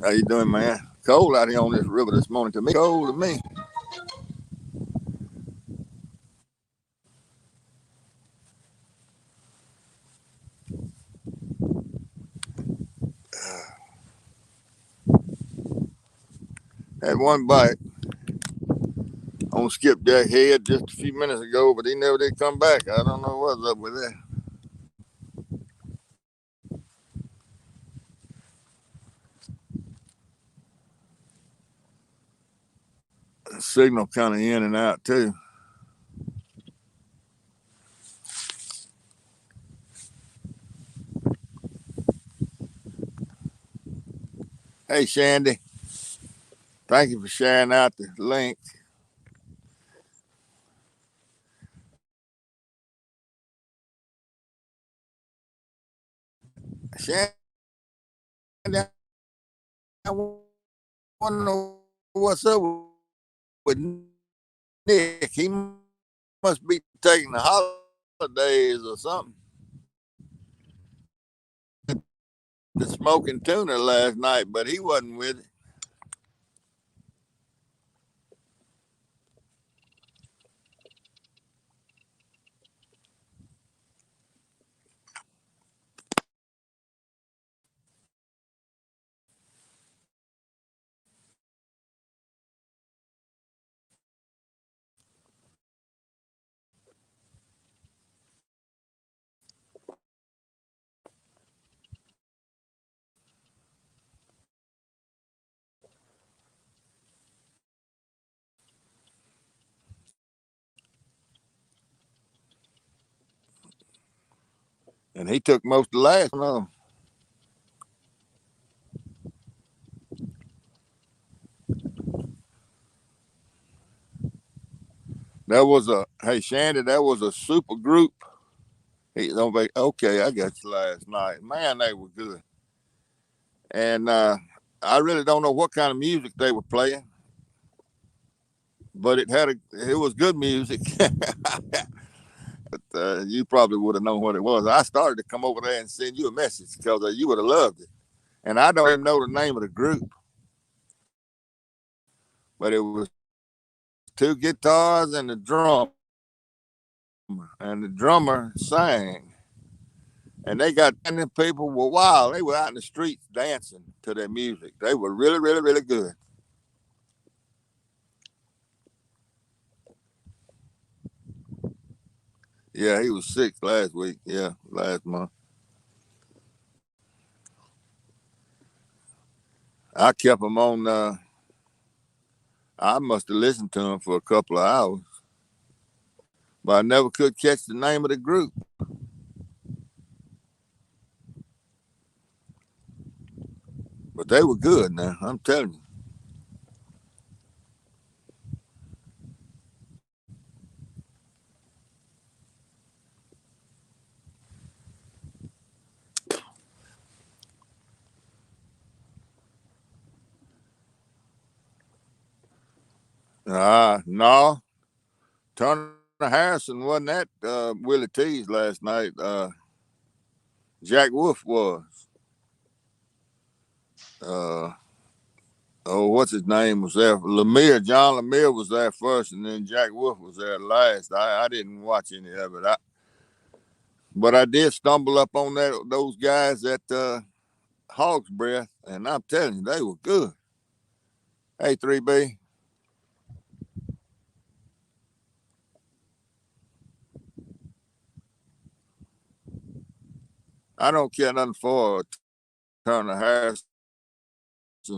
How you doing, man? Cold out here on this river this morning. To me, cold to me. Had one bite on skipjack head just a few minutes ago, but he never did come back. I don't know what's up with that. The signal kind of in and out too. Hey, Shandy, thank you for sharing out the link. Shandy, I want to know what's up with Nick. He must be taking the holidays or something. The smoking tuna last night, but he wasn't with it. And he took most of the last one of them. That was a hey Shandy. That was a super group. Okay, I got you last night. Man, they were good. And I really don't know what kind of music they were playing, but it was good music. But you probably would have known what it was. I started to come over there and send you a message because you would have loved it. And I don't even know the name of the group, but it was two guitars and a drum, and the drummer sang. And they got, and the people were wild. They were out in the streets dancing to their music. They were really, really, really good. Yeah, he was sick last week. Yeah, last month. I kept him on. I must have listened to him for a couple of hours, but I never could catch the name of the group. But they were good. Now I'm telling you. No, Turner Harrison wasn't at Willie T's last night. Jack Wolf was. Uh, oh, what's his name was there? John Lemire was there first, and then Jack Wolf was there last. I didn't watch any of it, but I did stumble up on those guys at Hog's Breath, and I'm telling you, they were good. Hey, 3B, I don't care nothing for Turner Harrison's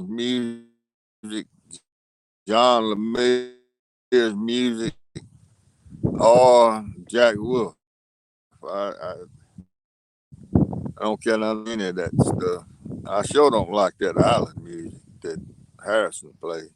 music, John Lemire's music, or Jack Wolf. I don't care nothing any of that stuff. I sure don't like that island music that Harrison played.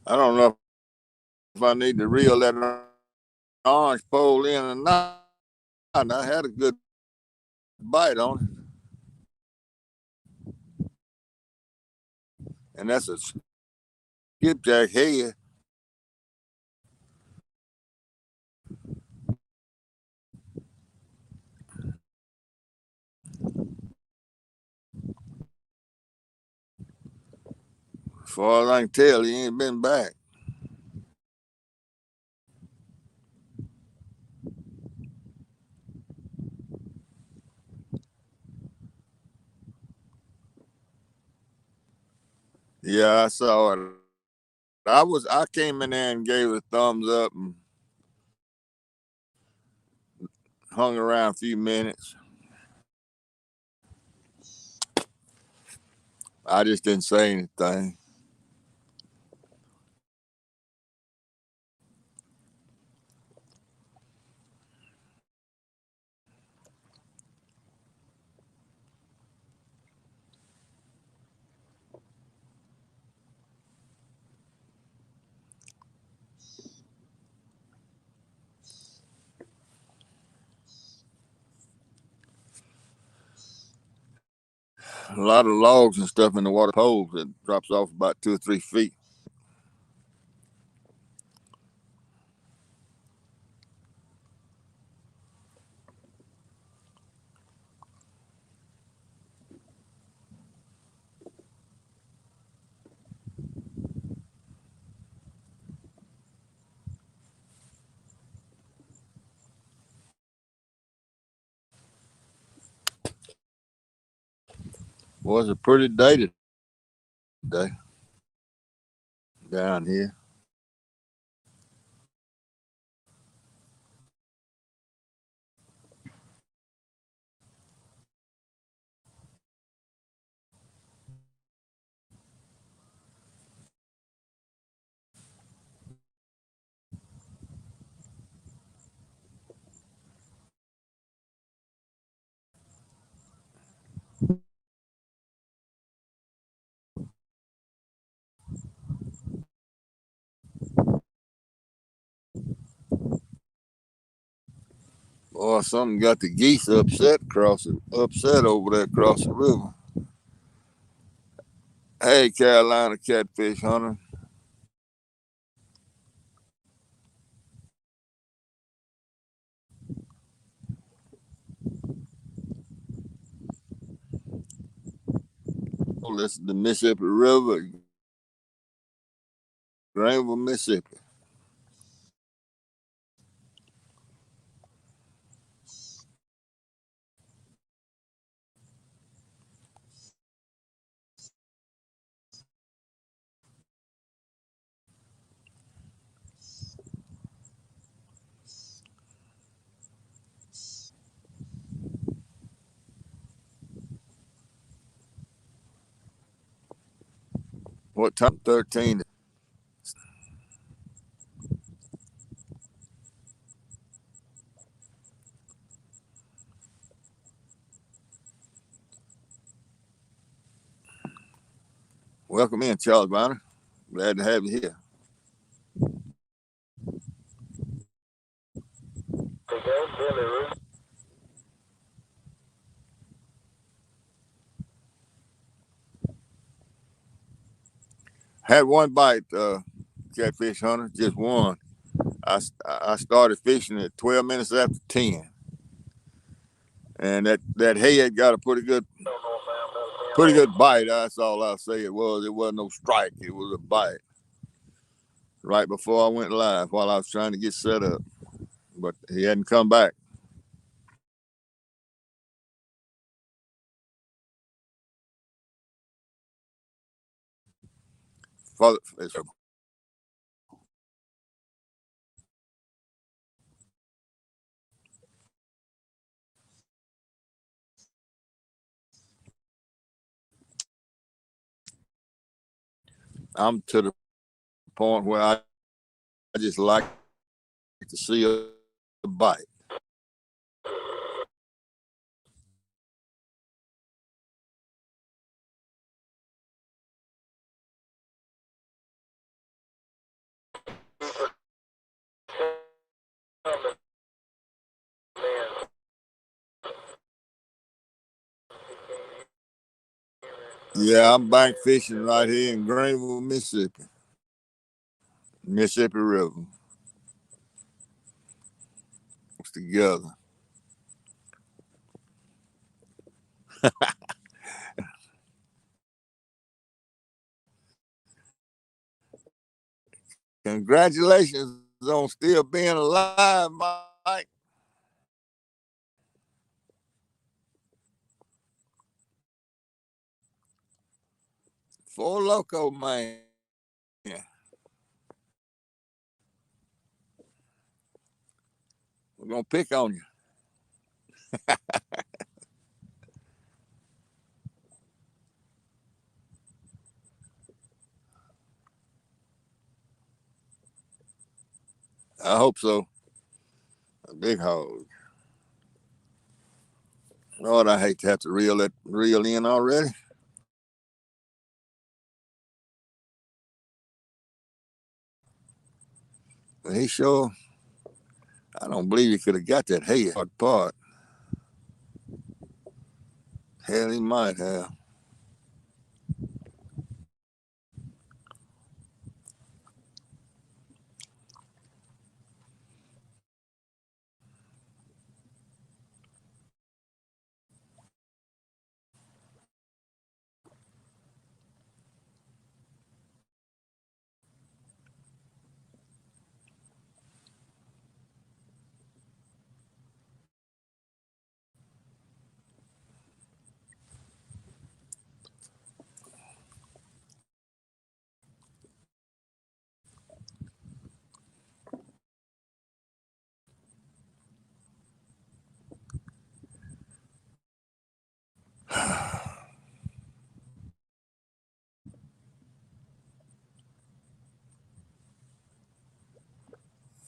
I don't know if I need to reel that orange pole in or not. I had a good bite on it. and that's a skipjack head. As far as I can tell, he ain't been back. Yeah, I saw it. I came in there and gave it a thumbs up and hung around a few minutes. I just didn't say anything. A lot of logs and stuff in the water poles that drops off about 2 or 3 feet. Was a pretty day today down here. Boy, something got the geese upset over there across the river. Hey, Carolina catfish hunter. Oh, this is the Mississippi River, Greenville, Mississippi. What time? 13. Welcome in, Charles Bonner. Glad to have you here. Had one bite, catfish hunter, just one. I started fishing at 12 minutes after 10, and that head got a pretty good bite. That's all I'll say. It wasn't no strike. It was a bite right before I went live while I was trying to get set up, but he hadn't come back. For, I'm to the point where I just like to see a bite. Yeah, I'm bank fishing right here in Greenville, Mississippi. Mississippi River. It's together. Congratulations on still being alive, Mike. Four loco man. We're gonna pick on you. I hope so. A big hog. Lord, I hate to have to reel in already. But he sure, I don't believe he could have got that head part. Hell, he might have.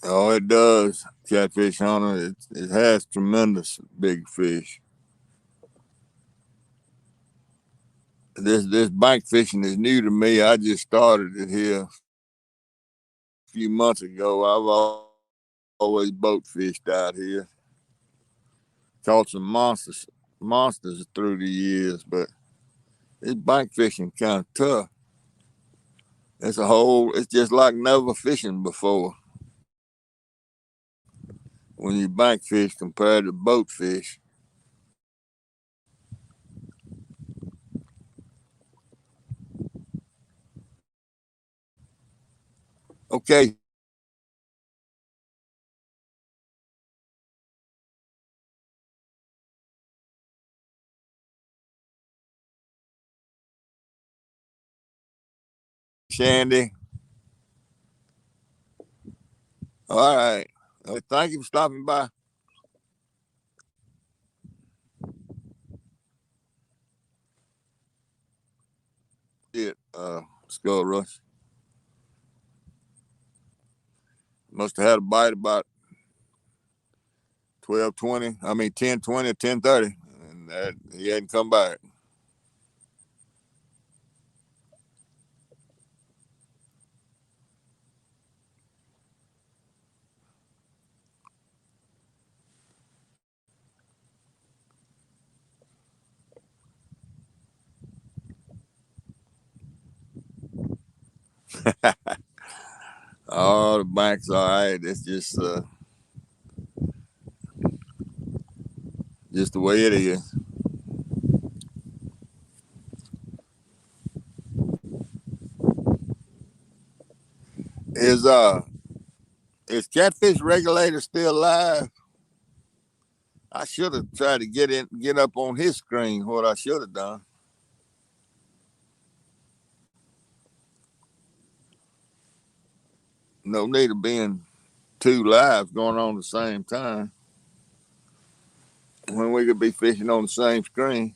Oh, it does, catfish hunter. It has tremendous big fish. This bank fishing is new to me. I just started it here a few months ago. I've always boat fished out here. Caught some monsters through the years, but this bank fishing kind of tough. It's just like never fishing before when you bank fish compared to boat fish. Okay, Shandy. All right. Thank you for stopping by. It Skull Rush must have had a bite about 12:20. I mean 10:20, 10:30, and that he hadn't come back. Oh, the bank's all right. It's just the way it is. Is uh is catfish regulator still alive? I should have tried to get up on his screen. What I should have done. No need of being two lives going on at the same time when we could be fishing on the same screen.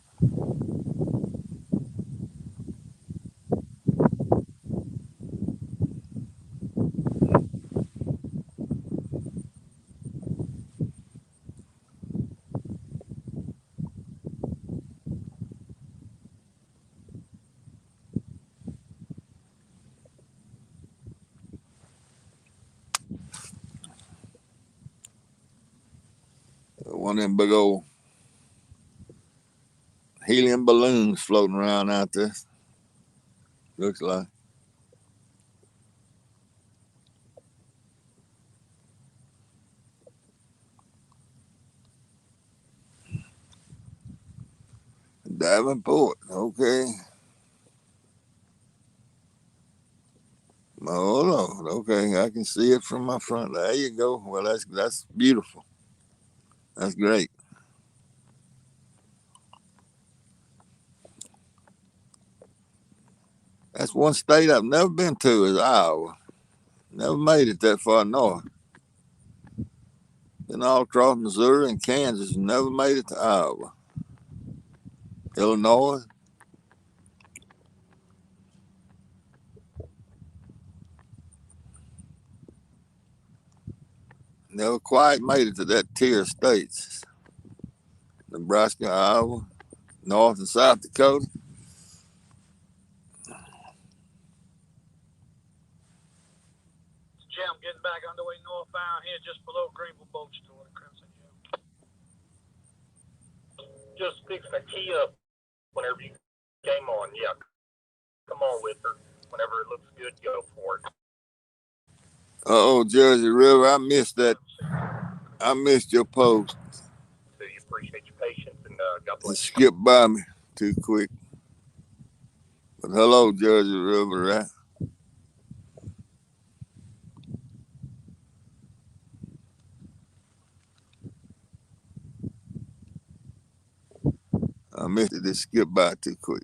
One of them big old helium balloons floating around out there. Looks like. Davenport, okay. Oh Lord, okay. I can see it from my front. There you go. Well, that's beautiful. That's great. That's one state I've never been to is Iowa. Never made it that far north. Been all across Missouri and Kansas, and never made it to Iowa. Illinois, never quite made it to that tier of states. Nebraska, Iowa, North and South Dakota. Jim, getting back underway northbound here just below Greenville Boat Store. Crimson Jim. Just fix the key up whenever you came on. Yeah, come on with her. Whenever it looks good, go for it. Oh, Jersey River, I missed that. I missed your post. So you appreciate your patience and God bless It you. skipped by me too quick. But hello, Jersey River, right? I missed it. It skipped by too quick.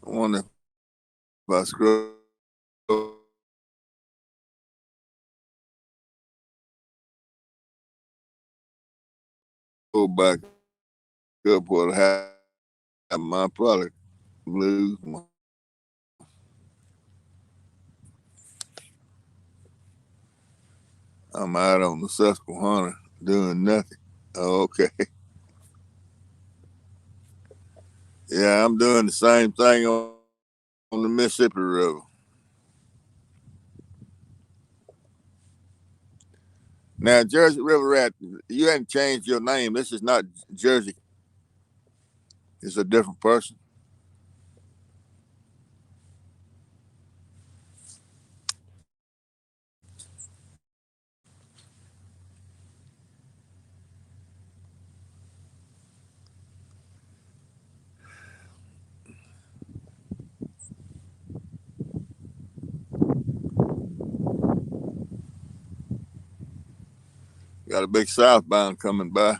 I wonder if I scroll back up what happened, I probably lose my. I'm out on the Susquehanna doing nothing. Oh, okay. Yeah, I'm doing the same thing on the Mississippi River. Now, Jersey River Rat, you hadn't changed your name. This is not Jersey. It's a different person. Got a big southbound coming by.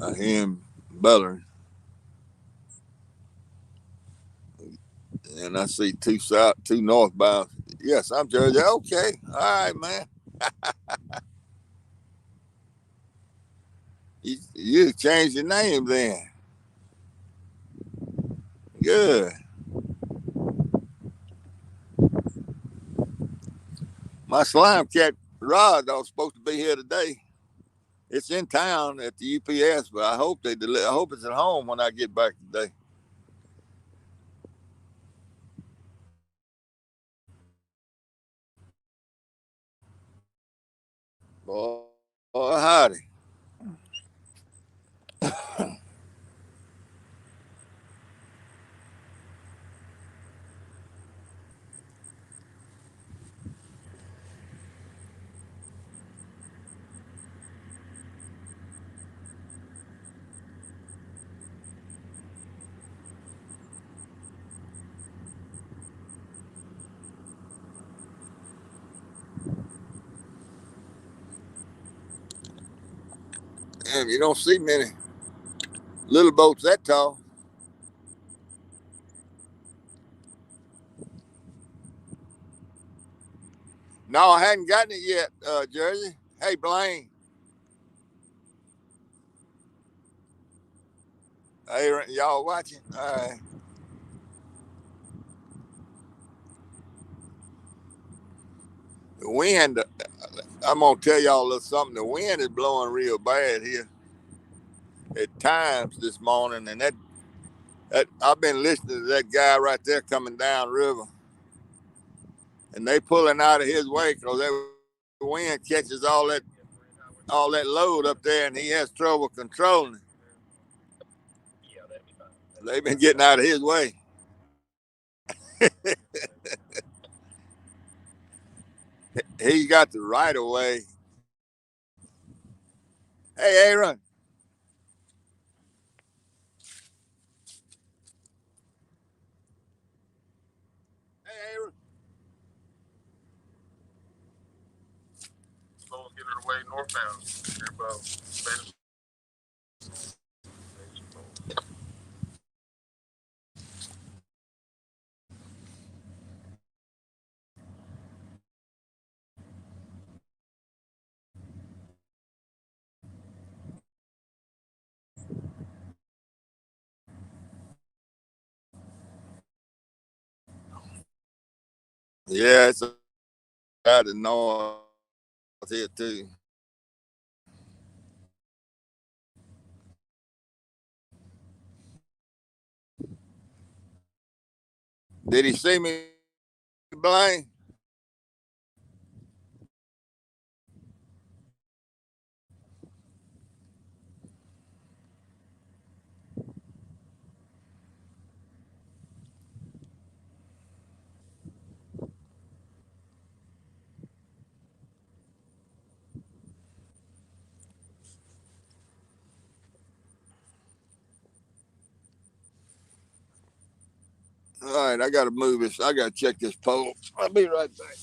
I hear him bellowing, and I see two northbound. Yes, I'm Jersey. Okay, all right, man. You changed your name then. Good. My slime cat Rod was supposed to be here today. It's in town at the UPS, but I hope I hope it's at home when I get back today. Boy, howdy. Damn, you don't see many little boats that tall. No, I hadn't gotten it yet, Jersey. Hey, Blaine. Hey, y'all watching? All right. The wind, I'm gonna tell y'all a little something. The wind is blowing real bad here at times this morning, and that I've been listening to that guy right there coming down river, and they pulling out of his way because that wind catches all that load up there, and he has trouble controlling it. Yeah, that'd be fine. They've been getting out of his way. He's got the right of way. Hey, Aaron. Hey, Aaron. Slow getting her way northbound. They're about Yeah, it's out of north here too. Did he see me, Blaine? All right, I gotta move this. I gotta check this pole. I'll be right back.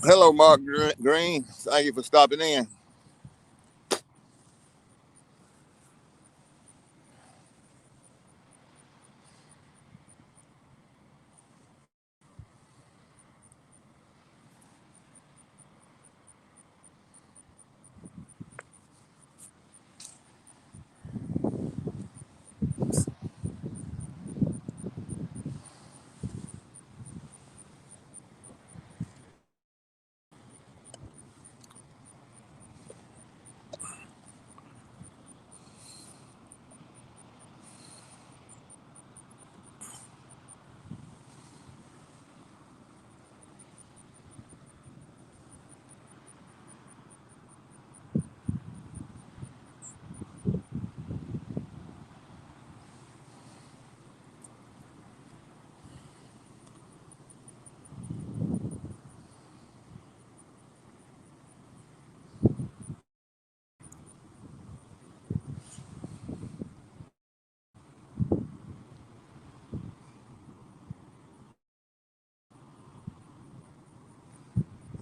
Hello, Mark Green. Thank you for stopping in.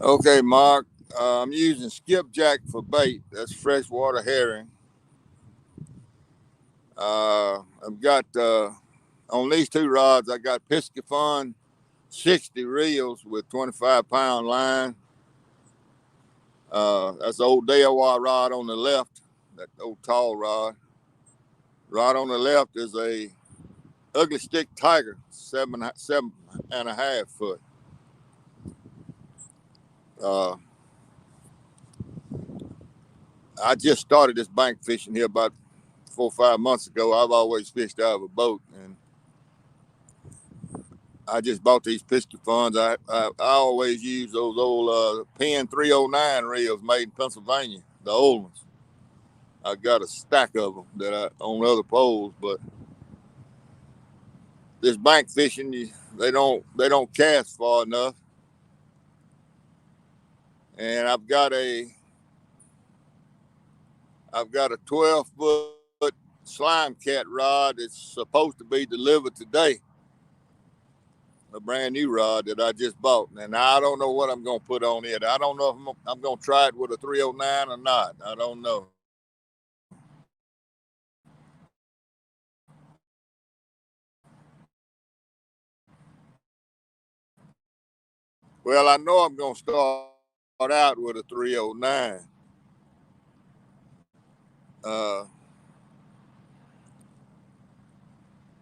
Okay, Mark. I'm using skipjack for bait. That's freshwater herring. I've got on these two rods. I got Piscifun 60 reels with 25-pound line. That's the old DOR rod on the left. That old tall rod. Rod on the left is a ugly stick tiger, 7.5 foot. Uh, I just started this bank fishing here about 4 or 5 months ago. I've always fished out of a boat, and I just bought these Piscifun. I always use those old Penn 309 reels made in Pennsylvania, the old ones. I got a stack of them that I on other poles, but this bank fishing, they don't cast far enough, and I've got a 12-foot slime cat rod that's supposed to be delivered today. A brand new rod that I just bought, and I don't know what I'm gonna put on it. I don't know if I'm gonna try it with a 309 or not. I don't know. Well, I know I'm gonna start out with a 309 uh,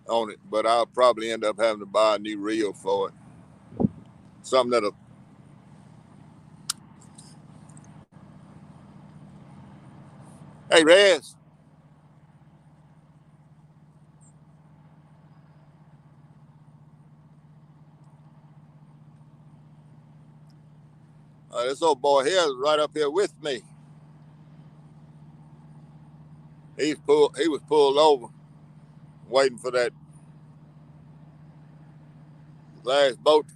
on it, but I'll probably end up having to buy a new reel for it. Something that'll. Hey, Rez, this old boy here is right up here with me. He was pulled over, waiting for that last boat to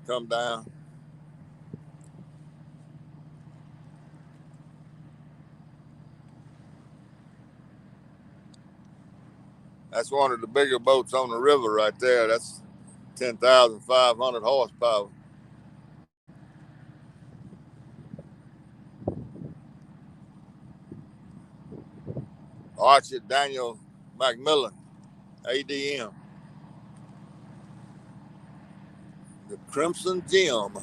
come down. That's one of the bigger boats on the river right there. That's 10,500 horsepower. Archie Daniel McMillan, ADM, the Crimson Gem.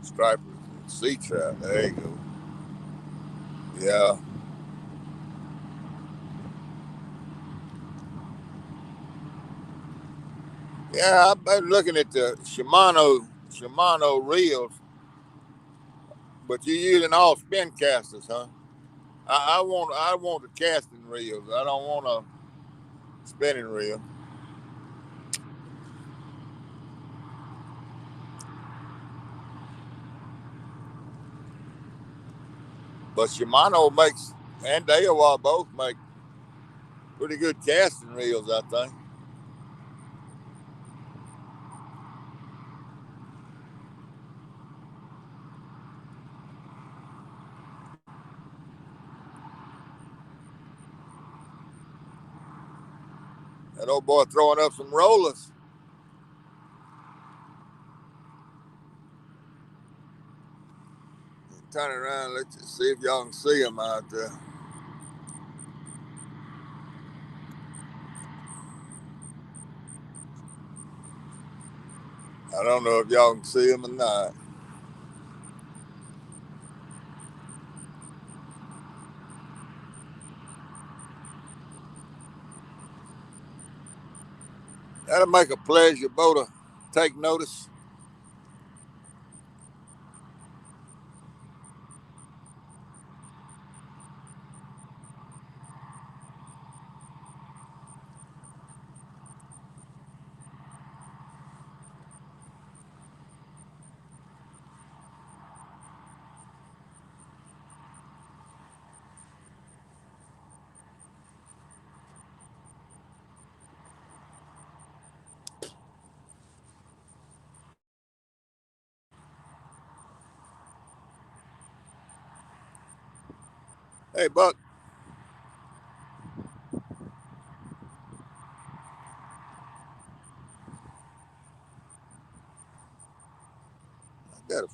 Striper, sea trout. There you go. Yeah, yeah. I've been looking at the Shimano reels, but you're using all spin casters, huh? I want the casting reels. I don't want a spinning reel. But Shimano makes and Daiwa both make pretty good casting reels, I think. That old boy throwing up some rollers. Turn around, let's see if y'all can see him out there. I don't know if y'all can see him or not. That'll make a pleasure boat to take notice. Hey, Buck, I gotta,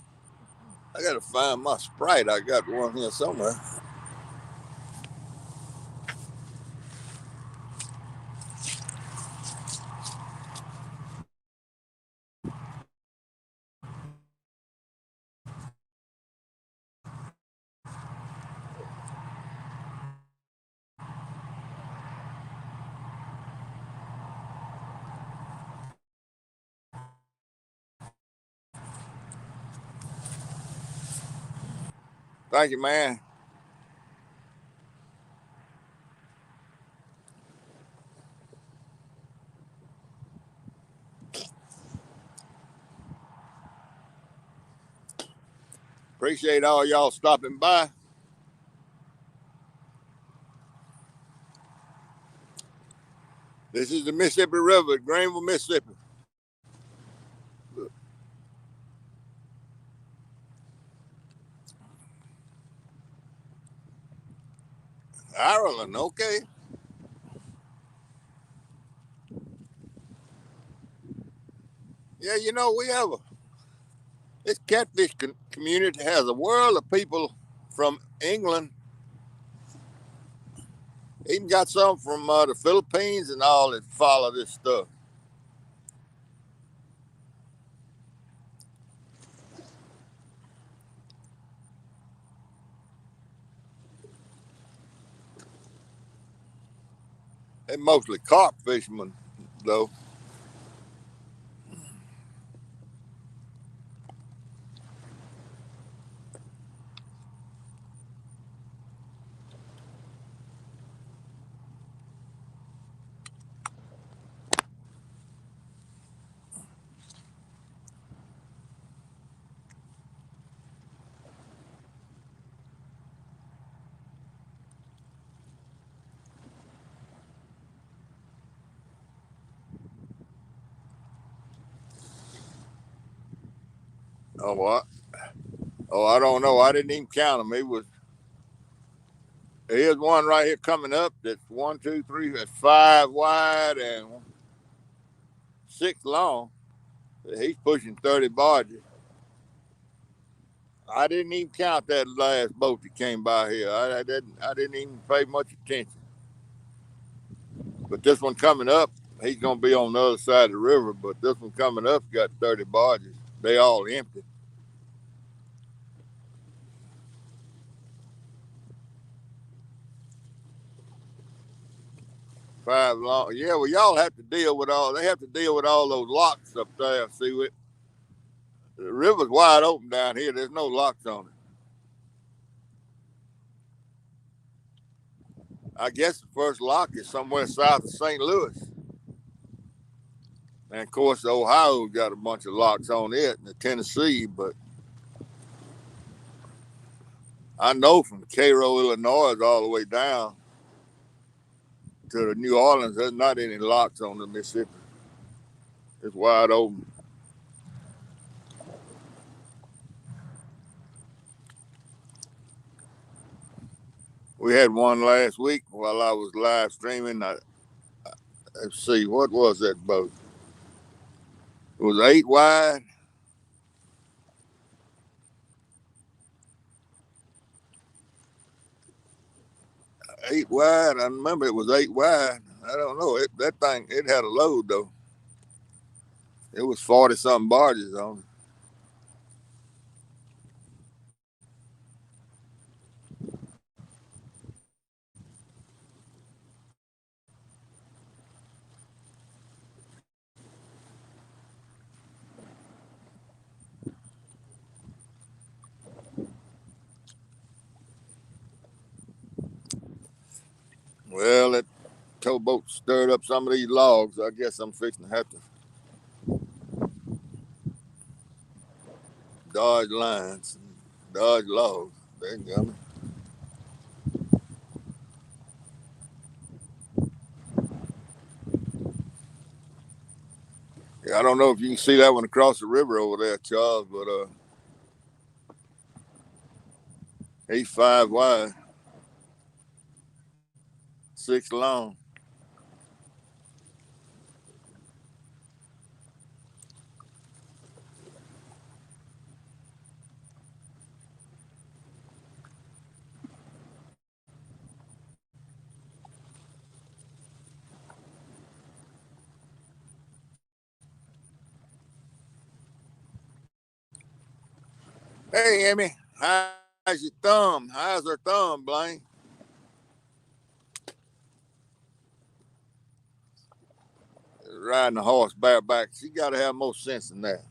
I gotta find my Sprite. I got one here somewhere. Thank you, man. Appreciate all y'all stopping by. This is the Mississippi River at Greenville, Mississippi. Ireland, okay. Yeah, you know, we have this catfish community has a world of people from England. Even got some from the Philippines and all that follow this stuff. They mostly carp fishermen, though. Oh, what? Oh, I don't know. I didn't even count them. Here's one right here coming up. That's 1, 2, 3. That's 5 wide and 6 long. He's pushing 30 barges. I didn't even count that last boat that came by here. I didn't. I didn't even pay much attention. But this one coming up, he's gonna be on the other side of the river. But this one coming up got 30 barges. They all empty. 5 long. Yeah, well, y'all have to deal with all. They have to deal with all those locks up there. See, the river's wide open down here. There's no locks on it. I guess the first lock is somewhere south of St. Louis. And of course, Ohio got a bunch of locks on it, and the Tennessee. But I know from Cairo, Illinois, all the way down to the New Orleans, there's not any locks on the Mississippi. It's wide open. We had one last week while I was live streaming. Let's see, what was that boat? It was 8 wide. 8 wide. I remember it was 8 wide. I don't know. That thing, it had a load though. It was 40 something barges on it. Well, that towboat stirred up some of these logs. I guess I'm fixing to have to dodge lines, dodge logs. They got me. Yeah, I don't know if you can see that one across the river over there, Charles, but he's 5 wide, 6 long. Hey, Emmy, how's your thumb? How's her thumb, Blaine? Riding a horse bareback. She got to have more sense than that.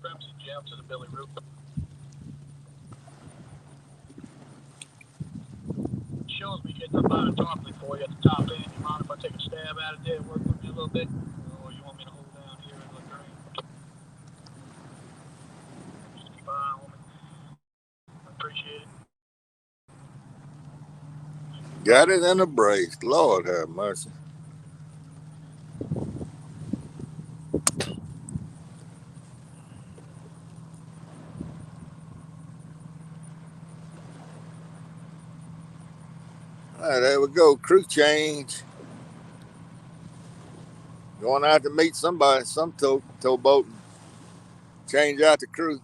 Ramsey jam to the belly roof. Shows me getting up out of darkly for you at the top end. You mind if I take a stab at it there and work with me a little bit? Or you want me to hold down here and look green? Just keep an eye on me. I appreciate it. Got it in a brace. Lord have mercy. All right, there we go. Crew change. Going out to meet somebody, some towboat. Change out the crew.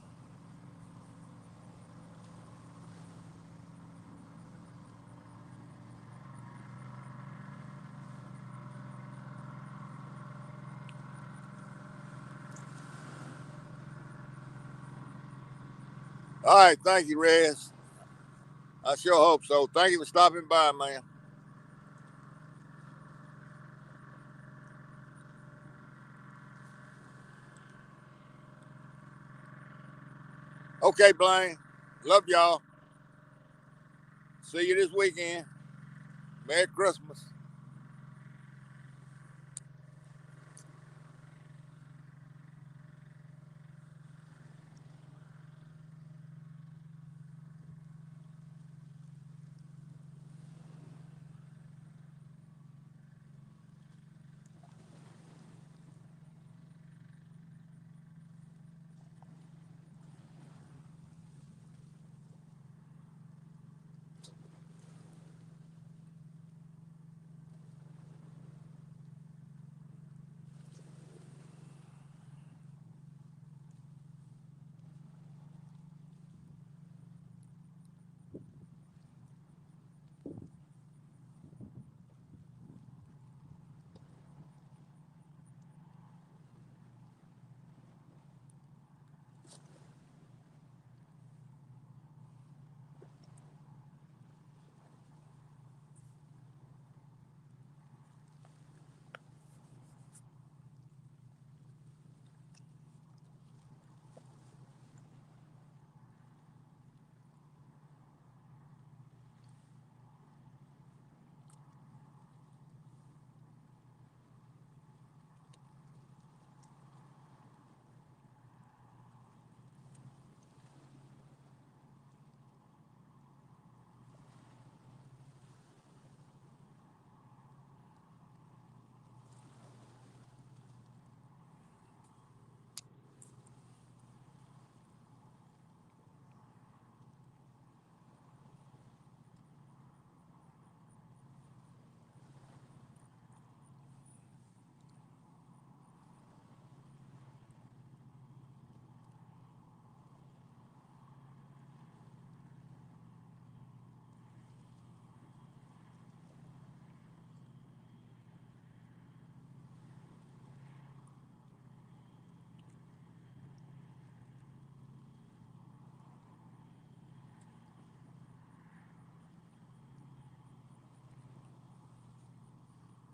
All right, thank you, Rez. I sure hope so. Thank you for stopping by, man. Okay, Blaine. Love y'all. See you this weekend. Merry Christmas.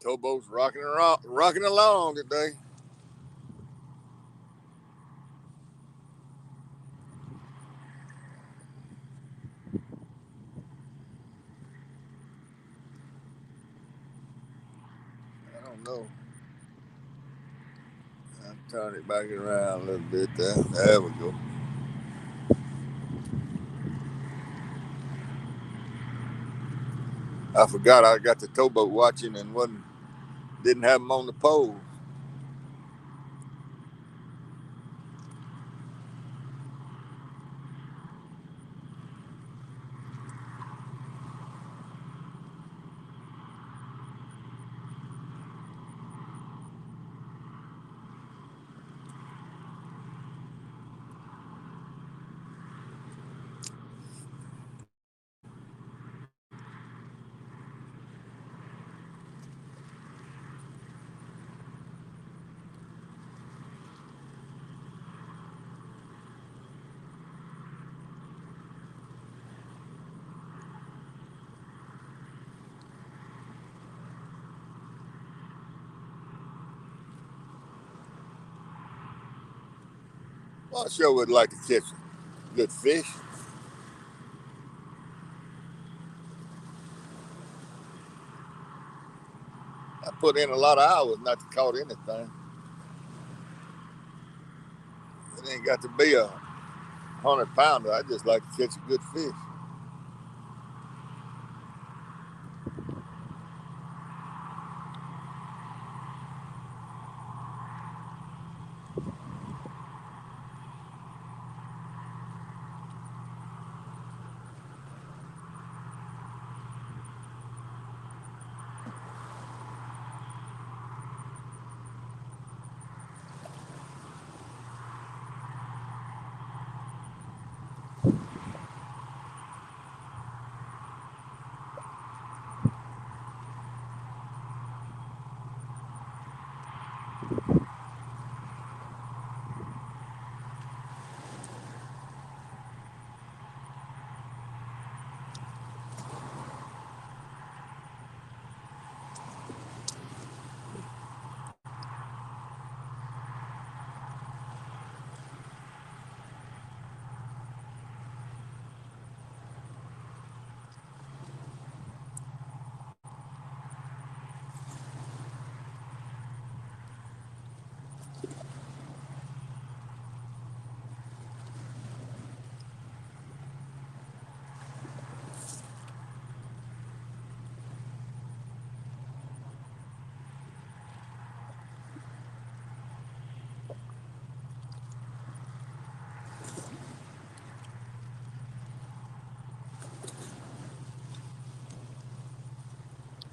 Towboat's rocking along today. I don't know. I'll turn it back around a little bit there. There we go. I forgot I got the towboat watching and wasn't didn't have them on the pole. Well, I sure would like to catch a good fish. I put in a lot of hours not to caught anything. It ain't got to be a 100 pounder. I just like to catch a good fish.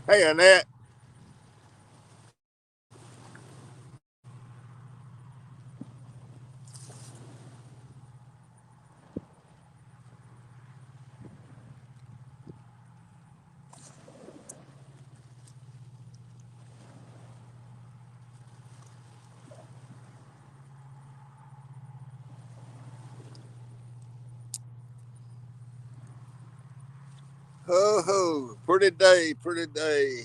Hey, Annette. Ho ho, pretty day, pretty day.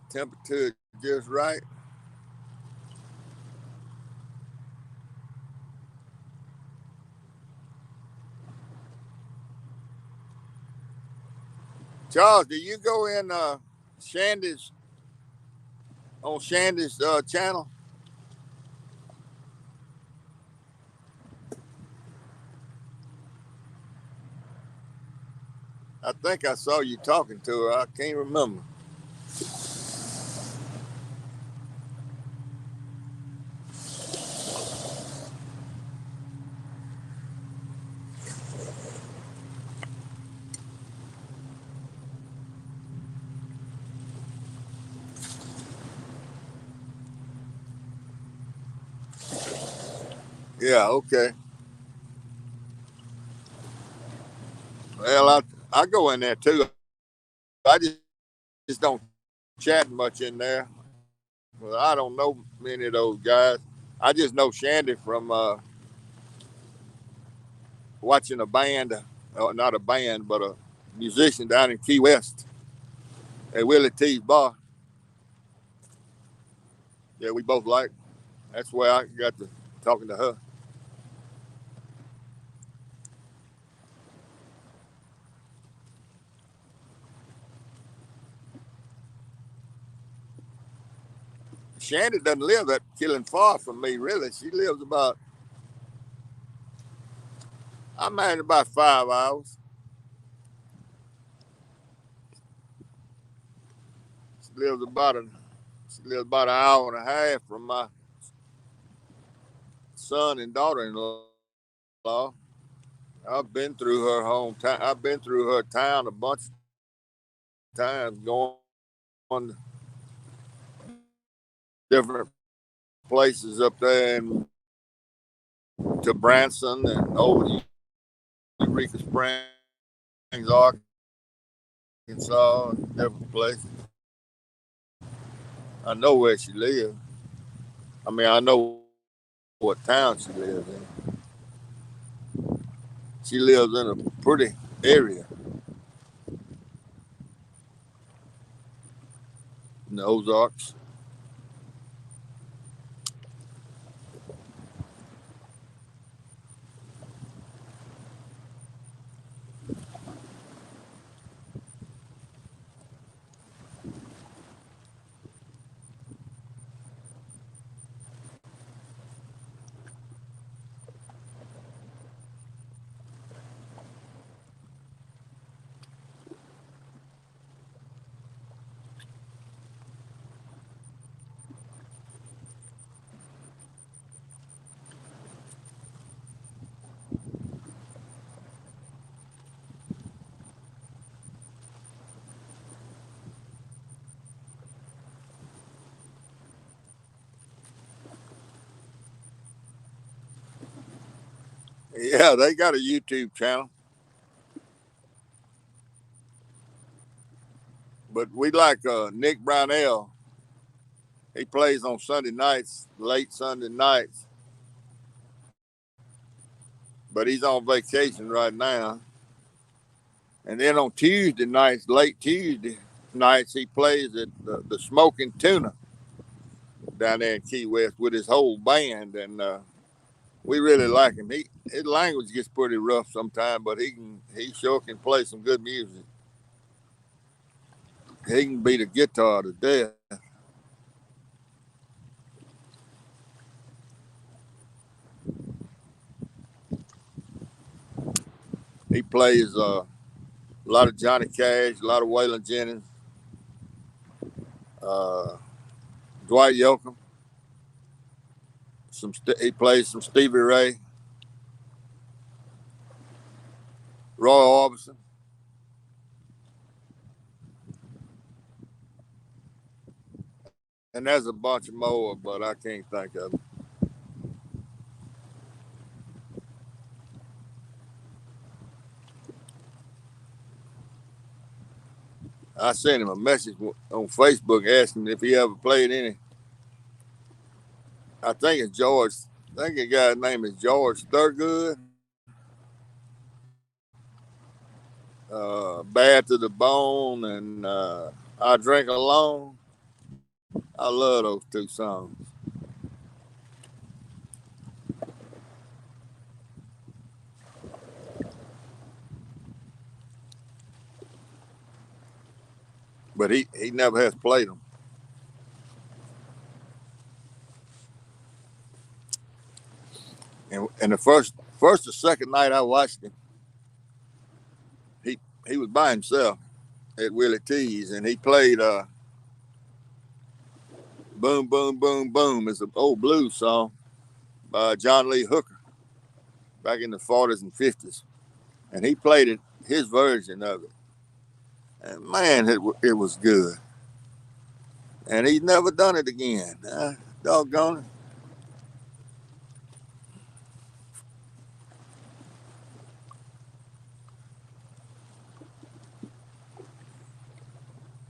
Temperature just right. Charles, do you go in Shandy's on Shandy's channel? I think I saw you talking to her. I can't remember. Yeah, okay. Well, I go in there too. I just don't chat much in there. Well, I don't know many of those guys. I just know Shandy from watching a band, not a band, but a musician down in Key West. at Willie T's bar. Yeah, we both like. That's where I got to talking to her. Shandy doesn't live that killing far from me, really. She lives about, I'm married about 5 hours. She lives about an, she lives about an hour and a half from my son and daughter-in-law. I've been through her hometown. I've been through her town a bunch of times, going different places up there and to Branson and over to Eureka Springs, Arkansas, and different places. I know where she lives. I mean, I know what town she lives in. She lives in a pretty area in the Ozarks. Yeah, they got a YouTube channel, but we like Nick Brownell. He plays on Sunday nights, late Sunday nights, but he's on vacation right now. And then on Tuesday nights, late Tuesday nights, he plays at the Smoking Tuna down there in Key West with his whole band, and we really like him. His language gets pretty rough sometimes, but he sure can play some good music. He can beat a guitar to death. He plays a lot of Johnny Cash, a lot of Waylon Jennings, uh, Dwight Yoakam. He plays some Stevie Ray, Roy Orbison, and there's a bunch of more, but I can't think of them. I sent him a message on Facebook asking if he ever played any. I think it's George. I think the guy's name is George Thurgood. Bad to the Bone and I Drink Alone. I love those two songs. But he never has played them. And the first or second night I watched him, he he was by himself at Willie T's, and he played "Boom Boom Boom Boom" is an old blues song by John Lee Hooker back in the 40s and 50s, and he played it his version of it. And man, it was good. And he's never done it again. Doggone it.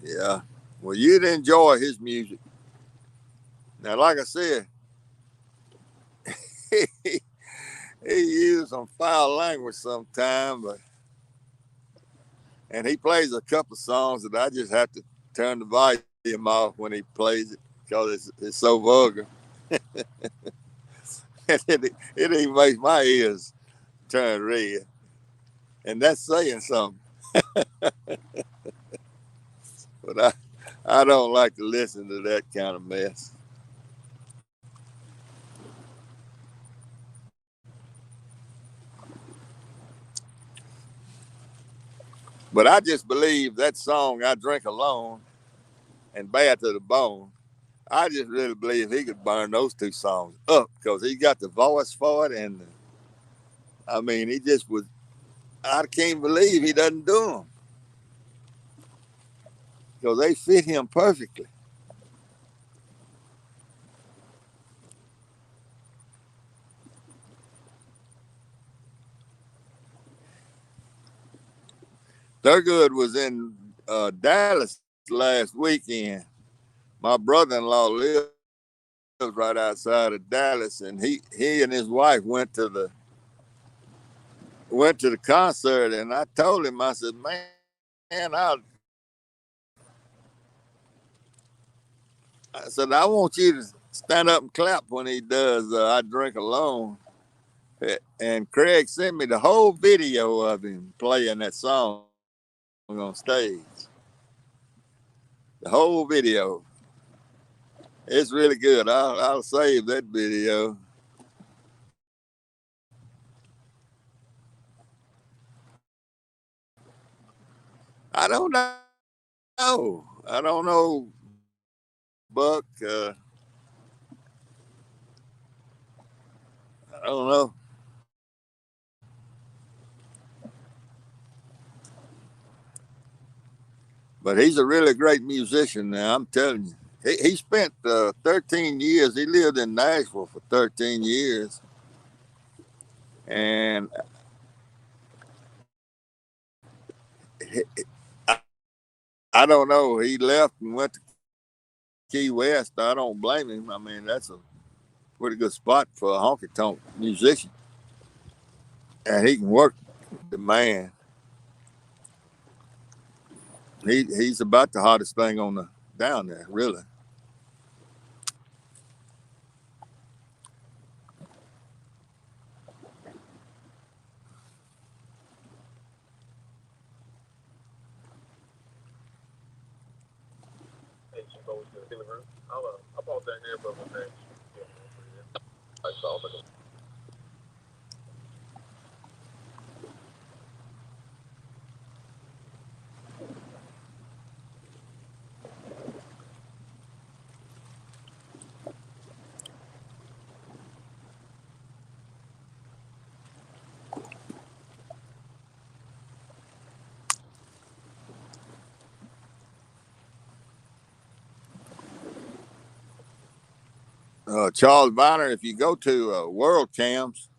Yeah. Well, you'd enjoy his music. Now, like I said, he uses some foul language sometimes, but and he plays a couple of songs that I just have to. turn the volume off when he plays it because it's so vulgar. It even makes my ears turn red, and that's saying something. But I don't like to listen to that kind of mess. But I just believe that song "I Drink Alone" and "Bad to the Bone." I just really believe he could burn those two songs up because he got the voice for it, and I mean, he just was. I can't believe he doesn't do them because they fit him perfectly. Thurgood was in Dallas last weekend. My brother-in-law lives right outside of Dallas, and he and his wife went to the concert, and I told him, I said, man, I said, I want you to stand up and clap when he does "I Drink Alone." And Craig sent me the whole video of him playing that song on stage. The whole video. It's really good. I'll save that video. I don't know. I don't know, Buck. I don't know. But he's a really great musician now, I'm telling you. He spent 13 years, he lived in Nashville for 13 years. And he, I don't know, he left and went to Key West. I don't blame him. I mean, that's a pretty good spot for a honky tonk musician. And he can work the man. He's about the hottest thing on the down there, really. I bought that here for my next. I saw it. Charles Viner, if you go to World Cams,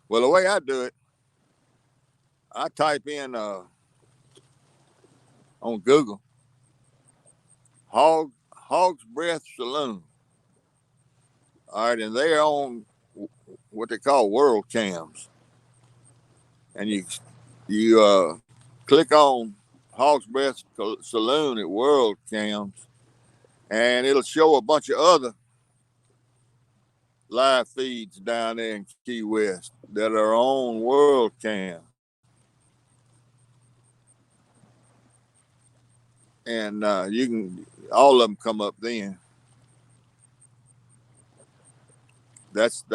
well, the way I do it, I type in on Google Hog's Breath Saloon. All right, and they're on what they call World Cams, and you click on Hog's Breath Saloon at World Cams, and it'll show a bunch of other live feeds down there in Key West that are on World Cam, and you can all of them come up then. That's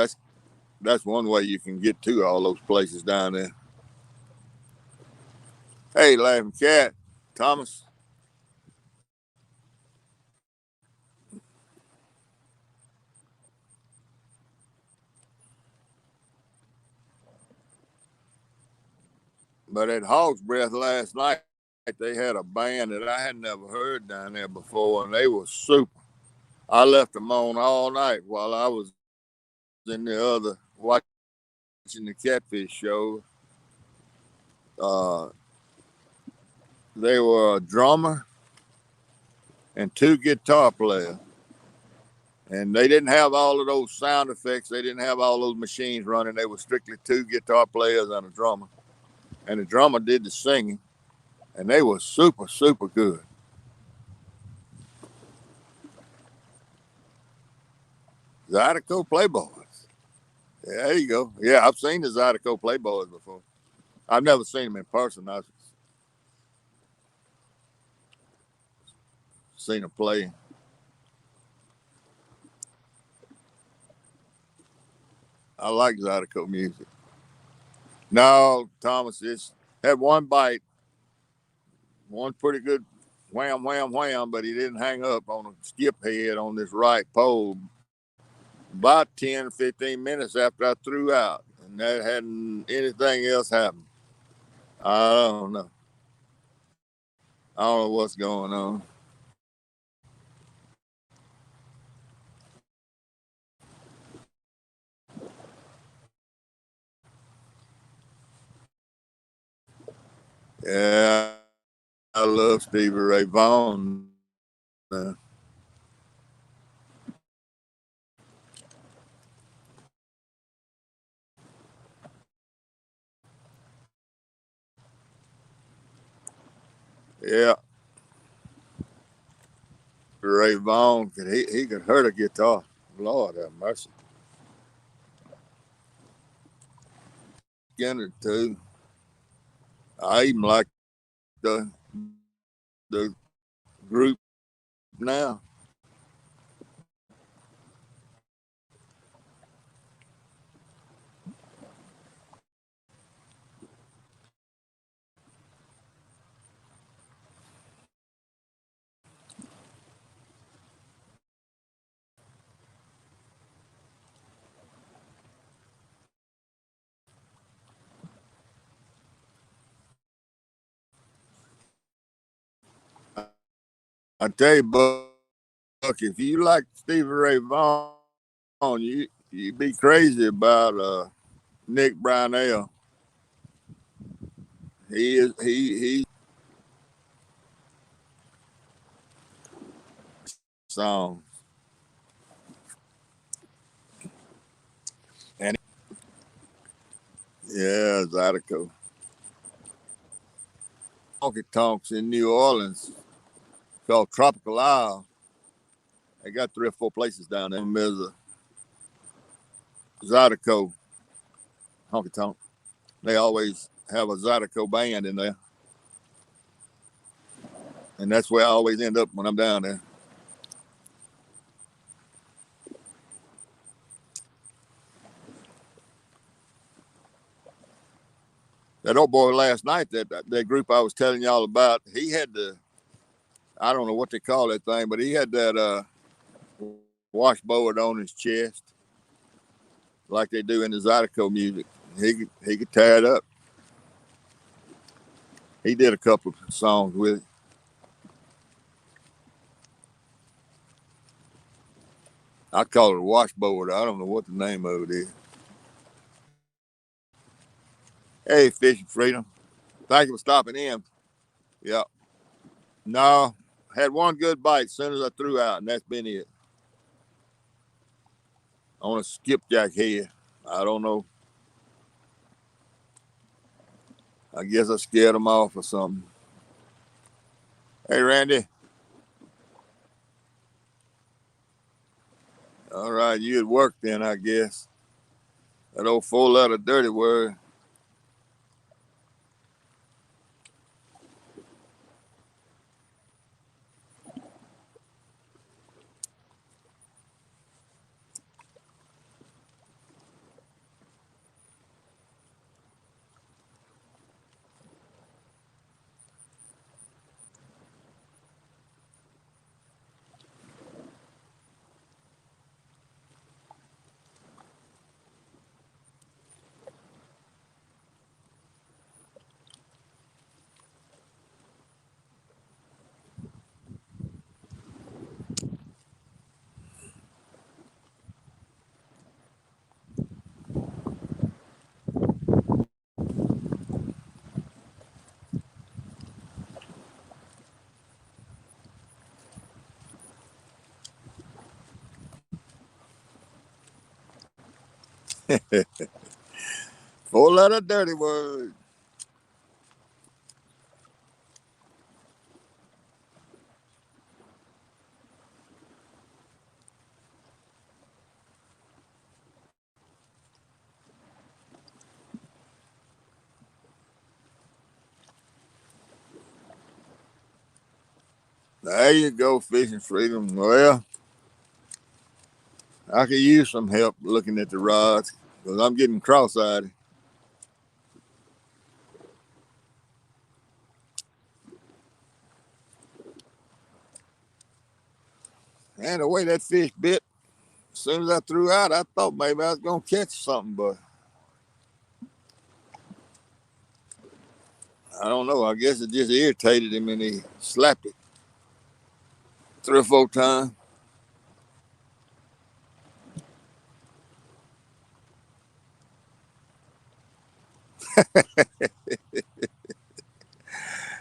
that's one way you can get to all those places down there. Hey, Laughing Cat, Thomas. But at Hog's Breath last night, they had a band that I had never heard down there before, and they were super. I left them on all night while I was in the other watching the Catfish show. Uh, they were a drummer and two guitar players. And they didn't have all of those sound effects. They didn't have all those machines running. They were strictly two guitar players and a drummer. And the drummer did the singing. And they were super, super good. Zydeco Playboys. Yeah, there you go. Yeah, I've seen the Zydeco Playboys before. I've never seen them in person. I've seen them play. I like Zydeco music. No, Thomas, it's had one bite, one pretty good wham, wham, wham, but he didn't hang up on a skip head on this right pole about 10, 15 minutes after I threw out. And that hadn't anything else happened. I don't know. I don't know what's going on. Yeah, I love Stevie Ray Vaughan. Yeah, Ray Vaughan he could hurt a guitar. Lord have mercy. Skinner too. I even like the group now. I tell you, Buck, if you like Stevie Ray Vaughan, you be crazy about Nick Brownell. He songs and yeah, Zydeco. Honky Tonks in New Orleans called Tropical Isle. They got 3 or 4 places down there. There's a Zydeco honky tonk. They always have a Zydeco band in there, and that's where I always end up when I'm down there. That old boy last night, that group I was telling y'all about, he had the I don't know what they call that thing, but he had that washboard on his chest like they do in the Zydeco music. He could tear it up. He did a couple of songs with it. I call it a washboard. I don't know what the name of it is. Hey, Fishing Freedom. Thank you for stopping in. Yeah. No, had one good bite as soon as I threw out, and that's been it. On a skipjack head. I don't know. I guess I scared him off or something. Hey, Randy. All right, you at work then, I guess. That old 4-letter dirty word. Four-letter dirty word. There you go, fishing freedom. Well, I could use some help looking at the rods because I'm getting cross-eyed. And the way that fish bit, as soon as I threw out, I thought maybe I was gonna catch something, but I don't know. I guess it just irritated him and he slapped it 3 or 4 times.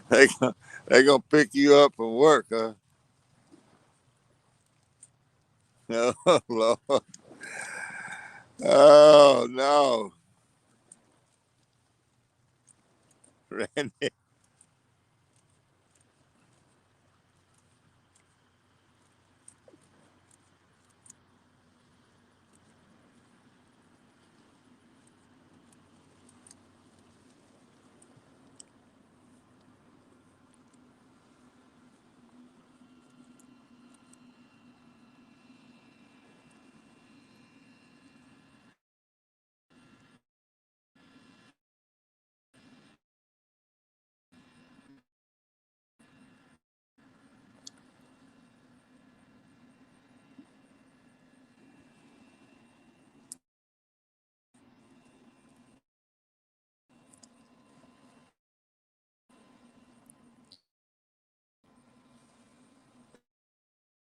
They gonna, they gonna pick you up from work, huh? Oh Lord. Oh no, Randy.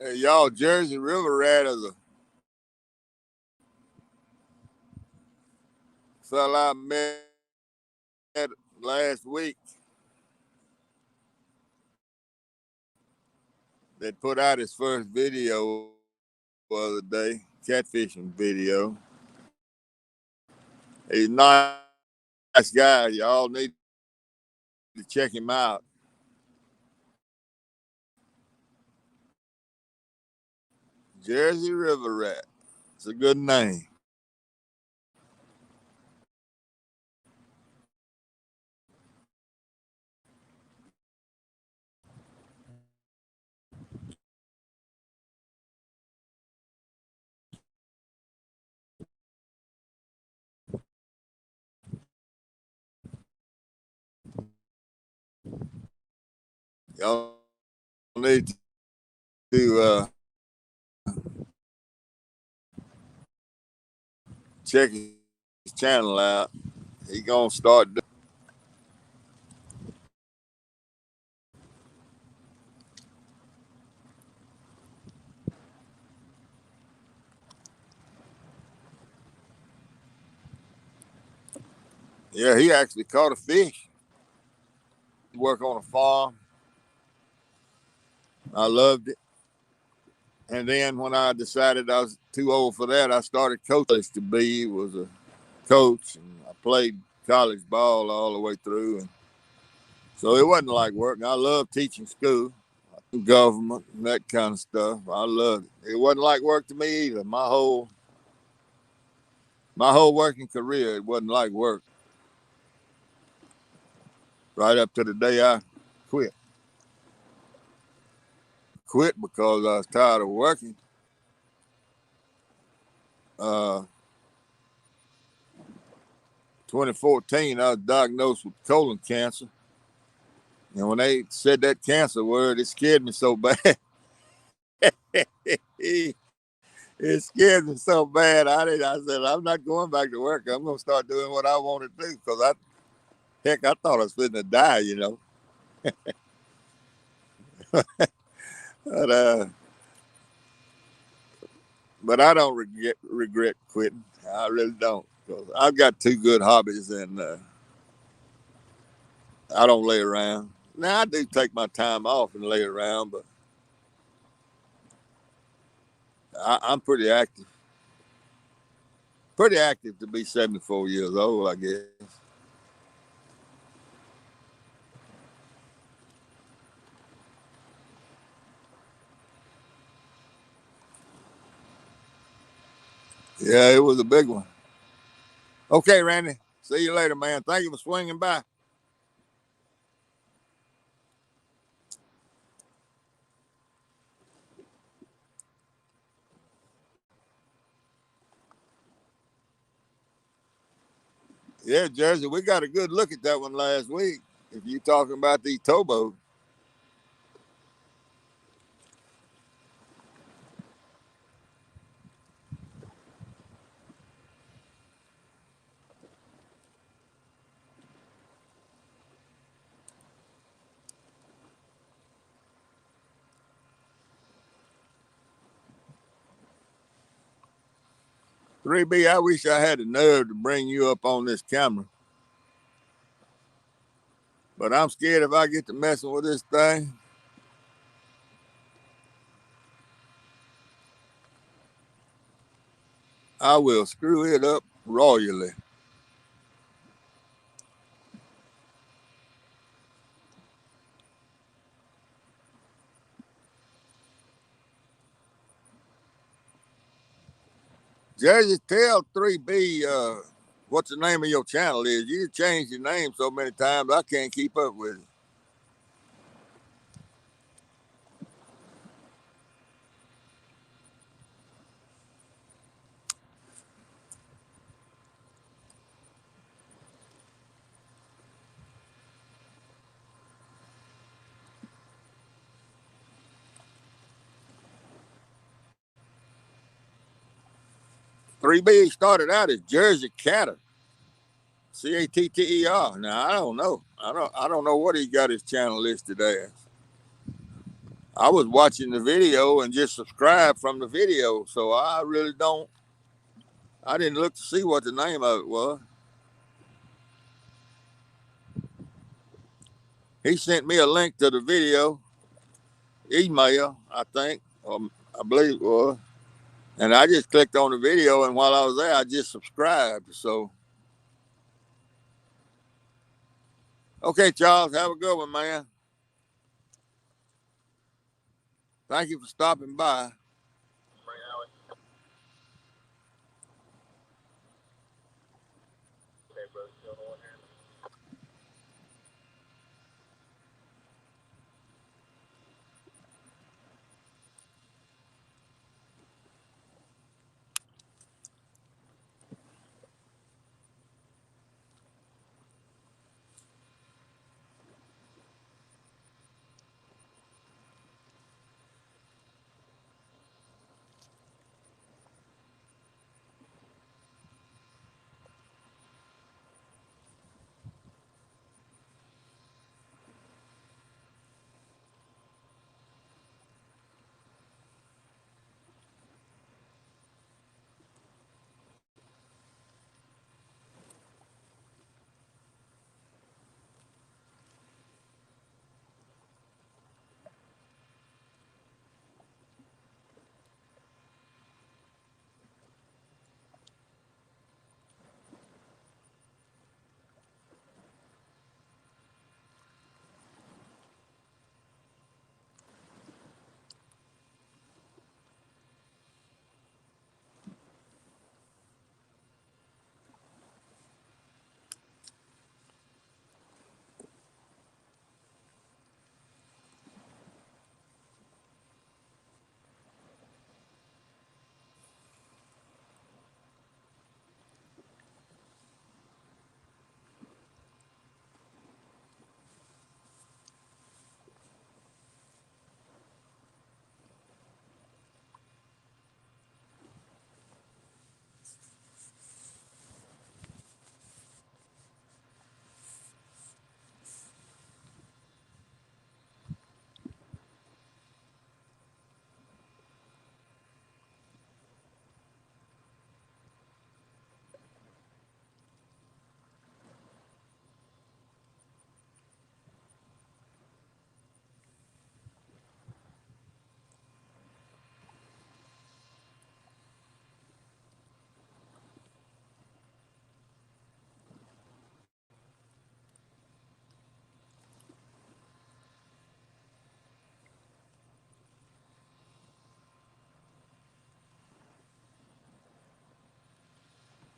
Hey, y'all, Jersey River rat is a fella I met last week that put out his first video the other day, catfishing video. He's a nice guy. Y'all need to check him out. Jersey River rat. It's a good name. Y'all need to check his channel out. He gonna start. Yeah, he actually caught a fish. Work on a farm. I loved it. And then when I decided I was too old for that, I started coaching. To be was a coach, and I played college ball all the way through, and so it wasn't like work. I loved teaching school, government, and that kind of stuff. I loved it. It wasn't like work to me either. My whole working career, it wasn't like work. Right up to the day I quit. Quit because I was tired of working. 2014, I was diagnosed with colon cancer. And when they said that cancer word, it scared me so bad. it scared me so bad. I said, I'm not going back to work. I'm going to start doing what I want to do because I thought I was fitting to die. But, uh, but I don't regret quitting. I really don't because I've got two good hobbies and I don't lay around. Now, I do take my time off and lay around, but I'm pretty active. Pretty active to be 74 years old, I guess. Yeah, it was a big one. Okay, Randy. See you later, man. Thank you for swinging by. Yeah, Jersey, we got a good look at that one last week. If you talking about the towboat. 3B, I wish I had the nerve to bring you up on this camera. But I'm scared if I get to messing with this thing, I will screw it up royally. Jersey, tell 3B what the name of your channel is. You changed your name so many times, I can't keep up with it. Three B started out as Jersey Catter, Catter. Now I don't know. I don't know what he got his channel listed as. I was watching the video and just subscribed from the video, so I really don't. I didn't look to see what the name of it was. He sent me a link to the video, email, I think, I believe it was. And I just clicked on the video, and while I was there, I just subscribed. So, okay, Charles, have a good one, man. Thank you for stopping by.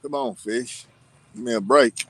Come on, fish. Give me a break.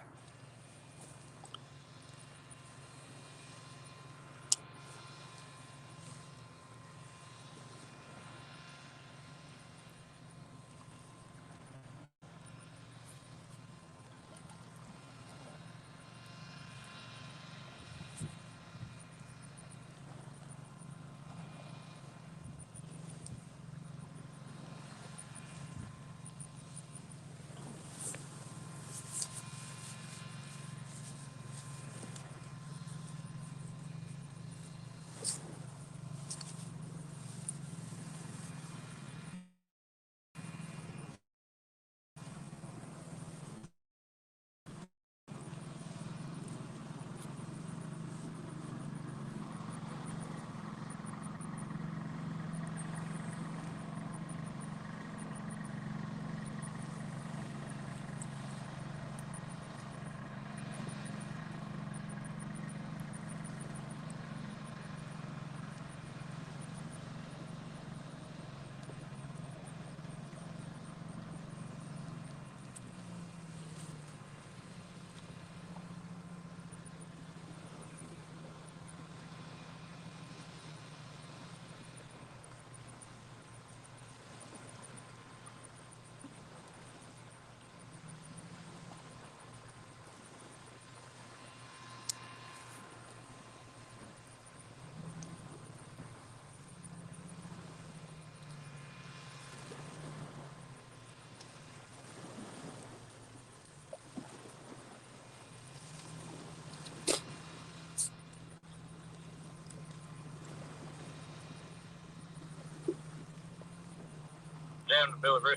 Yeah, the bill is very.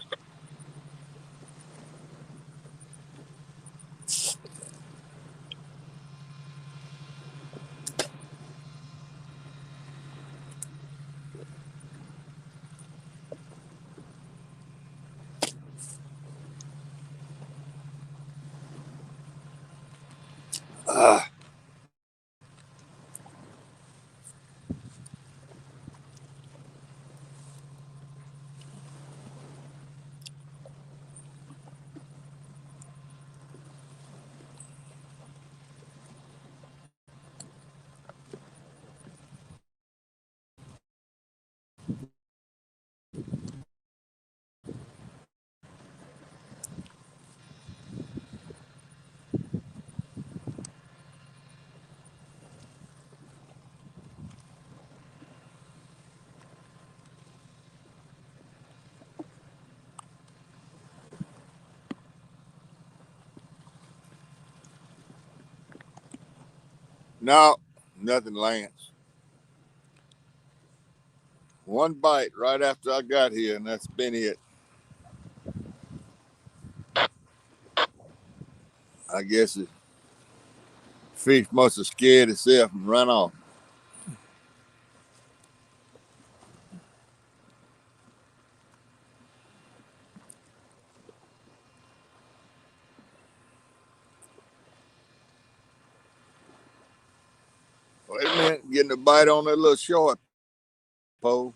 Ah, no, nothing lands. One bite right after I got here, and that's been it. I guess the fish must have scared itself and run off. Wait a minute, getting a bite on that little short pole.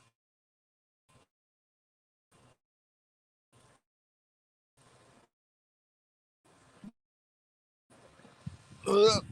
Ugh.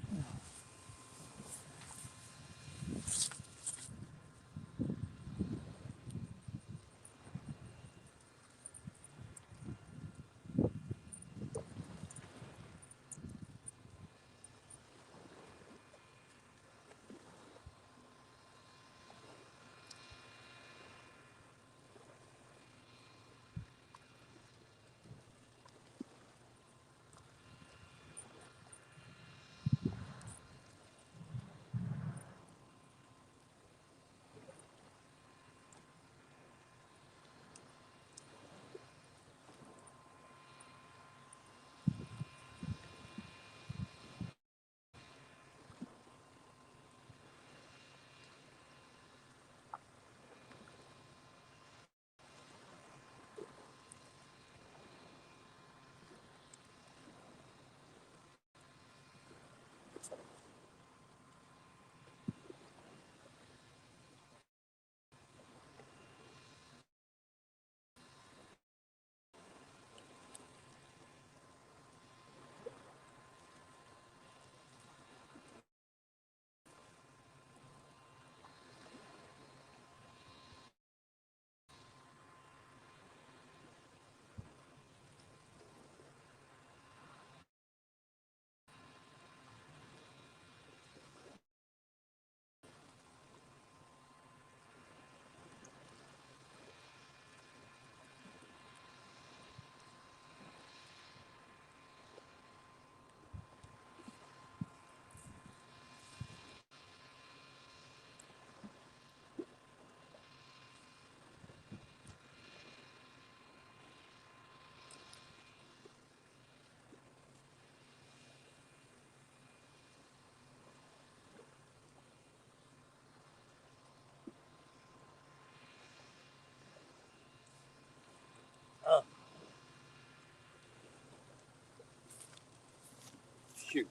Shoot.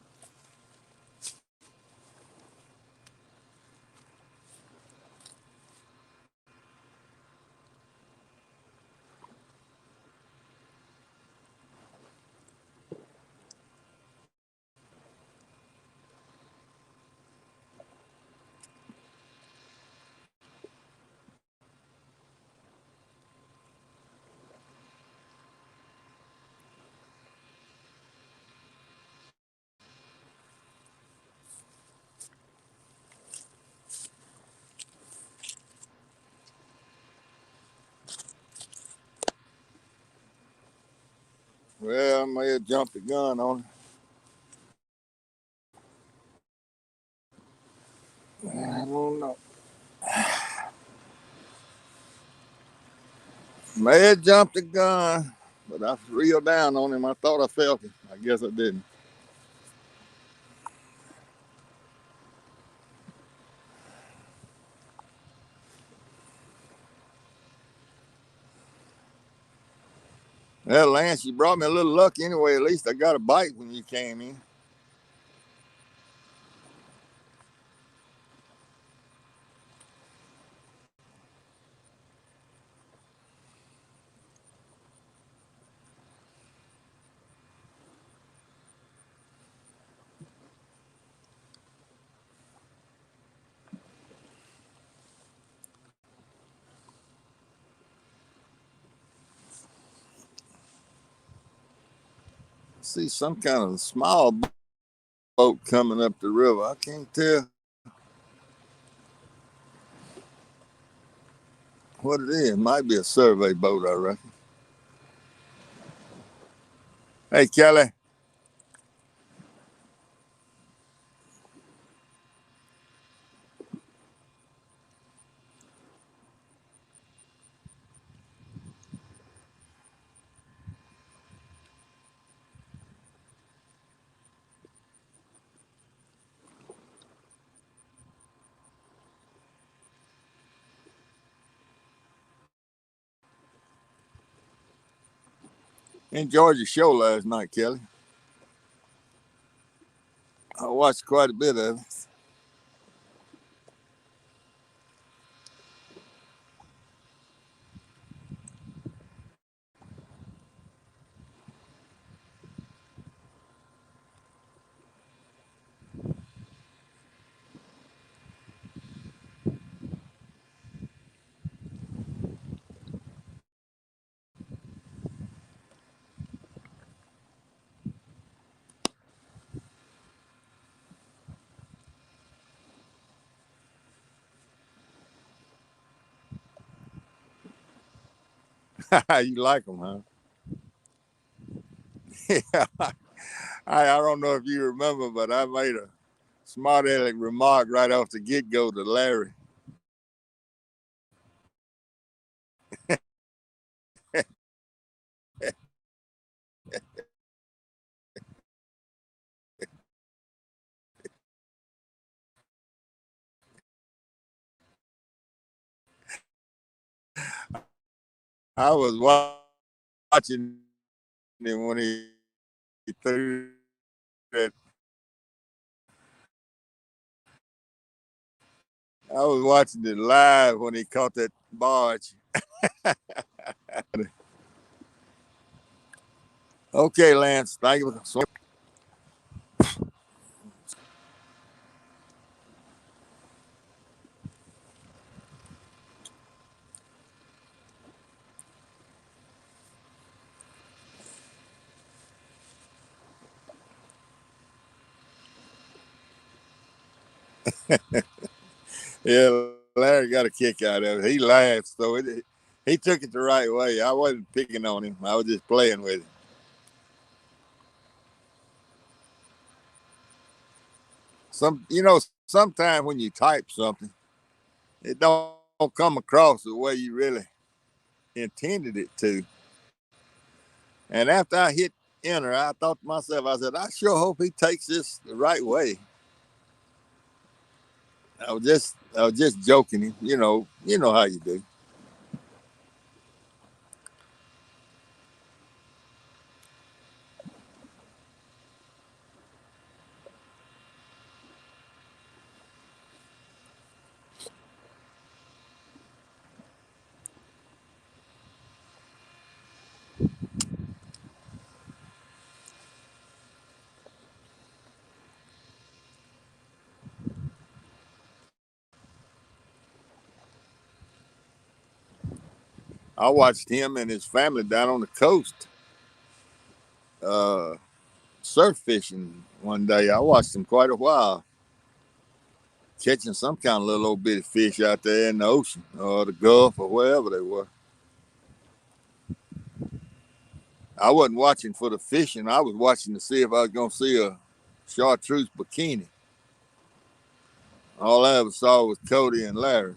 Well, I may have jumped the gun on it. I don't know. May have jumped the gun, but I reeled down on him. I thought I felt it. I guess I didn't. Well, Lance, you brought me a little luck anyway. At least I got a bite when you came in. See some kind of small boat coming up the river. I can't tell what it is. It might be a survey boat, I reckon. Hey, Kelly. Enjoyed your show last night, Kelly. I watched quite a bit of it. You like them, huh? Yeah. I don't know if you remember, but I made a smart aleck remark right off the get go to Larry. I was watching him when he threw that. I was watching it live when he caught that barge. Okay, Lance, thank you. Yeah, Larry got a kick out of it. He laughed, so he took it the right way. I wasn't picking on him. I was just playing with him. Sometimes when you type something, it don't come across the way you really intended it to. And after I hit enter, I thought to myself, I said, I sure hope he takes this the right way. I was just joking him, you know how you do. I watched him and his family down on the coast uh, surf fishing one day. I watched them quite a while, catching some kind of little old bitty fish out there in the ocean or the Gulf or wherever they were. I wasn't watching for the fishing. I was watching to see if I was going to see a chartreuse bikini. All I ever saw was Cody and Larry.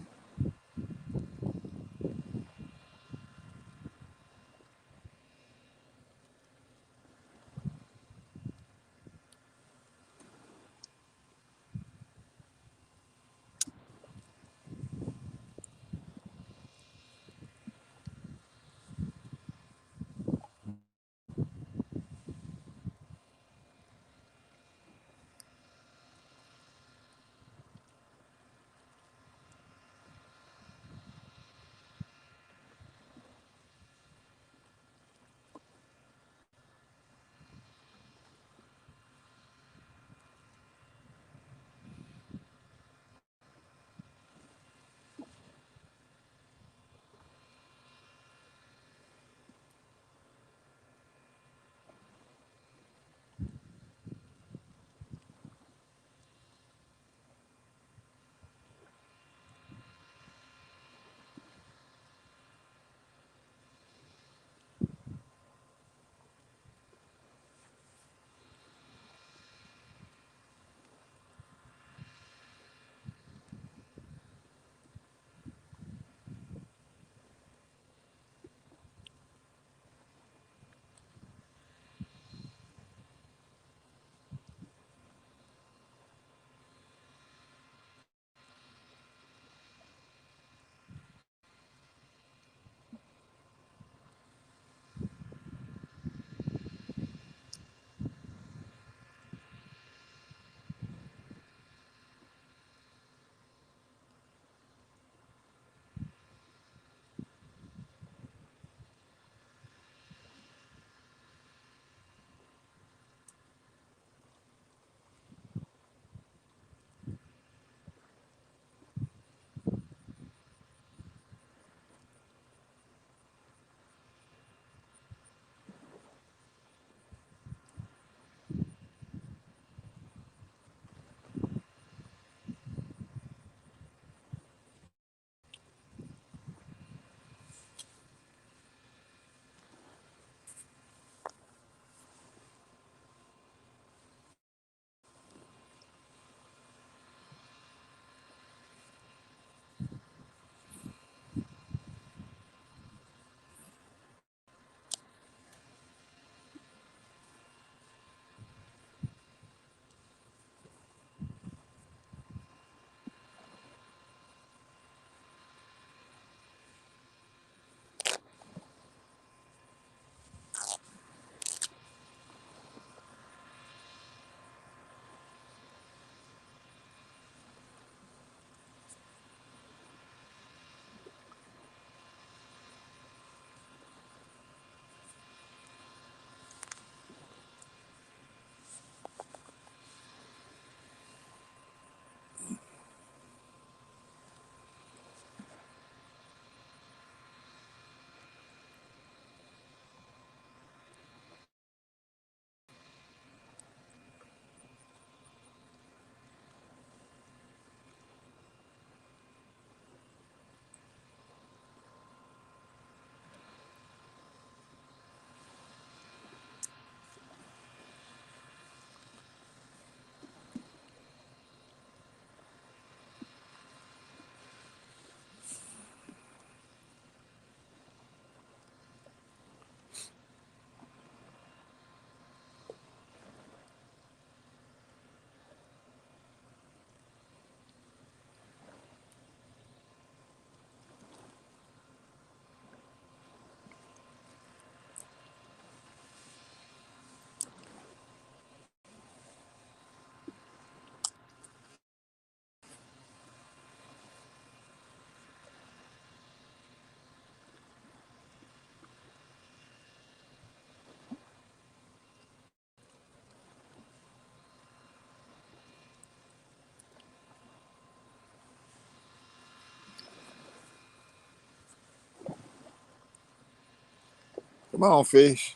Come on, fish.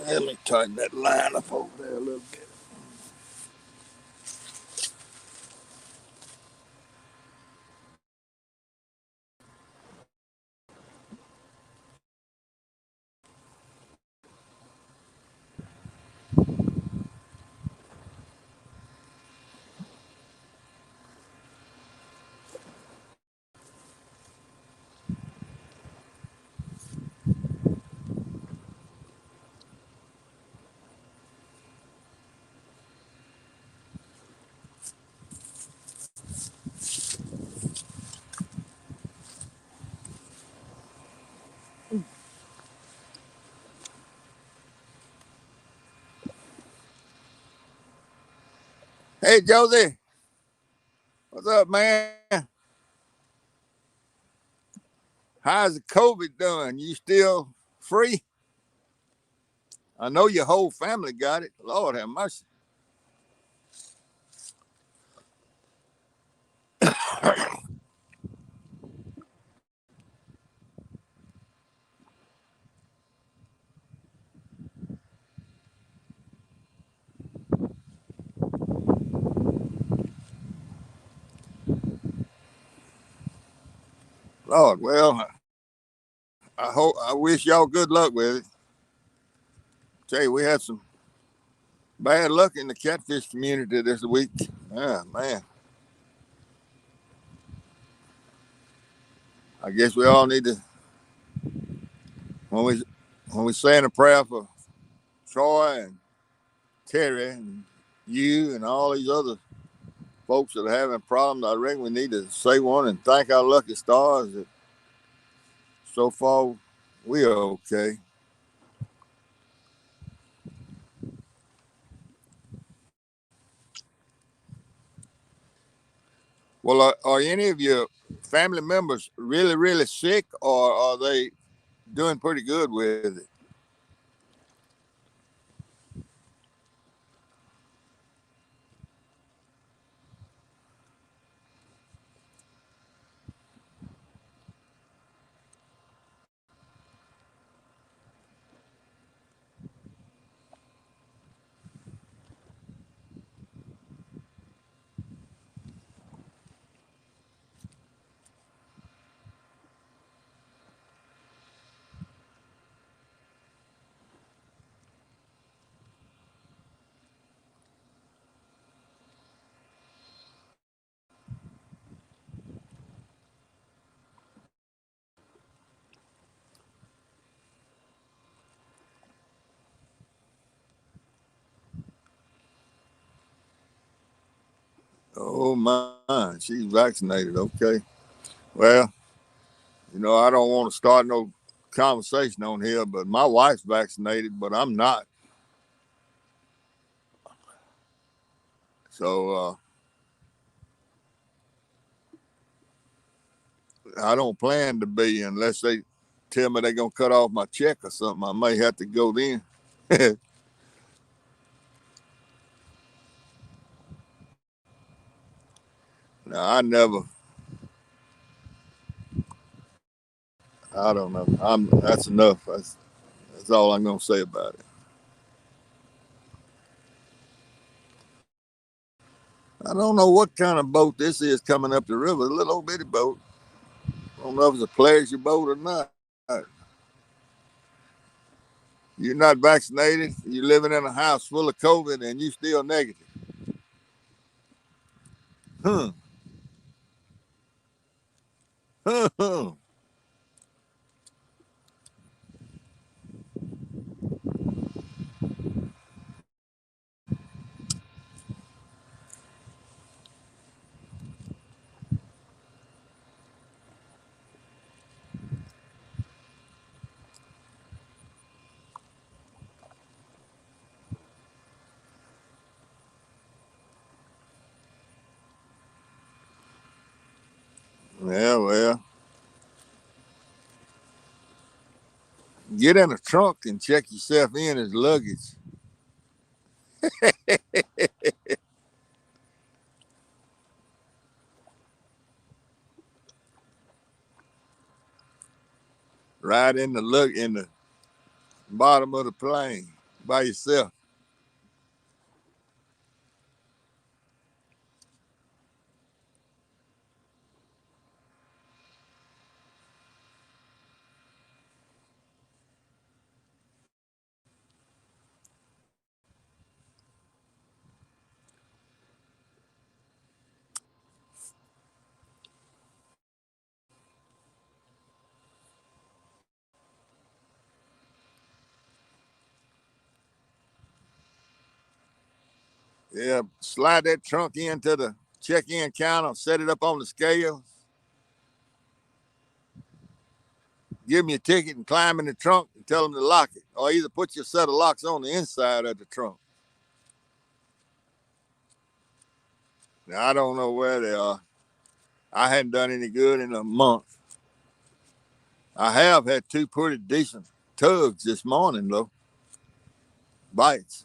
Let me tighten that line up over there a little bit. Hey, Josie, what's up, man? How's the COVID doing? You still free? I know your whole family got it. Lord have mercy. Lord, well, I wish y'all good luck with it. Tell you, we had some bad luck in the catfish community this week. Ah, man. I guess we all need to when we saying a prayer for Troy and Terry and you and all these other folks that are having problems. I reckon we need to say one and thank our lucky stars that so far we are okay. Well, are any of your family members really, really sick, or are they doing pretty good with it? Oh my, she's vaccinated. Okay. Well, I don't want to start no conversation on here, but my wife's vaccinated, but I'm not. So I don't plan to be unless they tell me they're gonna cut off my check or something. I may have to go then. No, I never. I don't know. I'm. That's enough. That's all I'm gonna say about it. I don't know what kind of boat this is coming up the river. A little old bitty boat. I don't know if it's a pleasure boat or not. You're not vaccinated. You're living in a house full of COVID, and you still negative. Huh. Huh. Huh. Yeah. Well, get in a trunk and check yourself in as luggage. right in the bottom of the plane by yourself. Yeah, slide that trunk into the check-in counter, set it up on the scales, give them your ticket, and climb in the trunk and tell them to lock it, or either put your set of locks on the inside of the trunk. Now I don't know where they are. I hadn't done any good in a month. I have had two pretty decent tugs this morning though, bites.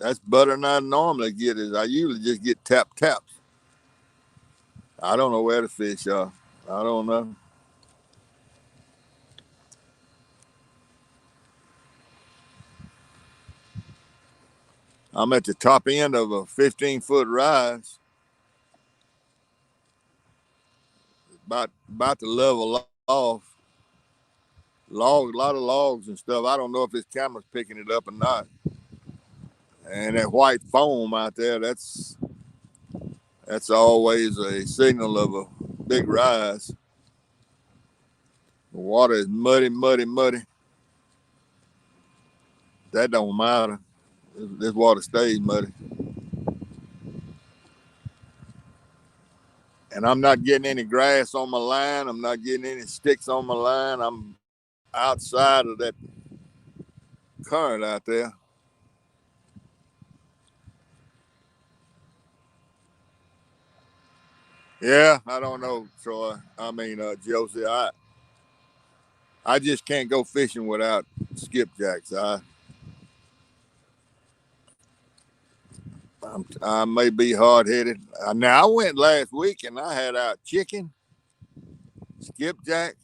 That's better than I normally get. Is I usually just get taps. I don't know where the fish are. I don't know. I'm at the top end of a 15-foot rise, about to level off. Logs, a lot of logs and stuff. I don't know if this camera's picking it up or not. And that white foam out there, that's always a signal of a big rise. The water is muddy. That don't matter. This water stays muddy. And I'm not getting any grass on my line. I'm not getting any sticks on my line. I'm outside of that current out there. Yeah, I don't know, Troy. I mean, Josie, I just can't go fishing without skipjacks. I may be hard headed. Now I went last week and I had out chicken, skipjack,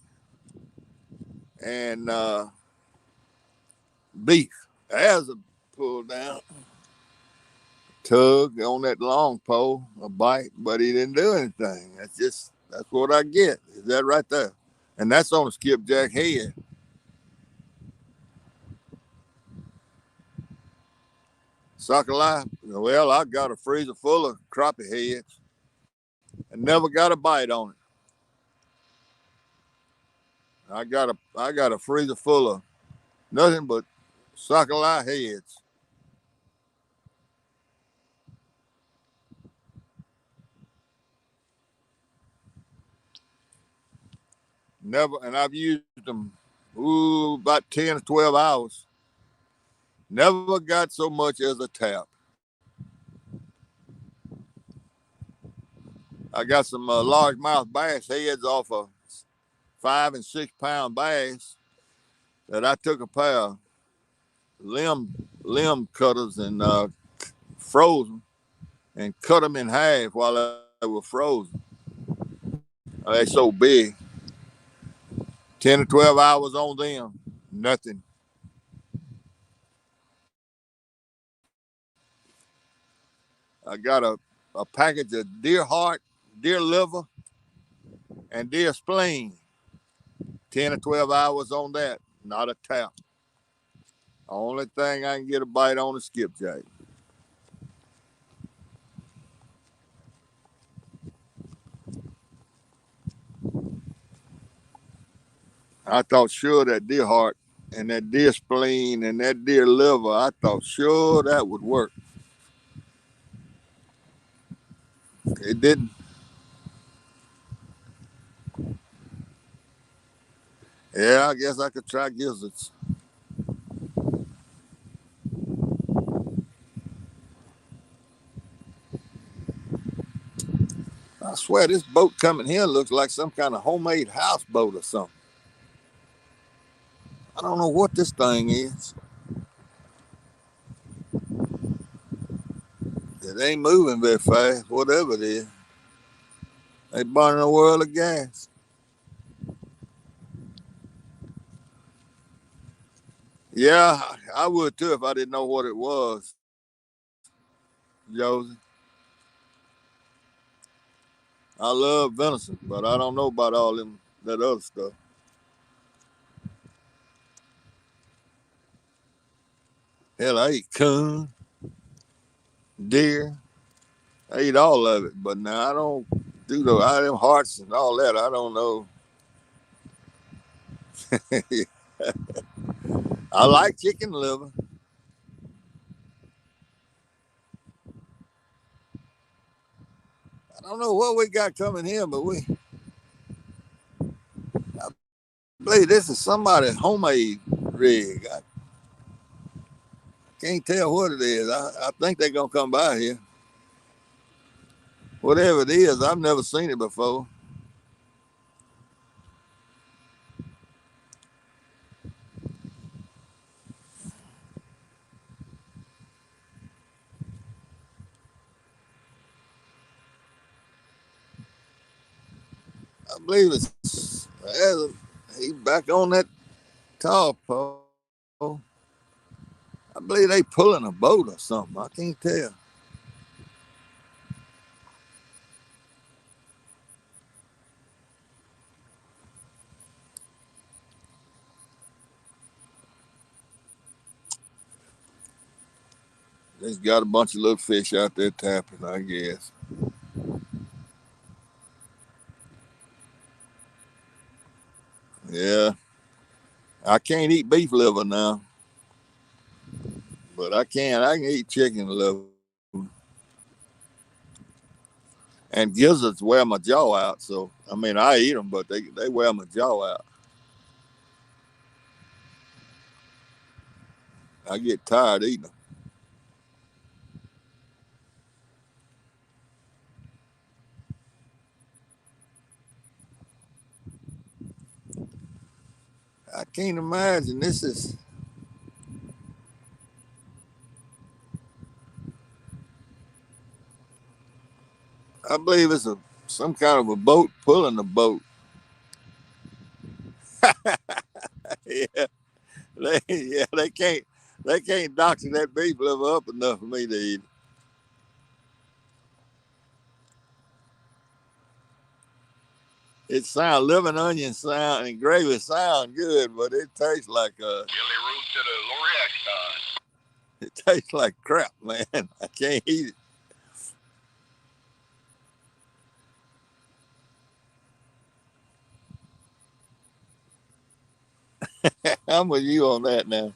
and beef. As a pull down tug on that long pole, a bite, but he didn't do anything. That's what I get. Is that right there? And that's on a skipjack head. Sockeye. Well, I got a freezer full of crappie heads and never got a bite on it. I got a freezer full of nothing but sockeye heads. Never, and I've used them about 10 or 12 hours. Never got so much as a tap. I got some largemouth bass heads off of 5 and 6 pound bass that I took a pair of limb cutters and froze them and cut them in half while they were frozen. They so big. 10 or 12 hours on them, nothing. I got a package of deer heart, deer liver, and deer spleen. 10 or 12 hours on that, not a tap. Only thing I can get a bite on is skipjack. I thought sure that deer heart and that deer spleen and that deer liver, I thought sure that would work. It didn't. Yeah, I guess I could try gizzards. I swear this boat coming here looks like some kind of homemade houseboat or something. I don't know what this thing is. It ain't moving very fast, whatever it is. They burning a world of gas. Yeah, I would too if I didn't know what it was, Josie. I love venison, but I don't know about all them that other stuff. Hell, I eat coon, deer. I eat all of it, but now I don't do them hearts and all that. I don't know. I like chicken liver. I don't know what we got coming here, but I believe this is somebody's homemade rig. I can't tell what it is. I think they're gonna come by here. Whatever it is, I've never seen it before. I believe he's back on that tall pole. I believe they pulling a boat or something. I can't tell. They's got a bunch of little fish out there tapping, I guess. Yeah, I can't eat beef liver now, but I can eat chicken liver. And gizzards wear my jaw out. So I mean, I eat them, but they wear my jaw out. I get tired eating them. I can't imagine this is. I believe it's a some kind of a boat pulling a boat. Yeah, they can't doctor that beef liver up enough for me to eat. It sound living onion sound and gravy sound good, but it tastes like Jelly root to the Lorex. it tastes like crap, man. I can't eat it. I'm with you on that now.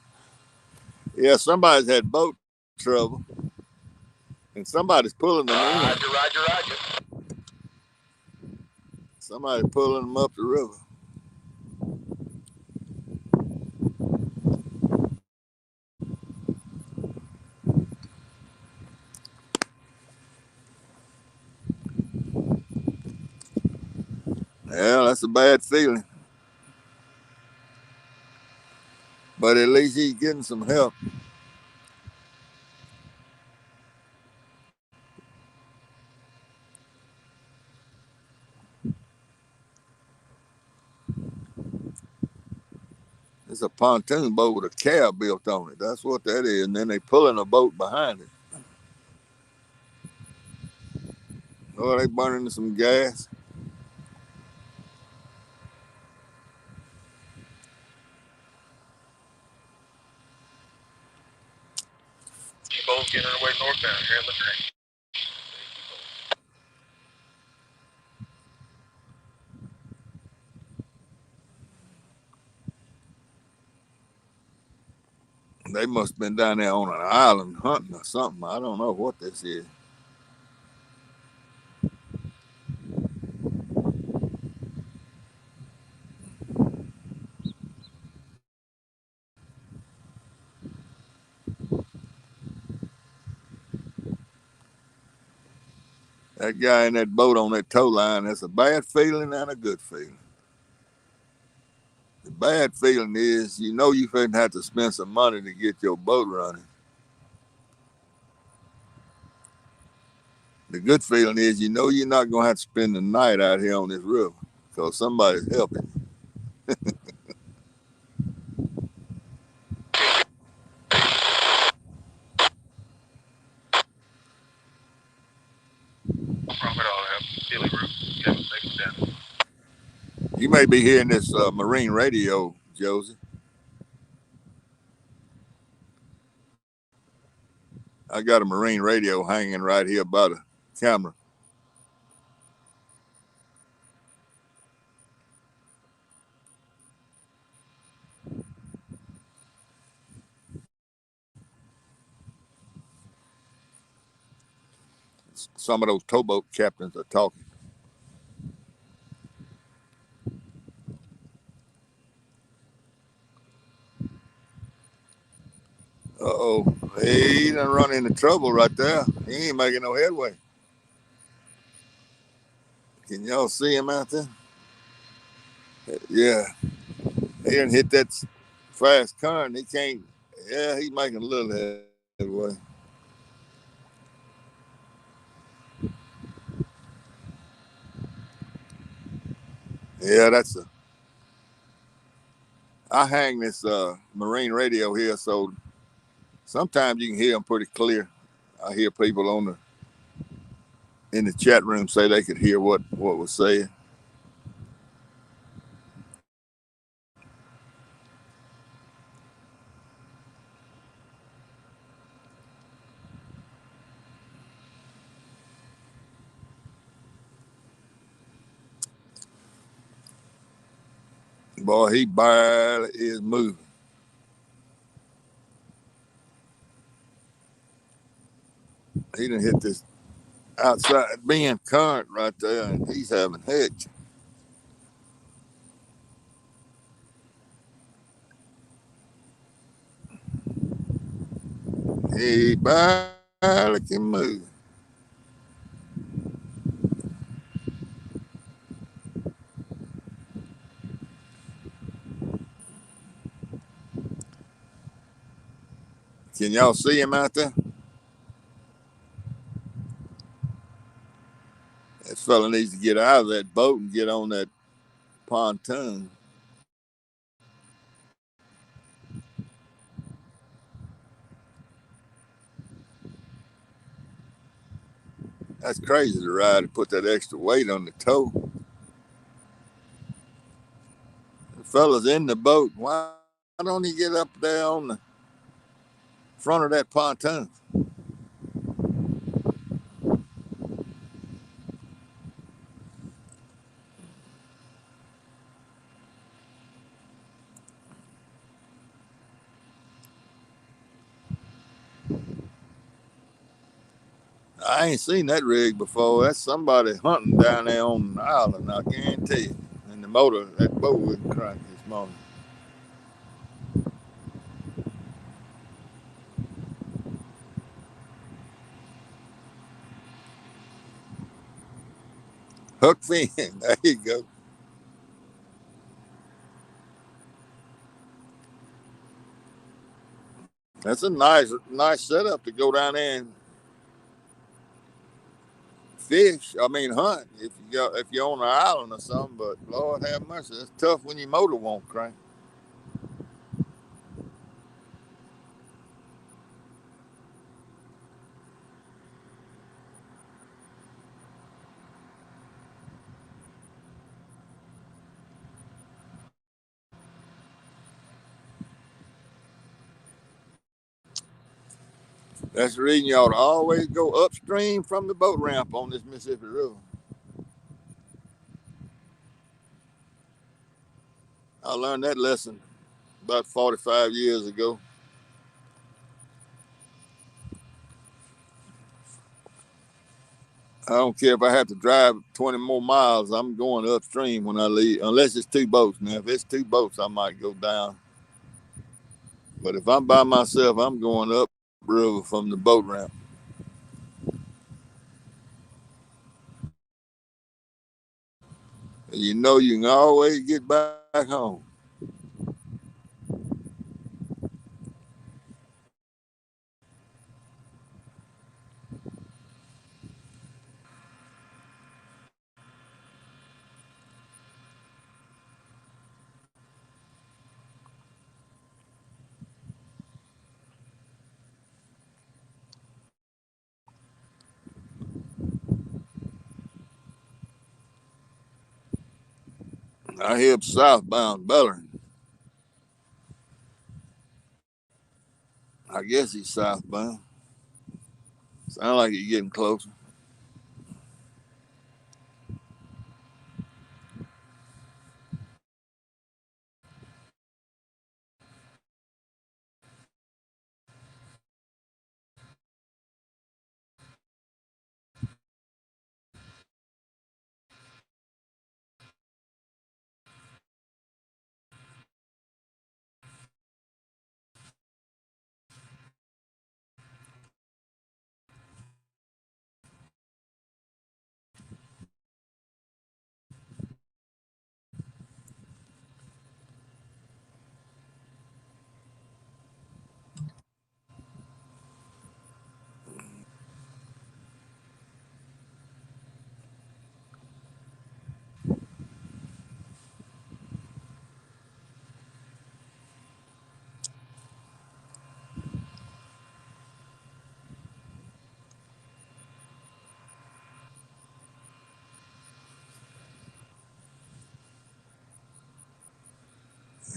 Yeah, somebody's had boat trouble, and somebody's pulling them in. Roger. Somebody's pulling them up the river. Yeah, that's a bad feeling, but at least he's getting some help. It's a pontoon boat with a cab built on it. That's what that is. And then they pulling a boat behind it. Oh, they burning some gas. T-Bone's getting her way northbound here. Look at that. They must have been down there on an island hunting or something. I don't know what this is. That guy in that boat on that tow line, that's a bad feeling and a good feeling. The bad feeling is you know you're going to have to spend some money to get your boat running. The good feeling is you know you're not going to have to spend the night out here on this river because somebody's helping. Chili Room. You have a section down there. You may be hearing this marine radio, Josie. I got a marine radio hanging right here by the camera. Some of those towboat captains are talking. Uh-oh. He done run into trouble right there. He ain't making no headway. Can y'all see him out there? Yeah. He done hit that fast current. He can't. Yeah, he's making a little headway. Yeah, that's a. I hang this marine radio here, so sometimes you can hear them pretty clear. I hear people on the in the chat room say they could hear what was said. Boy, he barely is moving. He done hit this outside being current right there, and he's having heck. He barely can move. Can y'all see him out there? That fella needs to get out of that boat and get on that pontoon. That's crazy to ride and put that extra weight on the toe. The fella's in the boat. Why don't he get up there on the front of that pontoon? I ain't seen that rig before. That's somebody hunting down there on the island, I guarantee you. And the motor, that boat wouldn't crank this morning. Hook fin. There you go. That's a nice setup to go down there and fish. I mean, hunt if you're on an island or something. But Lord have mercy, it's tough when your motor won't crank. That's the reason you ought to always go upstream from the boat ramp on this Mississippi River. I learned that lesson about 45 years ago. I don't care if I have to drive 20 more miles. I'm going upstream when I leave, unless it's two boats. Now, if it's two boats, I might go down. But if I'm by myself, I'm going up river from the boat ramp. And you know you can always get back home. I hear southbound Bellering. I guess he's southbound. Sound like he's getting closer.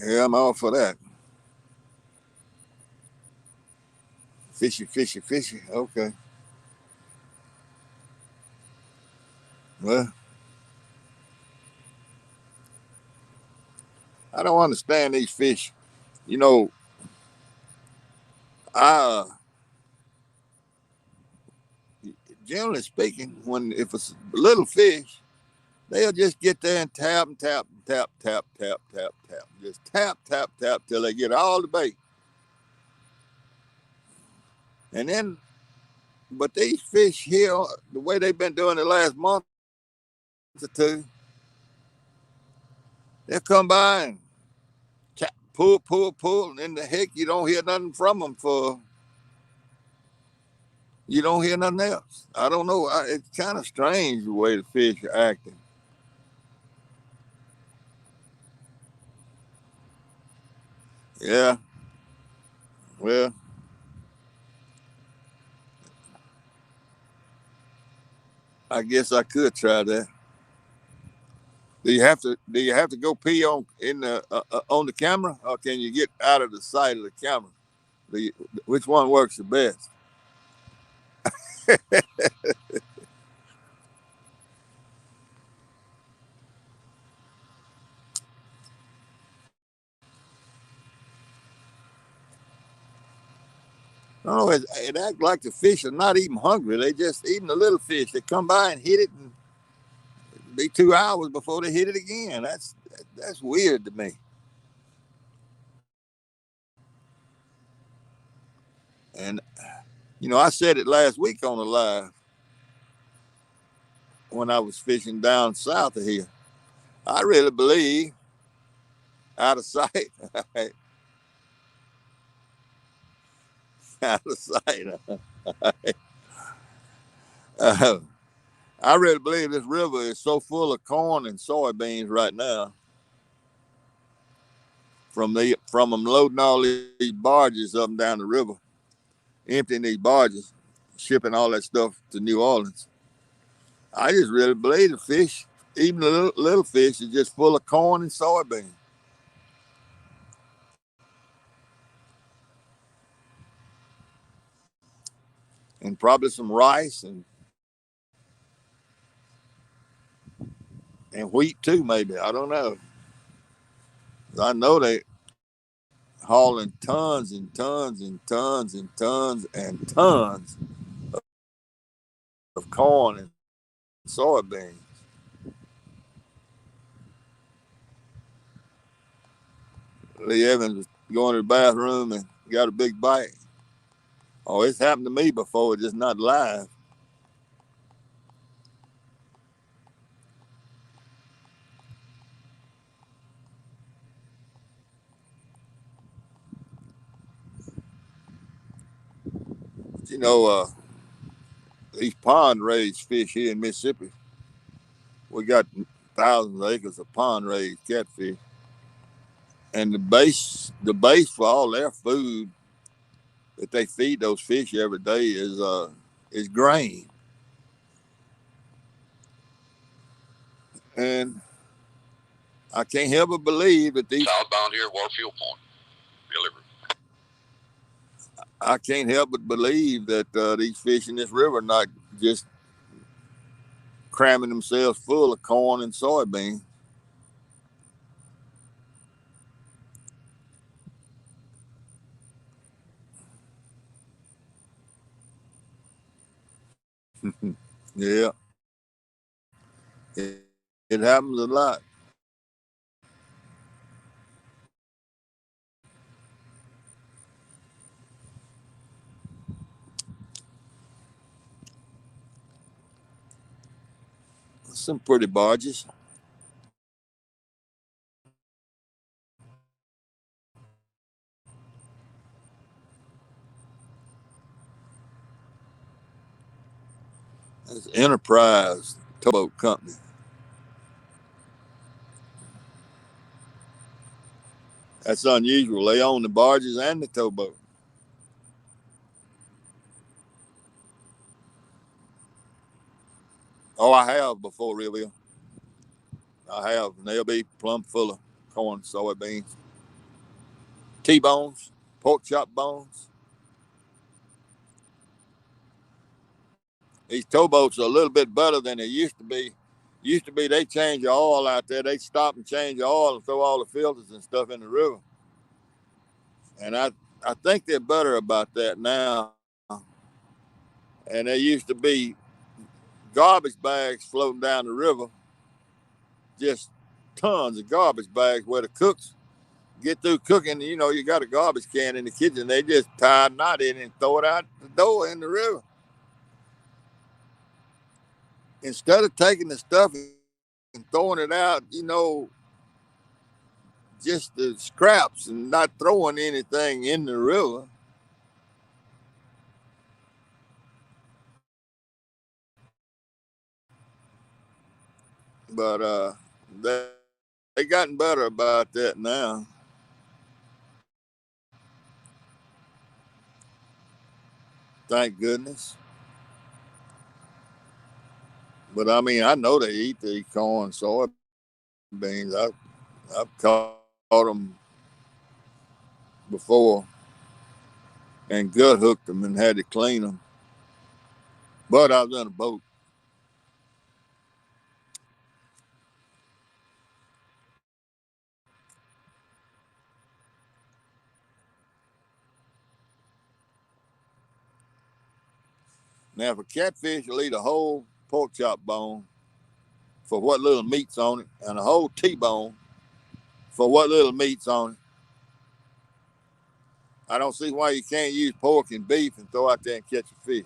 Yeah, I'm all for that. Fishy, fishy, fishy. Okay. Well, I don't understand these fish. You know, I generally speaking, when if it's a little fish, they'll just get there and tap and tap and tap, tap, tap, tap, tap. Just tap, tap, tap till they get all the bait. And then, but these fish here, the way they've been doing the last month or two, they'll come by and tap, pull, pull, pull, and then the heck you don't hear nothing from them for you don't hear nothing else. I don't know. It's kind of strange the way the fish are acting. Yeah. Well, I guess I could try that. Do you have to go pee on the camera, or can you get out of the sight of the camera? You, which one works the best? No, it acts like the fish are not even hungry. They just eating the little fish. They come by and hit it, and be 2 hours before they hit it again. That's weird to me. And I said it last week on the live when I was fishing down south of here. I really believe out of sight, out of sight. Uh, I really believe this river is so full of corn and soybeans right now from them loading all these barges up and down the river, emptying these barges, shipping all that stuff to New Orleans. I just really believe the fish, even the little fish, is just full of corn and soybeans, and probably some rice and wheat too. Maybe I don't know. I know they hauling tons and tons and tons and tons and tons of corn and soybeans. Lee Evans was going to the bathroom and got a big bite. Oh, it's happened to me before, just not live. But, these pond raised fish here in Mississippi, we got thousands of acres of pond raised catfish, and the base for all their food that they feed those fish every day is grain. And I can't help but believe that these. Southbound here, Warfield Point. Delivery. I can't help but believe that these fish in this river are not just cramming themselves full of corn and soybeans. Yeah, it happens a lot. Some pretty barges. It's Enterprise Towboat Company. That's unusual. They own the barges and the towboat. Oh, I have before, really. I have, and they'll be plumb full of corn, soybeans, T-bones, pork chop bones. These towboats are a little bit better than they used to be. Used to be they change the oil out there. They stop and change the oil and throw all the filters and stuff in the river. And I think they're better about that now. And there used to be garbage bags floating down the river, just tons of garbage bags where the cooks get through cooking. You know, you got a garbage can in the kitchen. They just tie a knot in it and throw it out the door in the river. Instead of taking the stuff and throwing it out, just the scraps and not throwing anything in the river. But they gotten better about that now. Thank goodness. But I mean, I know they eat the corn, soybeans. I've caught them before and gut hooked them and had to clean them. But I was in a boat. Now, for catfish, you'll eat a whole pork chop bone for what little meat's on it, and a whole T-bone for what little meat's on it. I don't see why you can't use pork and beef and throw out there and catch a fish.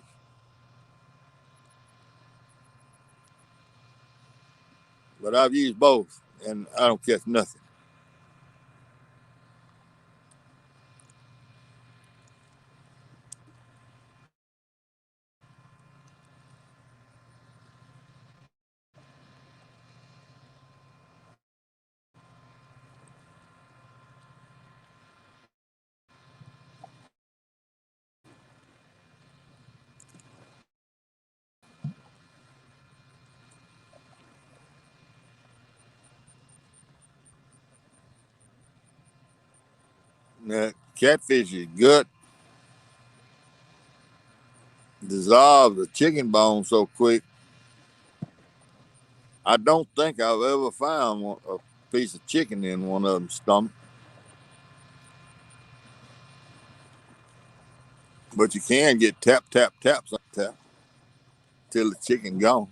But I've used both, and I don't catch nothing. Now, catfish's gut dissolves the chicken bone so quick. I don't think I've ever found a piece of chicken in one of them's stomach. But you can get tap, tap, taps on tap till the chicken gone.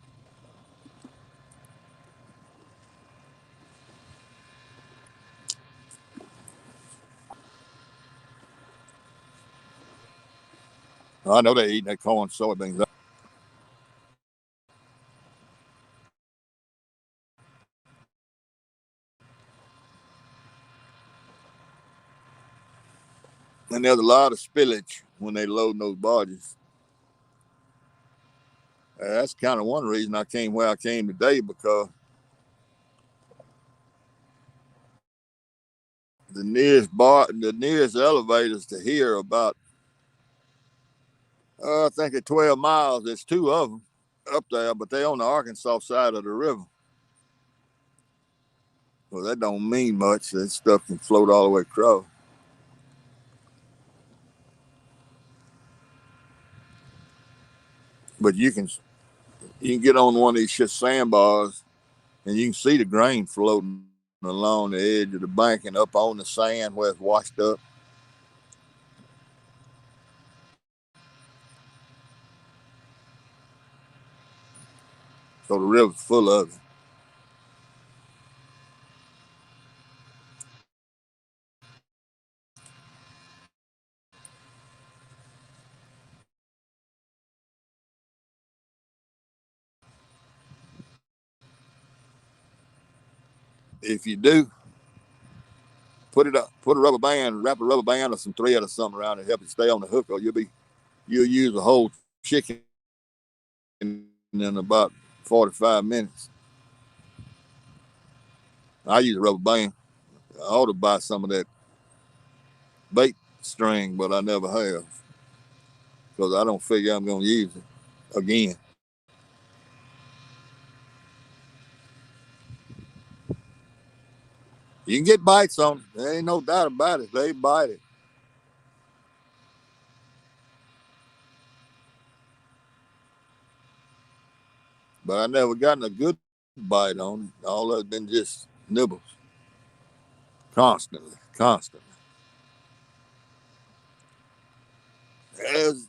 I know they're eating that corn, soybeans. And there's a lot of spillage when they load those barges. That's kind of one reason I came where I came today, because the nearest elevators to here about, I think at 12 miles. There's two of them up there, but they on the Arkansas side of the river. Well, that don't mean much. That stuff can float all the way across. But you can get on one of these shit sandbars and you can see the grain floating along the edge of the bank and up on the sand where it's washed up. So the river's full of it. If you do, put a rubber band, wrap a rubber band or some thread or something around it, help it stay on the hook, or you'll use a whole chicken in about 45 minutes. I use a rubber band. I ought to buy some of that bait string, but I never have because I don't figure I'm going to use it again. You can get bites on it. There ain't no doubt about it. They bite it. But I never gotten a good bite on it. All that's been just nibbles constantly, constantly. As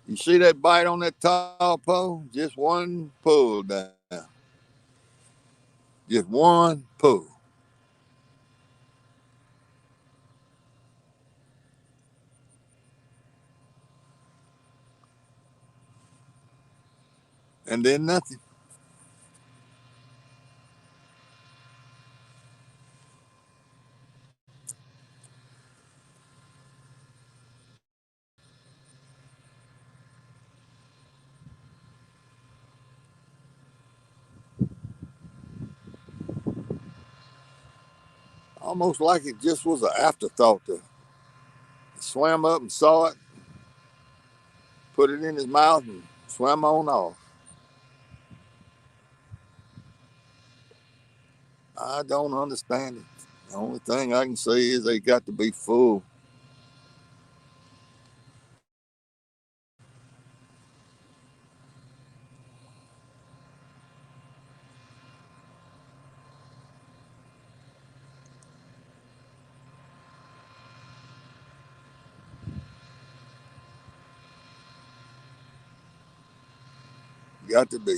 you see that bite on that tall pole, just one pull down, just one pull, and then nothing. Almost like it just was an afterthought. To swam up and saw it, put it in his mouth, and swam on off. I don't understand it. The only thing I can say is they got to be full. Got to be.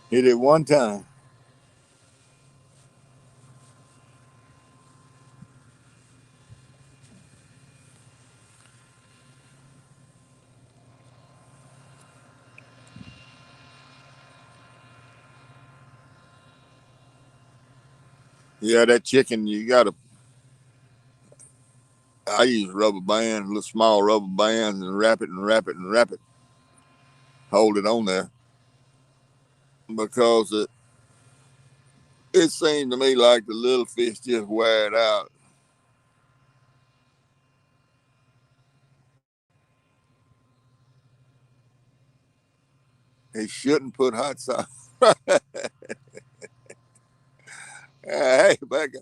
Hit it one time. Yeah, that chicken, you got to. I use rubber bands, little small rubber bands, and wrap it and wrap it and wrap it. Hold it on there because it seemed to me like the little fish just wear it out. He shouldn't put hot sauce. Hey, Becca.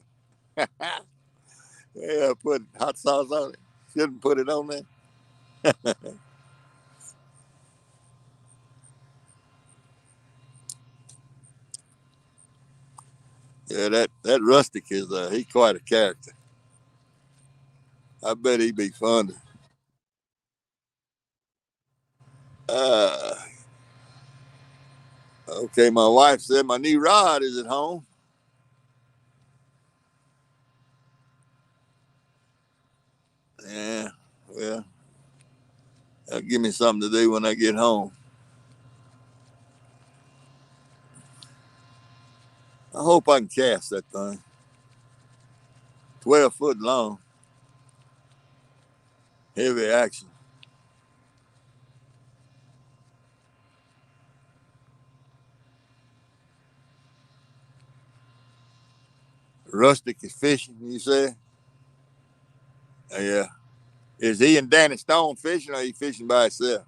Yeah, put hot sauce on it. Shouldn't put it on there. Yeah, that rustic is he quite a character. I bet he'd be fun. Uh, okay, my wife said my new rod is at home. Yeah, well, that'll give me something to do when I get home. I hope I can cast that thing. 12 foot long, heavy action. Rustic is fishing, you say? Yeah. Is he and Danny Stone fishing or are he fishing by himself?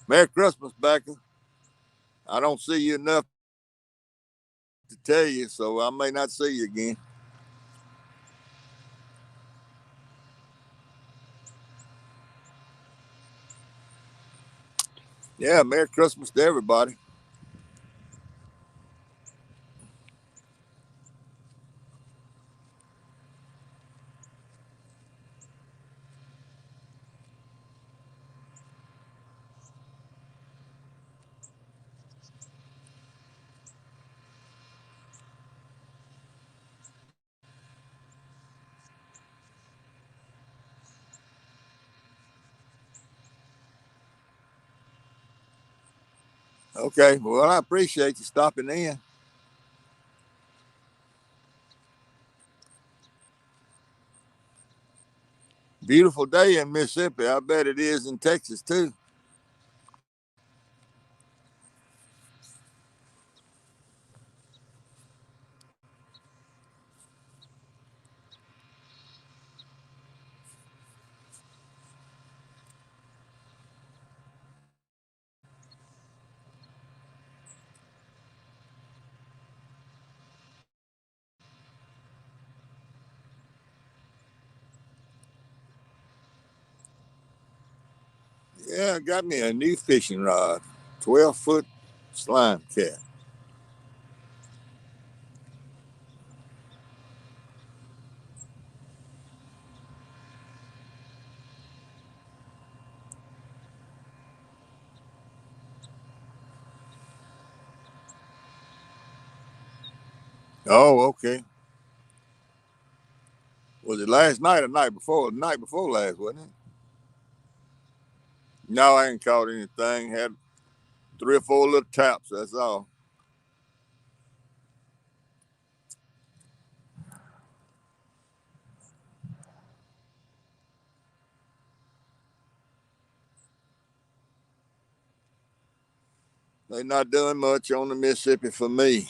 Merry Christmas, Becca. I don't see you enough to tell you, so I may not see you again. Yeah, Merry Christmas to everybody. Okay, well, I appreciate you stopping in. Beautiful day in Mississippi. I bet it is in Texas too. Yeah, I got me a new fishing rod, 12 foot slime cat. Oh, okay. Was it last night or night before? The night before last, wasn't it? No, I ain't caught anything. Had 3 or 4 little taps. That's all. They not doing much on the Mississippi for me.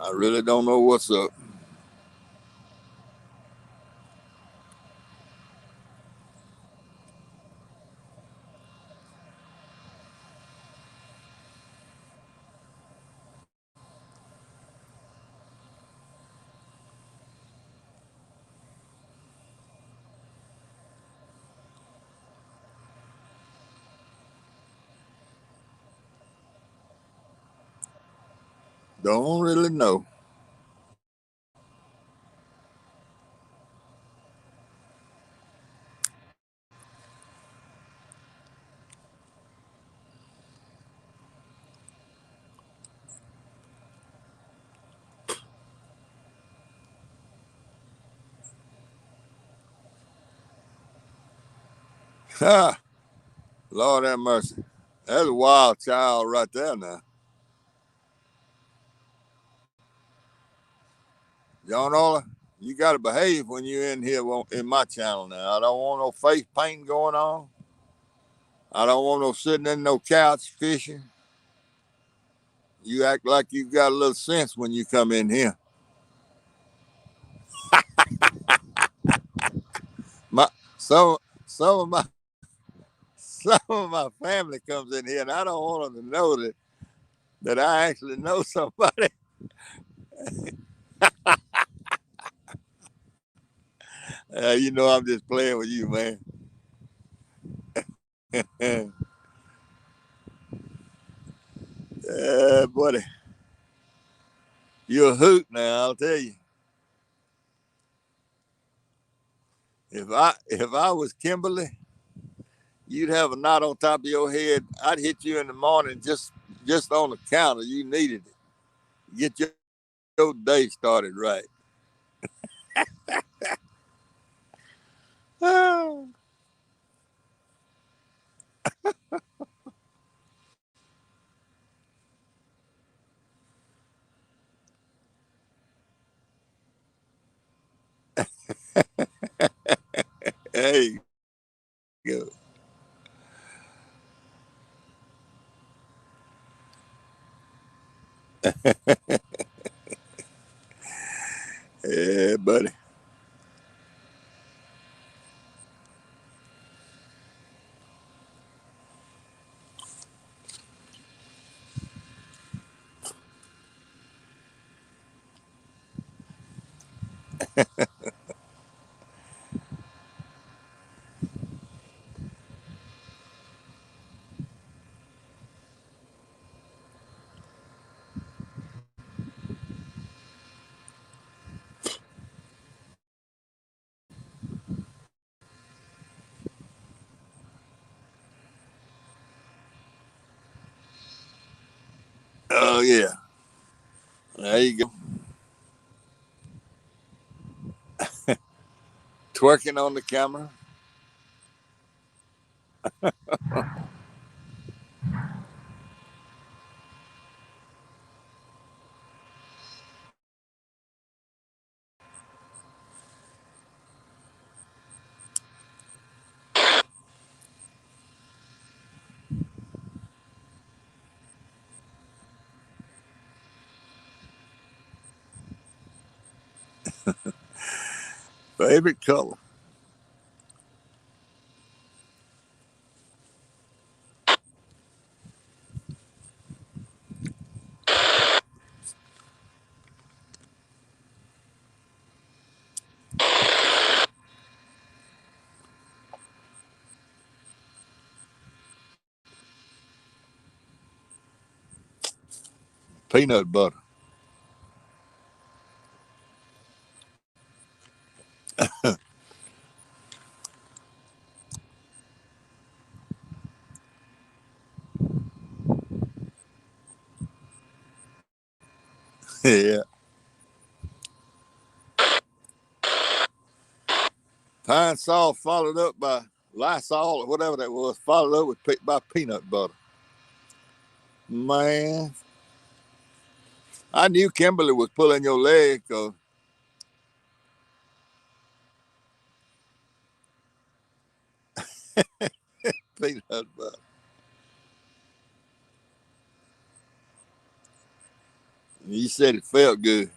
I really don't know what's up. Don't really know. Ha! Lord have mercy. That's a wild child right there now. John Ola, you got to behave when you're in here in my channel now. I don't want no face painting going on. I don't want no sitting in no couch fishing. You act like you got a little sense when you come in here. My some some of my some of my family comes in here, and I don't want them to know that I actually know somebody. You know, I'm just playing with you, man. Buddy, you're a hoot now. I'll tell you. If I was Kimberly, you'd have a knot on top of your head. I'd hit you in the morning just on the counter. You needed it. Get your day started right. There you go. Yeah, buddy. Oh yeah. There you go. Twerking on the camera. Favorite color. Peanut butter. Yeah. Pine Sol followed up by Lysol or whatever that was, followed up by peanut butter. Man, I knew Kimberly was pulling your leg because peanut butter. You said it felt good.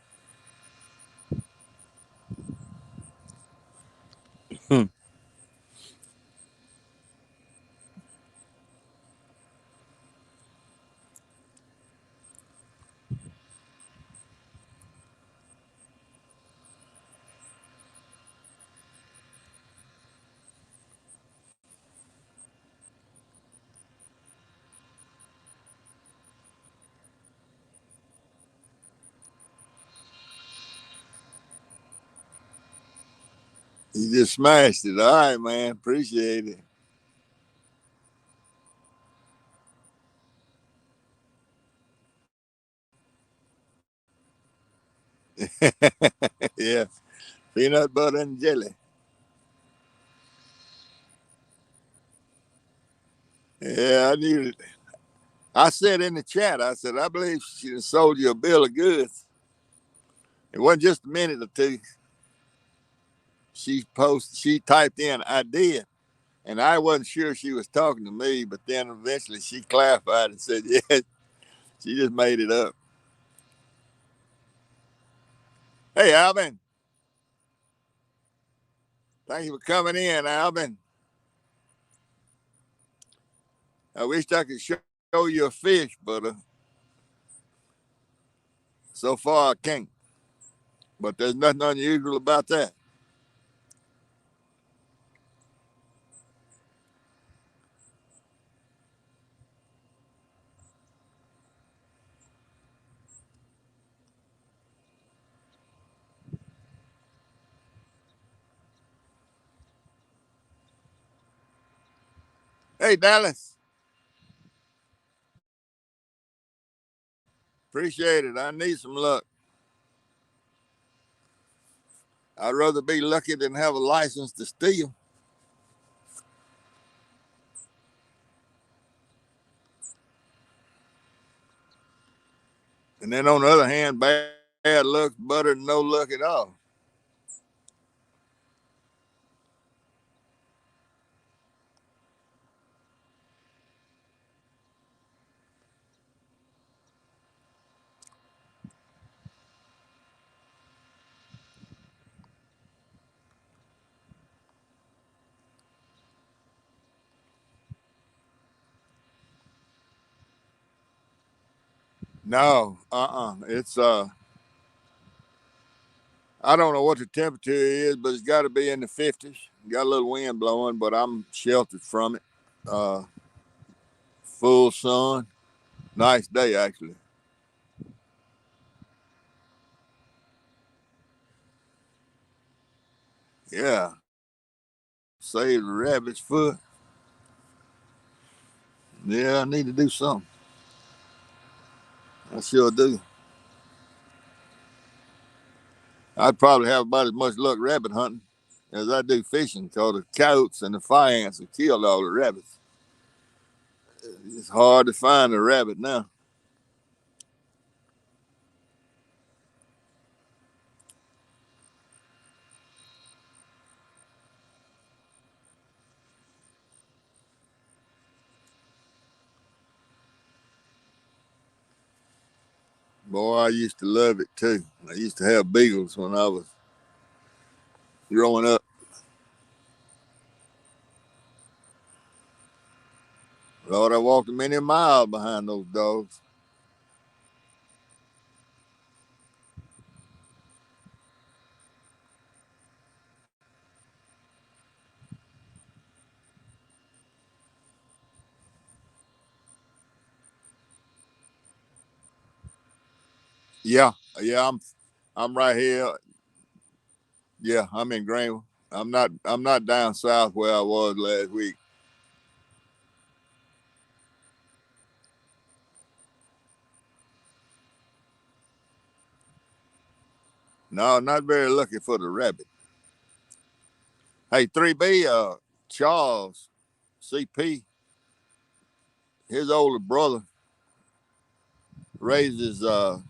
You just smashed it. All right, man. Appreciate it. Yeah. Peanut butter and jelly. Yeah, I knew it. I said in the chat, I said, I believe she sold you a bill of goods. It wasn't just a minute or two. She typed in, I did. And I wasn't sure she was talking to me, but then eventually she clarified and said, yeah, she just made it up. Hey, Alvin. Thank you for coming in, Alvin. I wish I could show you a fish, but so far I can't. But there's nothing unusual about that. Hey, Dallas. Appreciate it. I need some luck. I'd rather be lucky than have a license to steal. And then on the other hand, bad luck's better than no luck at all. No, It's I don't know what the temperature is, but it's got to be in the 50s. Got a little wind blowing, but I'm sheltered from it. Uh, Full sun, nice day actually. Yeah, save the rabbit's foot. Yeah, I need to do something. I sure do. I'd probably have about as much luck rabbit hunting as I do fishing, because the coyotes and the fire ants have killed all the rabbits. It's hard to find a rabbit now. Boy, I used to love it too. I used to have beagles when I was growing up. Lord, I walked a many miles behind those dogs. Yeah, yeah, I'm right here. Yeah, I'm in Greenville. I'm not down south where I was last week. No, not very lucky for the rabbit. Hey, 3B, Charles, CP, his older brother raises those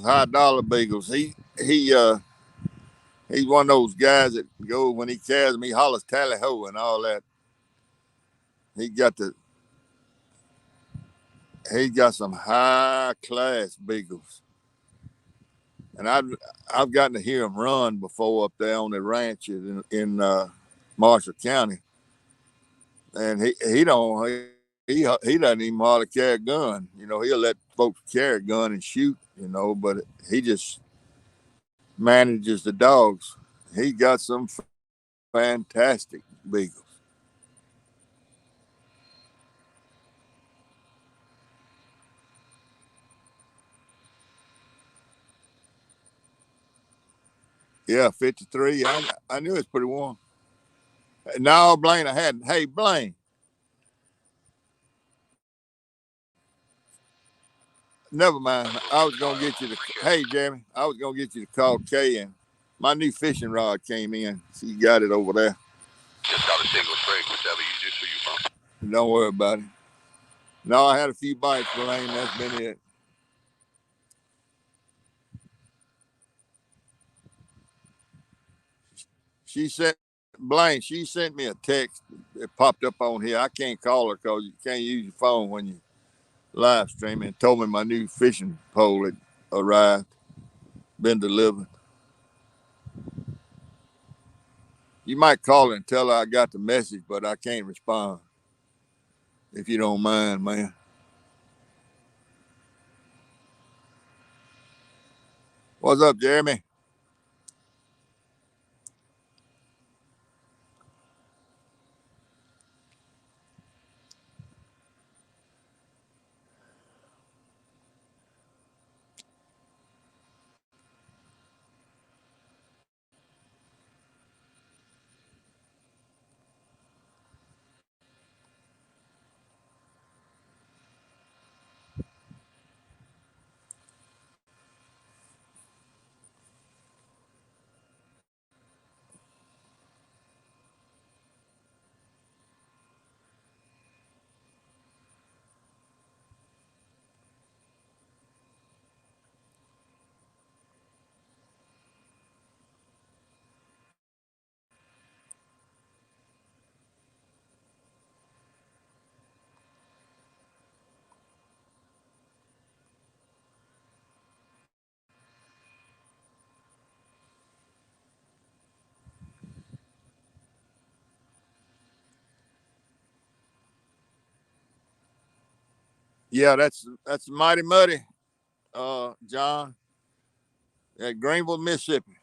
high dollar beagles. He's one of those guys that go when he carries them, he hollers tally ho and all that. He got the he got some high class beagles, and I've gotten to hear him run before up there on the ranch in Marshall County, and he doesn't even hardly carry a gun. You know, he'll let folks carry a gun and shoot. You know, but he just manages the dogs. He got some fantastic beagles. Yeah, 53. I knew it's pretty warm. No, Blaine, I hadn't. Hey, Blaine, never mind. I was gonna get you to. Hey, Jamie, I was gonna get you to call Kay, and my new fishing rod came in. She got it over there. Just got a single straight, whichever easiest for you, bro. Don't worry about it. No, I had a few bites, Blaine. That's been it. She sent Blaine. She sent me a text. It popped up on here. I can't call her because you can't use your phone when you live streaming. And told me my new fishing pole had arrived, been delivered. You might call her and tell her I got the message, but I can't respond. If you don't mind, man. What's up, Jeremy? Yeah, that's mighty muddy, John, at Greenville, Mississippi.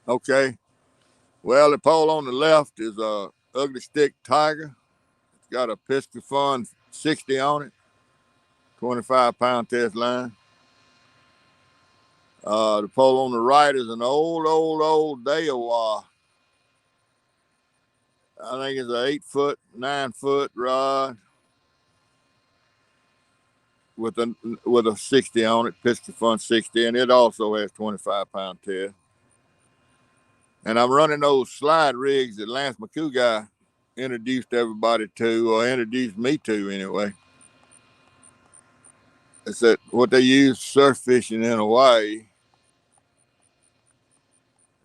Okay. Well, the pole on the left is a ugly stick tiger. It's got a Piscifun 60 on it, 25-pound test line. The pole on the right is an old Daiwa. I think it's an 8-foot, 9-foot rod with a 60 on it, Piscifun 60, and it also has 25-pound test. And I'm running those slide rigs that Lance McCoo guy introduced everybody to, or introduced me to anyway. It's that what they use surf fishing in Hawaii,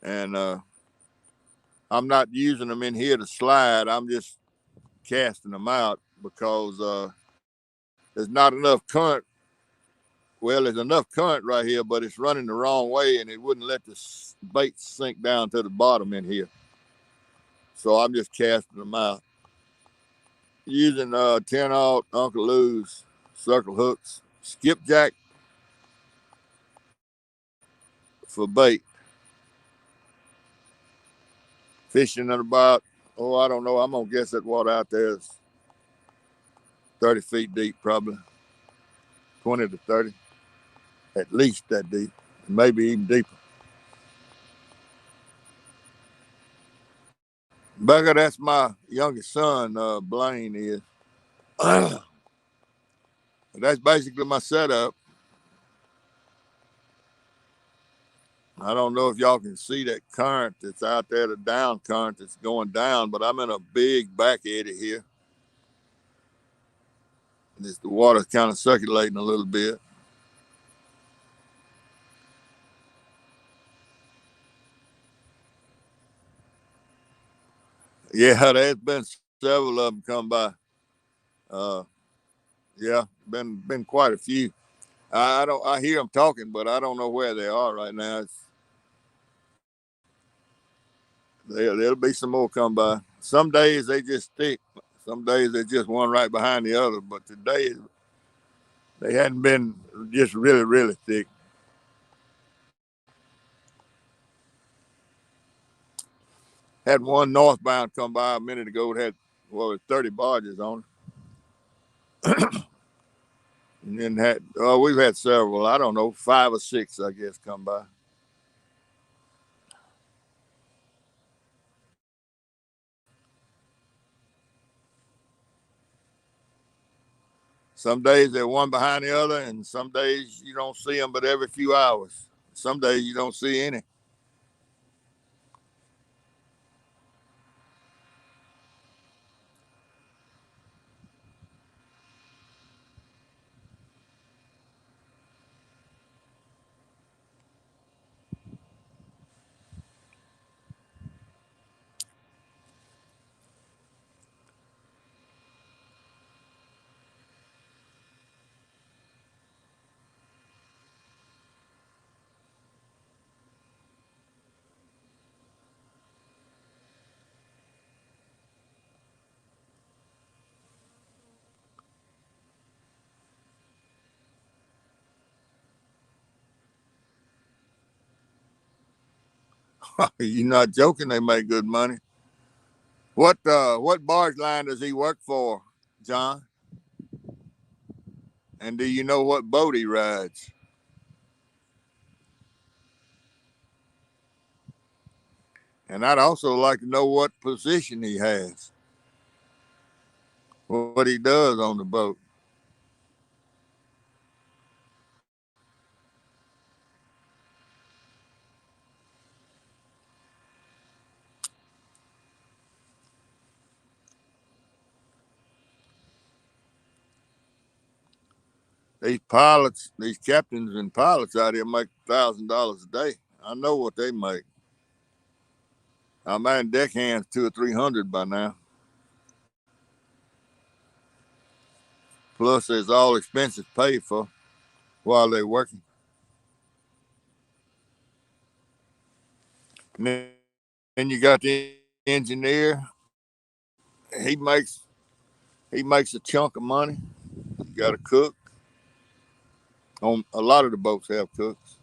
and I'm not using them in here to slide. I'm just casting them out because there's not enough current. Well, there's enough current right here, but it's running the wrong way, and it wouldn't let the bait sink down to the bottom in here. So I'm just casting them out using 10-aught Uncle Lou's circle hooks, skipjack for bait. Fishing at about, I don't know. I'm gonna guess that water out there is 30 feet deep, probably 20 to 30, at least that deep, maybe even deeper. Becca, that's my youngest son, Blaine is. That's basically my setup. I don't know if y'all can see that current that's out there, the down current that's going down, but I'm in a big back eddy here. Just the water's kind of circulating a little bit. Yeah, there's been several of them come by. Uh, yeah, been quite a few. I don't. I hear them talking, but I don't know where they are right now. There'll be some more come by. Some days they just stick. Some days they just one right behind the other. But today they hadn't been just really thick. Had one northbound come by a minute ago. It had 30 barges on it, and then we've had several. I don't know, 5 or 6 I guess come by. Some days they're one behind the other, and some days you don't see them but every few hours. Some days you don't see any. You're not joking. They make good money. What barge line does he work for, John? And do you know what boat he rides? And I'd also like to know what position he has, what he does on the boat. These pilots, these captains and pilots out here make $1,000 a day. I know what they make. I imagine deckhands 200 or 300 by now. Plus, there's all expenses paid for while they're working. And then you got the engineer. He makes he makes a chunk of money. You got a cook. On a lot of the boats have cooks.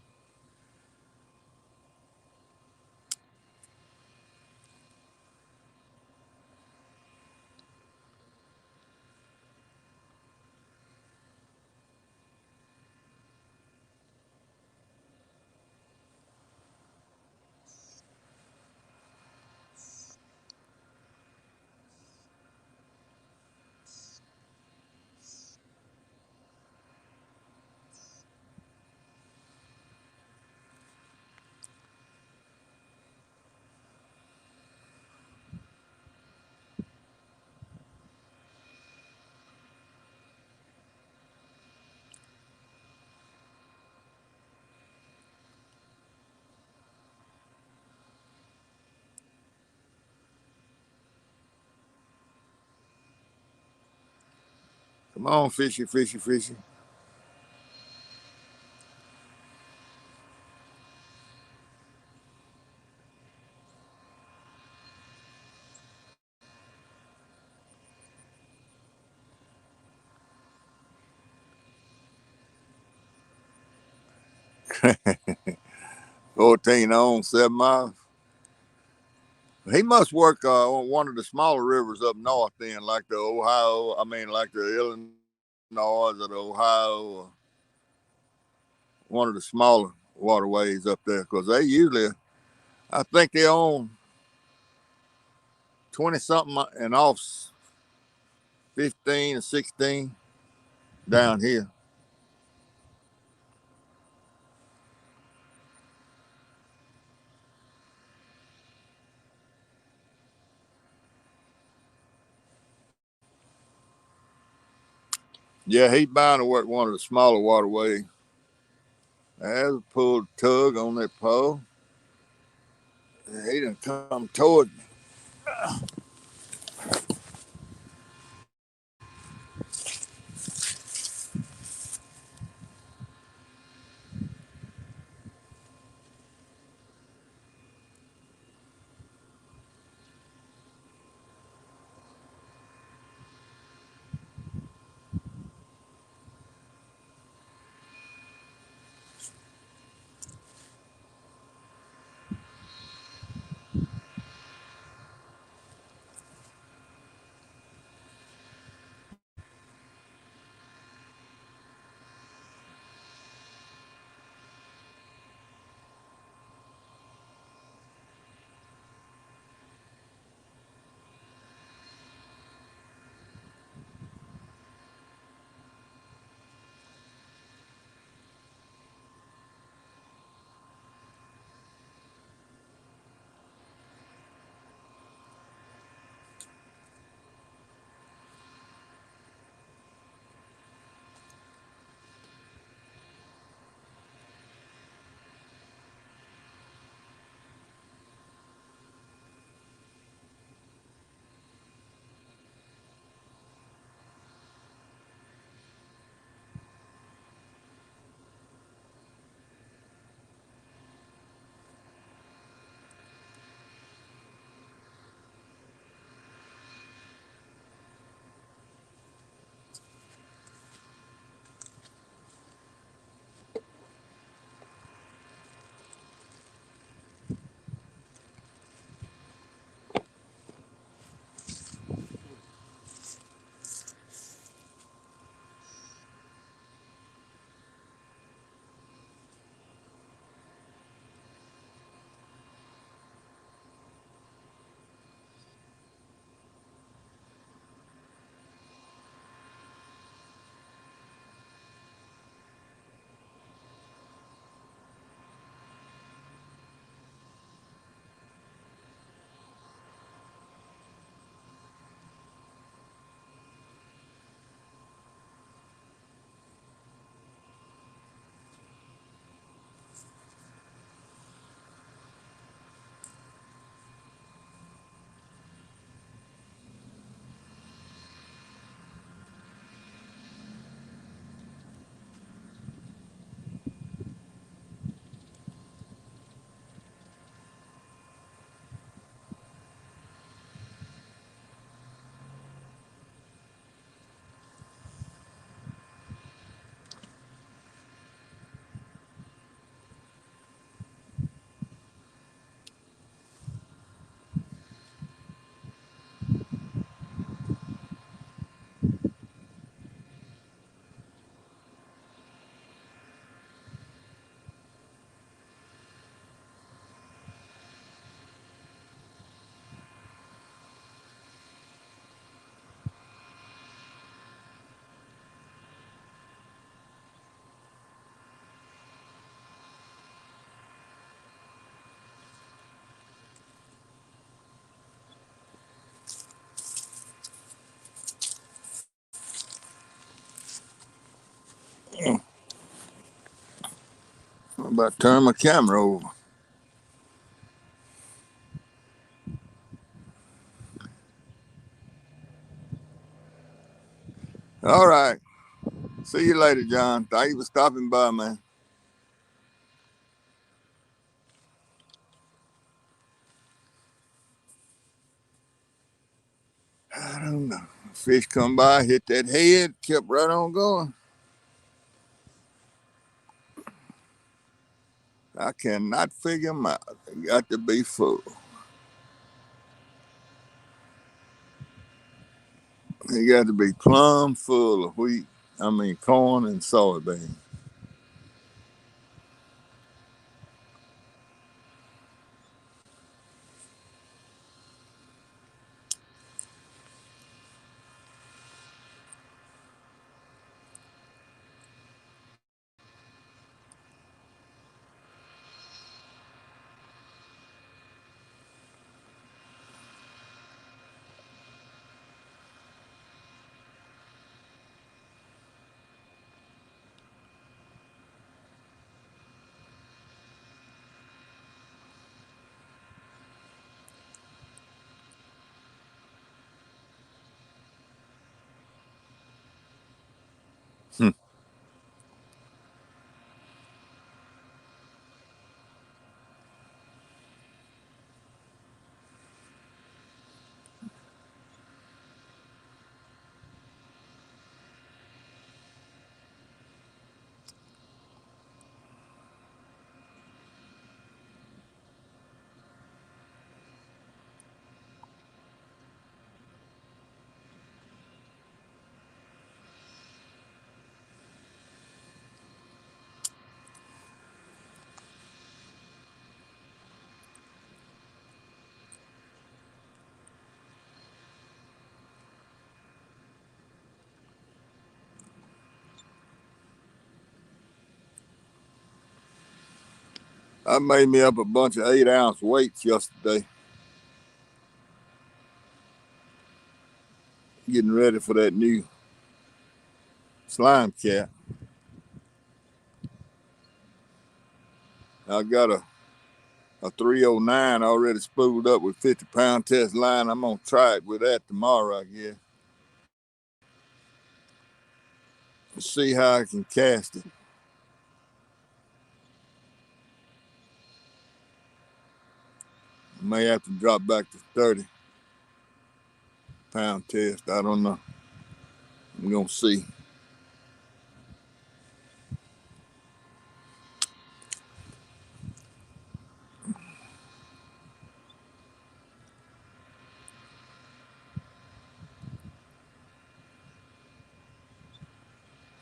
Come on, fishy, fishy, fishy. $14 on 7 miles. He must work on one of the smaller rivers up north, then, like the Ohio. I mean, like the Illinois or the Ohio, or one of the smaller waterways up there, because they usually, I think they own 20 something and off 15 or 16 down here. Yeah, he's bound to work one of the smaller waterways. There's a pulled tug on that pole. He done come toward me. I'm about to turn my camera over. All right. See you later, John. Thank you for stopping by, man. I don't know. Fish come by, hit that head, kept right on going. I cannot figure them out. They got to be full. They got to be plumb full of wheat. I mean, corn and soybeans. Hmm. I made me up a bunch of 8-ounce weights yesterday, getting ready for that new slime cat. I got a 309 already spooled up with 50-pound test line. I'm going to try it with that tomorrow, I guess. See how I can cast it. I may have to drop back to 30-pound test. I don't know. I'm going to see.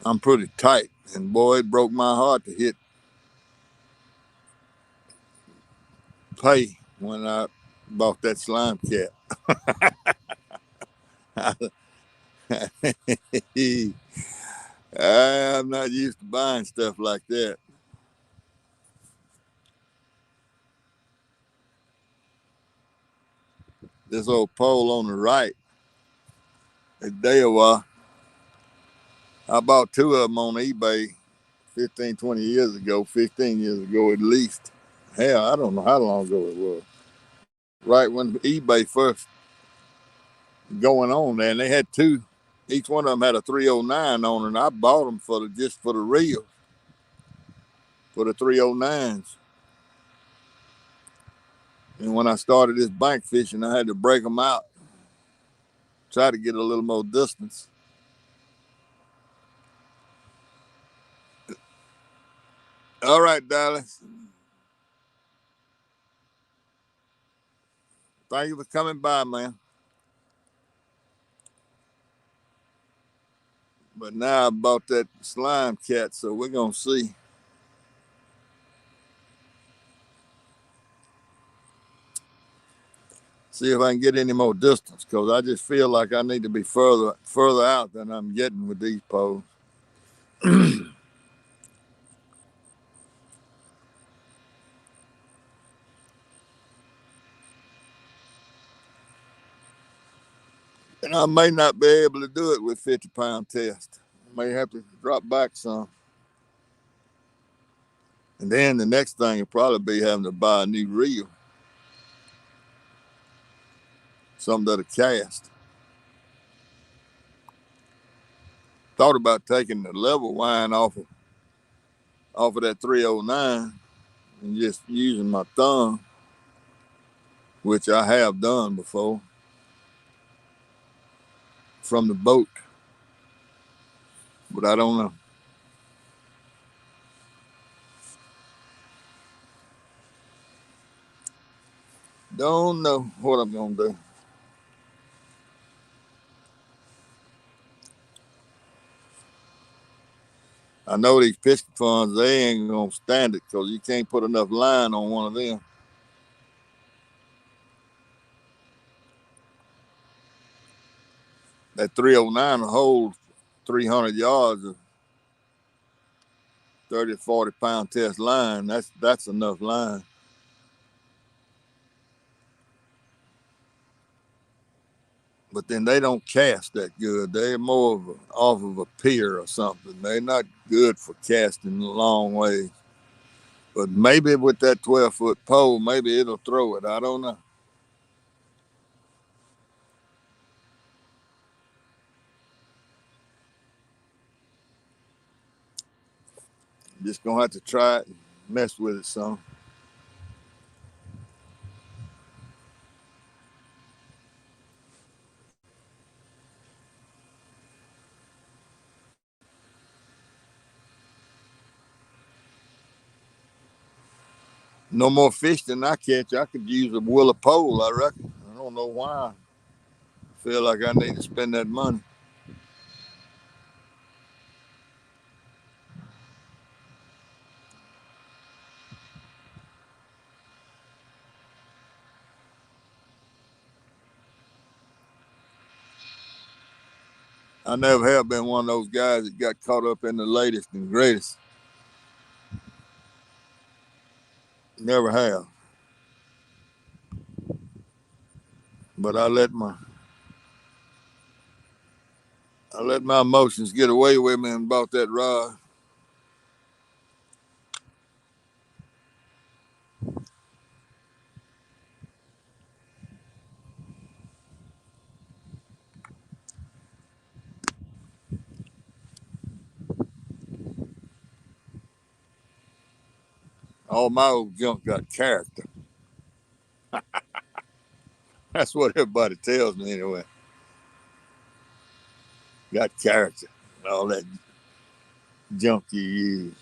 I'm pretty tight, and boy, it broke my heart to hit pay when I bought that slime cat. I'm not used to buying stuff like that. This old pole on the right, a day a while, I bought 2 of them on eBay 15, 20 years ago, 15 years ago at least. Hell, I don't know how long ago it was. Right when eBay first going on there, and they had 2. Each one of them had a 309 on it, and I bought them just for the reels, for the 309s. And when I started this bank fishing, I had to break them out, try to get a little more distance. All right, Dallas. Thank you for coming by, man. But now I bought that slime cat, so we're gonna see. See if I can get any more distance, because I just feel like I need to be further out than I'm getting with these poles. And I may not be able to do it with 50-pound test. I may have to drop back some. And then the next thing will probably be having to buy a new reel, something that'll cast. Thought about taking the level wine off of that 309 and just using my thumb, which I have done before from the boat, but I don't know. Don't know what I'm gonna do. I know these piston funds, they ain't gonna stand it because you can't put enough line on one of them. That 309 will hold 300 yards of 30 to 40 pound test line. That's enough line. But then they don't cast that good. They're more of off of a pier or something. They're not good for casting a long way. But maybe with that 12-foot pole, maybe it'll throw it. I don't know. Just gonna have to try it and mess with it some. No more fish than I catch. I could use a willow pole, I reckon. I don't know why. I feel like I need to spend that money. I never have been one of those guys that got caught up in the latest and greatest. Never have. But I let my emotions get away with me and bought that rod. All my old junk got character. That's what everybody tells me anyway. Got character. All that junk you use.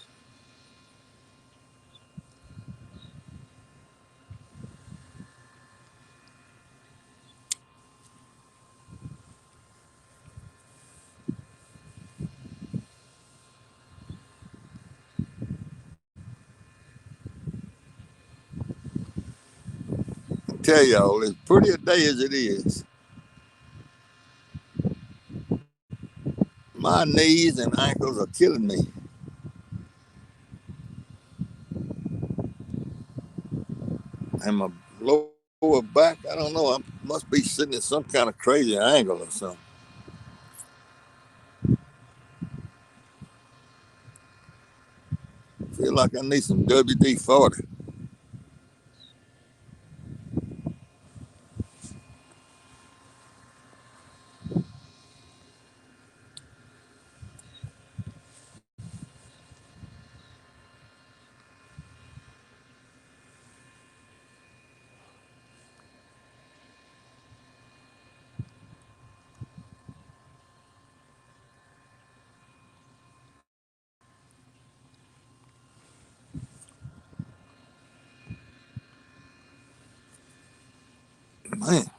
I tell y'all, as pretty a day as it is, my knees and ankles are killing me. And my lower back, I don't know, I must be sitting at some kind of crazy angle or something. Feel like I need some WD 40. Man,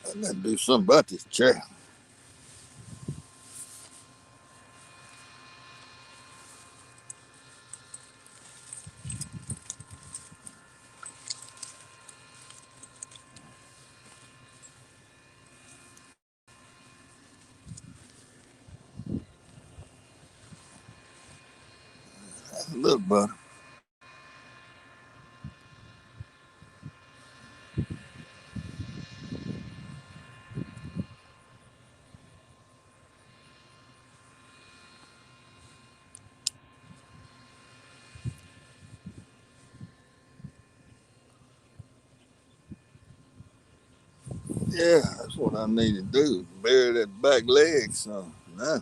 I got to do something about this chair. A little better. Yeah, that's what I need to do. Bury that back leg. So now,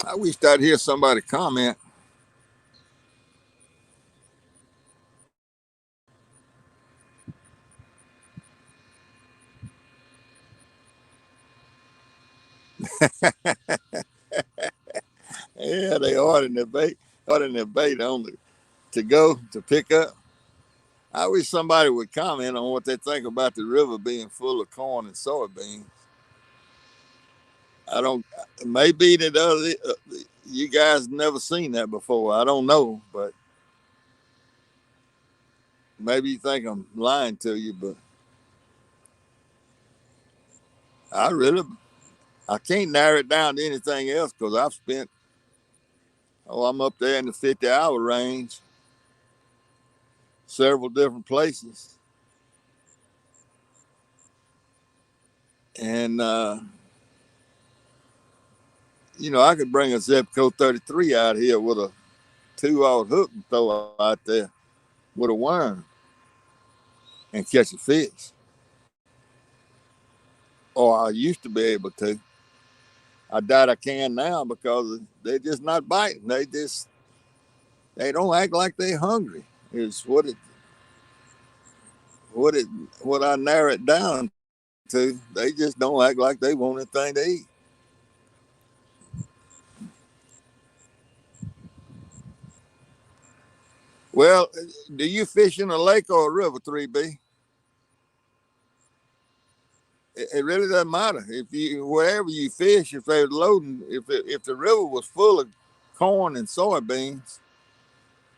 I wish I'd hear somebody comment. Yeah, they ordering their bait on to go to pick up. I wish somebody would comment on what they think about the river being full of corn and soybeans. I don't. Maybe that you guys never seen that before. I don't know, but maybe you think I'm lying to you. But I really, I can't narrow it down to anything else because I've spent. Oh, I'm up there in the 50-hour range, several different places, and I could bring a Zebco 33 out here with a 2-aught hook and throw out there with a worm and catch a fish. Or I used to be able to. I doubt I can now because they're just not biting. They don't act like they're hungry. Is what it what I narrow it down to. They just don't act like they want anything to eat. Well, do you fish in a lake or a river, 3B? It really doesn't matter if you wherever you fish. If they're loading, if the river was full of corn and soybeans,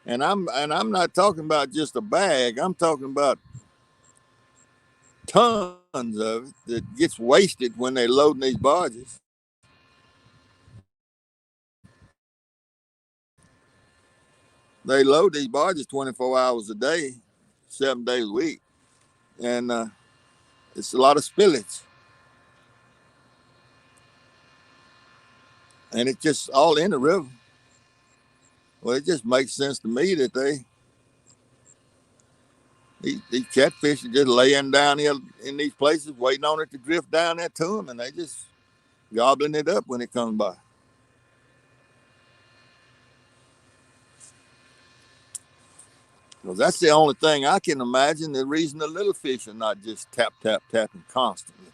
and I'm not talking about just a bag. I'm talking about tons of it that gets wasted when they loading these barges. They load these barges 24 hours a day, 7 days a week, and it's a lot of spillage, and it's just all in the river. Well, it just makes sense to me that these catfish are just laying down here in these places, waiting on it to drift down there to them, and they just gobbling it up when it comes by. Because that's the only thing I can imagine the reason the little fish are not just tap, tap, tapping constantly.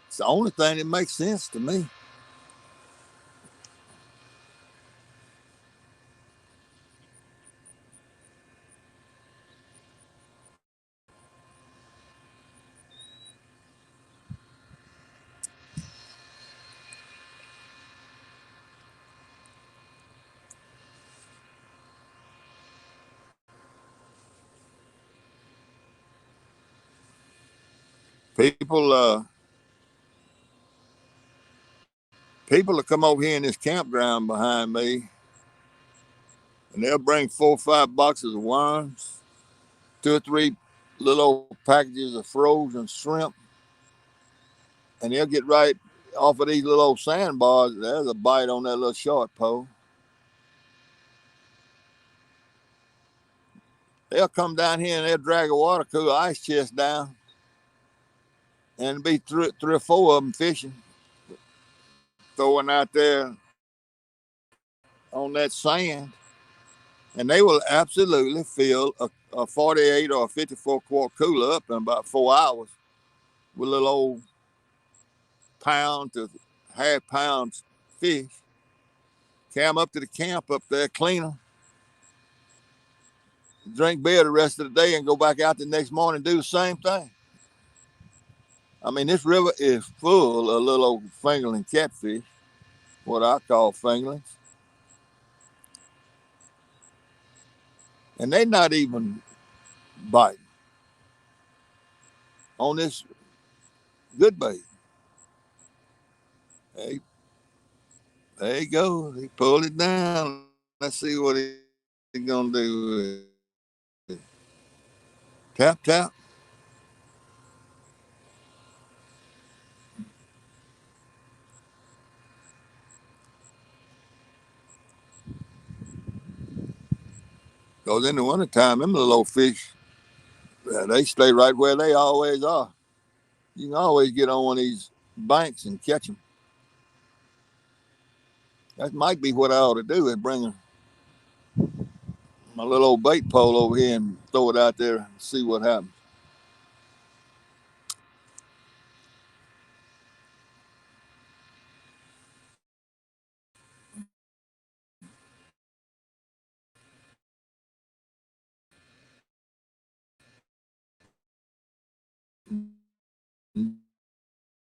It's the only thing that makes sense to me. People, people will come over here in this campground behind me, and they'll bring 4 or 5 boxes of worms, 2 or 3 little old packages of frozen shrimp, and they'll get right off of these little old sandbars. There's a bite on that little short pole. They'll come down here and they'll drag a water cooler ice chest down, and be three or four of them fishing, throwing out there on that sand, and they will absolutely fill a 48 or a 54 quart cooler up in about 4 hours with a little old pound to half-pound fish, carry them up to the camp up there, clean them, drink beer the rest of the day, and go back out the next morning and do the same thing. I mean, this river is full of little old fingerling catfish, what I call fingerlings, and they're not even biting on this good bait. Hey, there you go. He pulled it down. Let's see what he's gonna do with it. Tap tap. Because in the wintertime, them little old fish, they stay right where they always are. You can always get on one of these banks and catch them. That might be what I ought to do is bring my little old bait pole over here and throw it out there and see what happens.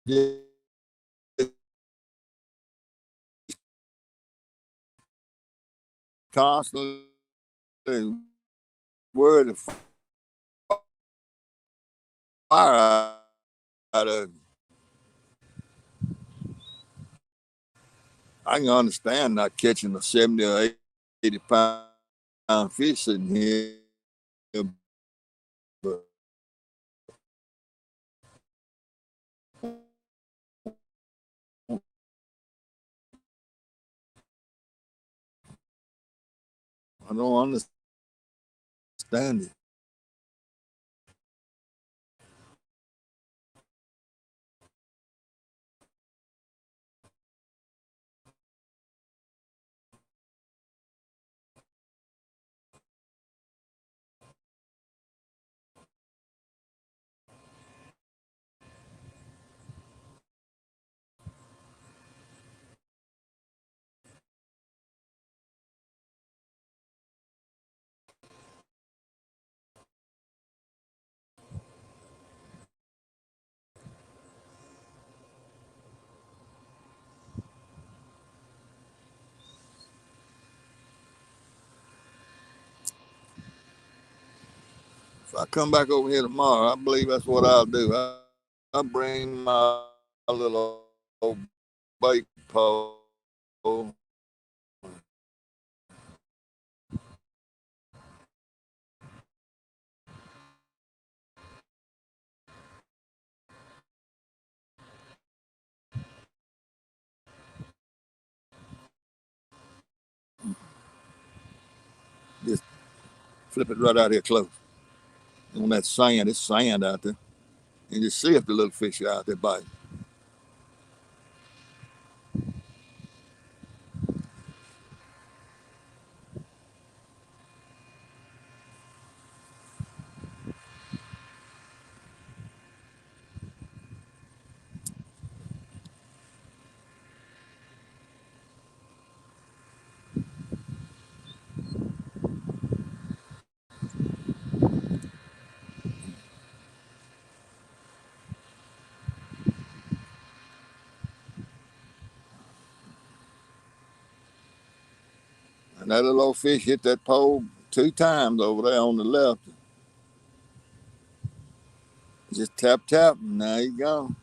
Just constantly worried the fire out of. I can understand not catching a 70 or 80 pound fish sitting here, but I don't understand it. If I come back over here tomorrow, I believe that's what I'll do. I'll bring my little old bait pole, just flip it right out here close. On that sand, it's sand out there. And just see if the little fish are out there biting. And that little old fish hit that pole 2 times over there on the left. Just tap tap, and now he's gone.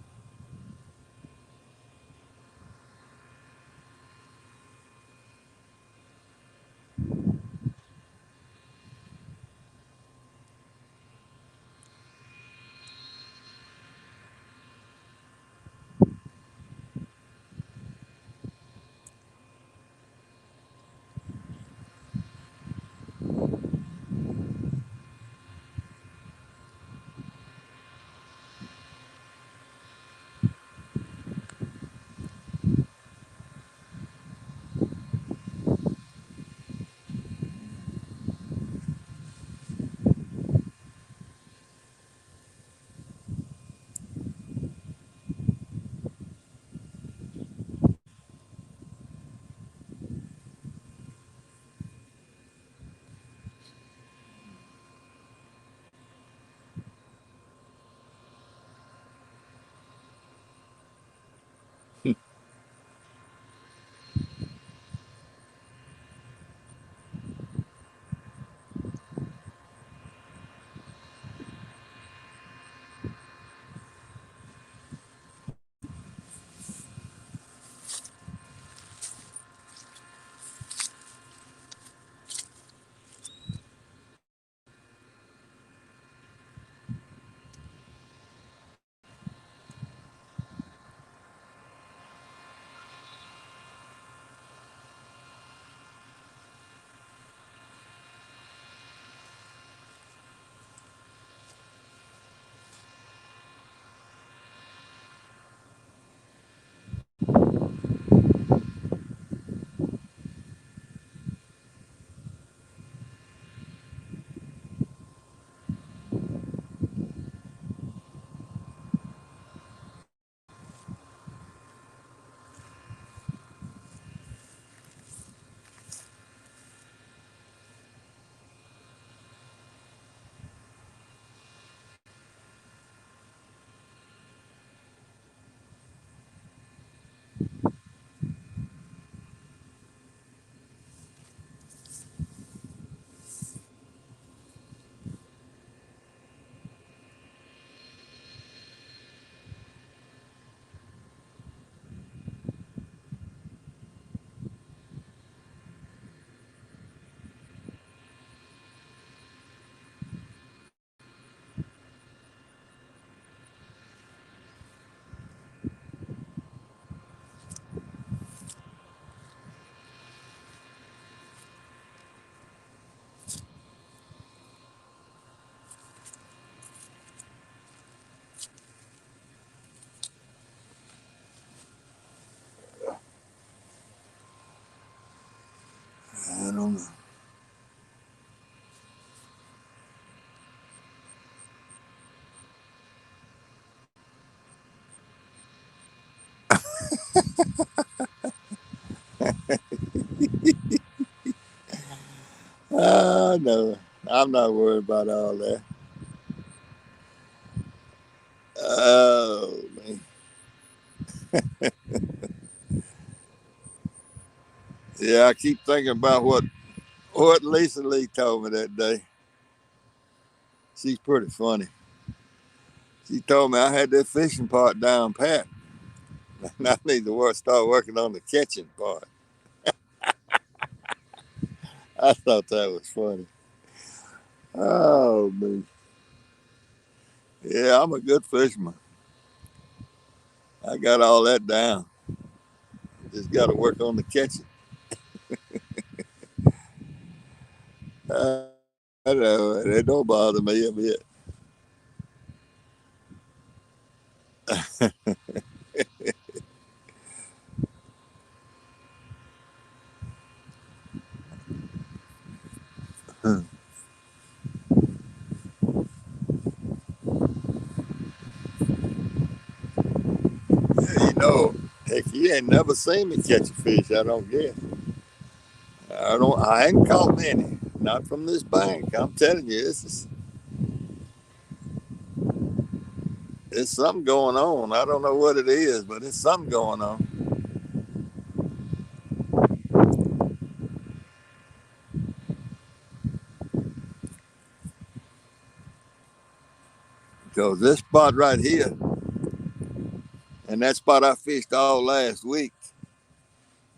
I know. I'm not worried about all that. Oh man. Yeah, I keep thinking about what Lisa Lee told me that day. She's pretty funny. She told me I had that fishing part down pat. And I need to start working on the catching part. I thought that was funny. Oh man. Yeah, I'm a good fisherman. I got all that down. Just got to work on the catching. I know it don't bother me a bit. You know, heck, you ain't never seen me catch a fish. I don't guess. I don't. I ain't caught many. Not from this bank. I'm telling you, it's something going on. I don't know what it is, but it's something going on. Because this spot right here, and that spot I fished all last week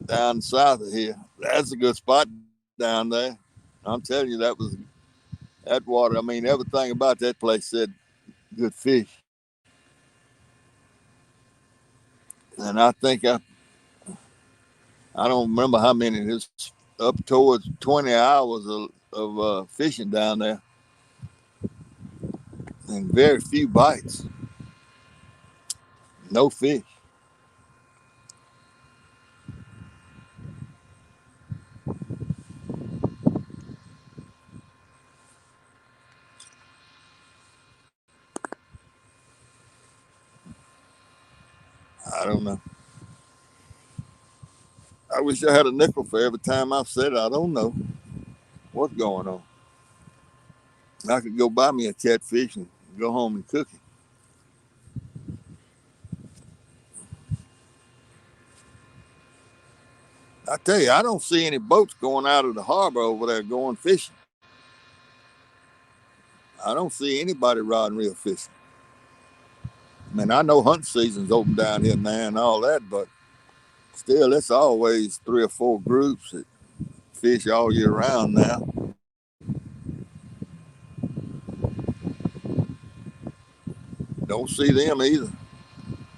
down south of here, that's a good spot down there. I'm telling you, that water. I mean, everything about that place said good fish. And I don't remember how many. It's up towards 20 hours of fishing down there, and very few bites, no fish. I don't know. I wish I had a nickel for every time I've said I don't know what's going on. I could go buy me a catfish and go home and cook it. I tell you, I don't see any boats going out of the harbor over there going fishing. I don't see anybody riding real fishing. I mean, I know hunting season's open down here now and all that, but still, it's always three or four groups that fish all year round now. Don't see them either.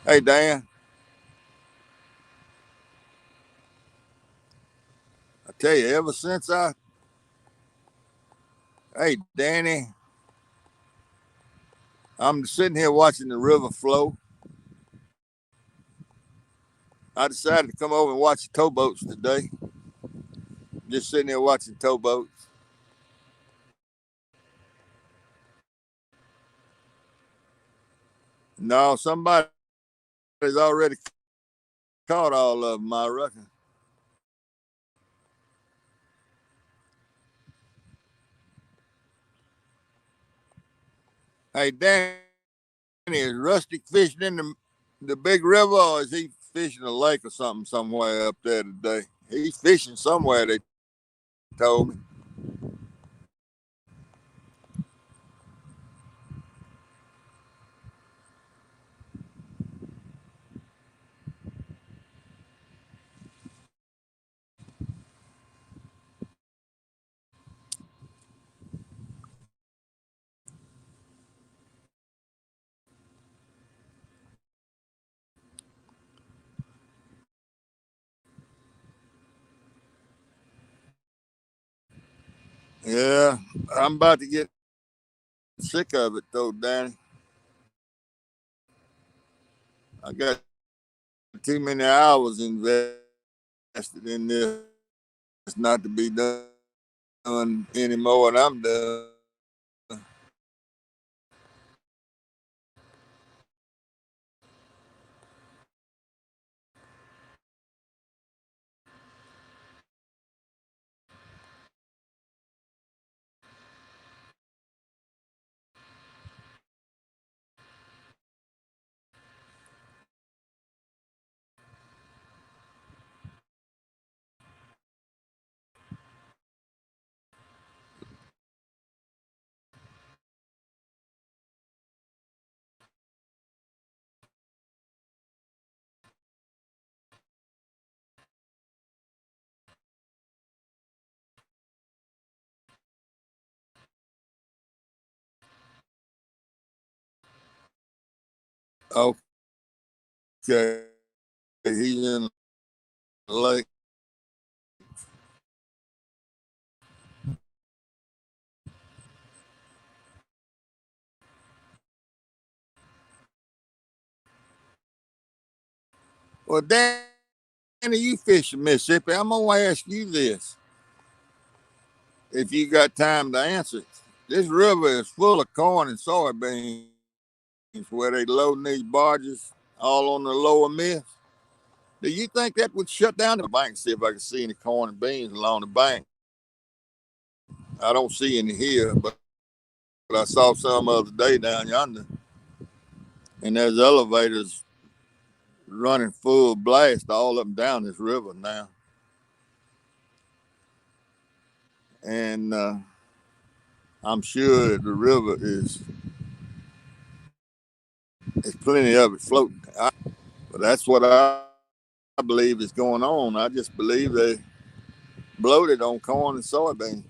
Hey, Dan, I tell you, hey, Danny, I'm sitting here watching the river flow. I decided to come over and watch the towboats today. Just sitting there watching towboats. No, somebody's already caught all of them, I reckon. Hey, Danny, is Rusty fishing in the big river, or is he fishing a lake or something somewhere up there today? He's fishing somewhere, they told me. Yeah, I'm about to get sick of it, though, Danny. I got too many hours invested in this not to be done any more than I'm done. Okay, he's in the lake. Well, Danny, you fish in Mississippi. I'm gonna ask you this, if you got time to answer it. This river is full of corn and soybeans where they loading these barges all on the lower miss. Do you think that would shut down the bank? See if I can see any corn and beans along the bank. I don't see any here, but I saw some other day down yonder, and there's elevators running full blast all up and down this river now. And I'm sure that the river is plenty of it floating. But that's what I believe is going on. I just believe they bloated on corn and soybeans.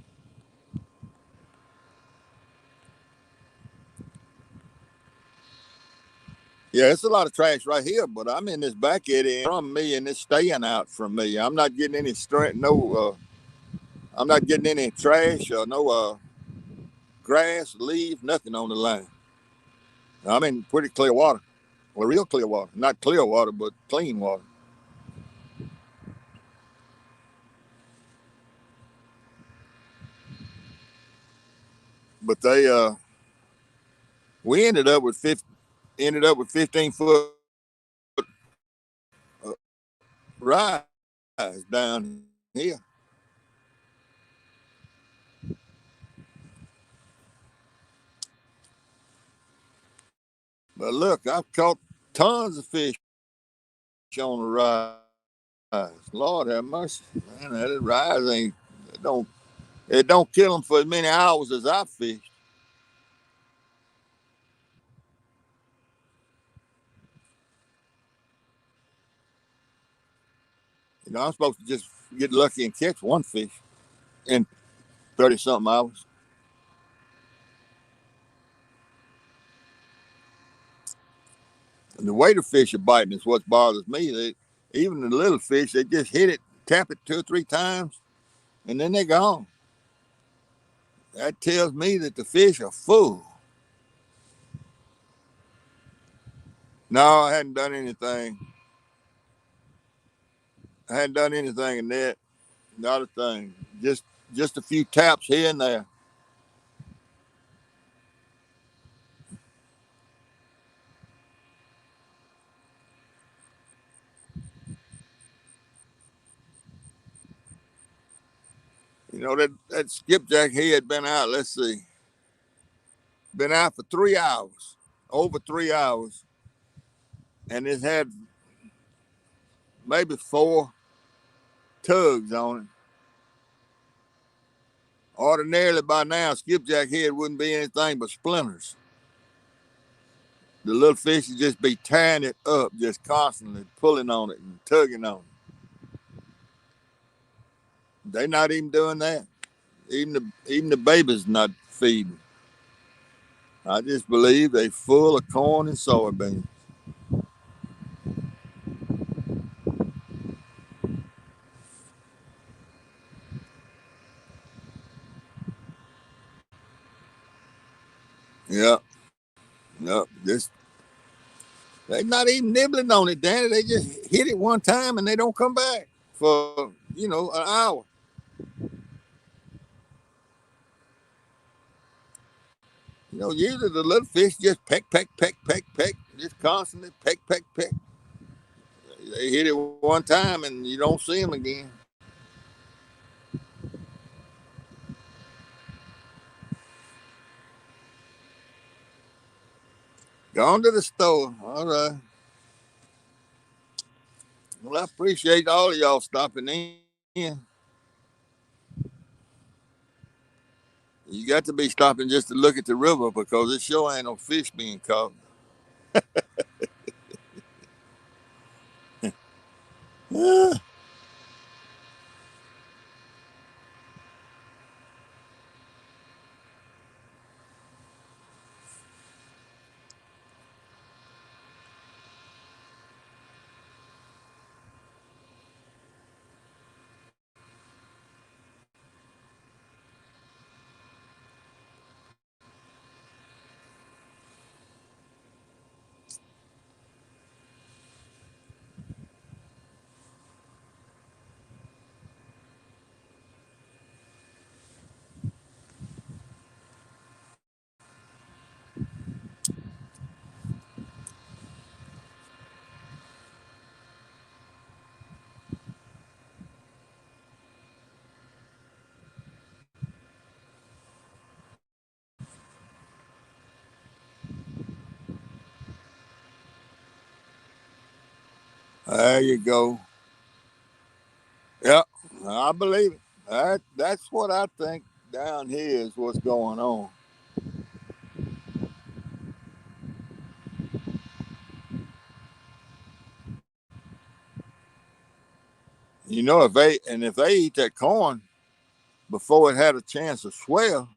Yeah, it's a lot of trash right here, but I'm in this back area from me, and it's staying out from me. I'm not getting any strength, no. I'm not getting any trash or no grass, leaves, nothing on the line. I'm in pretty clear water, well, real clear water, not clear water, but clean water. But we ended up with 15-foot rise down here. But look, I've caught tons of fish on the rise. Lord have mercy, man. That rise ain't it don't kill them for as many hours as I fished. I'm supposed to just get lucky and catch one fish in 30 something hours. And the way the fish are biting is what bothers me. Even the little fish, they just hit it, tap it 2 or 3 times, and then they're gone. That tells me that the fish are full. No, I hadn't done anything. I hadn't done anything in that. Not a thing. Just a few taps here and there. That skipjack head had been out. Let's see, been out for 3 hours, over 3 hours, and it's had maybe 4 tugs on it. Ordinarily, by now, skipjack head wouldn't be anything but splinters. The little fish would just be tearing it up, just constantly pulling on it and tugging on it. They're not even doing that. Even the babies not feeding. I just believe they full of corn and soybeans. Yep, yep. They're not even nibbling on it, Danny. They just hit it one time and they don't come back for an hour. Usually the little fish just peck, peck, peck, peck, peck, just constantly peck, peck, peck. They hit it one time and you don't see them again. Gone to the store. All right. Well, I appreciate all of y'all stopping in. You got to be stopping just to look at the river because it sure ain't no fish being caught. There you go. Yep, I believe it. That's what I think down here is what's going on. You know, if they eat that corn before it had a chance to swell,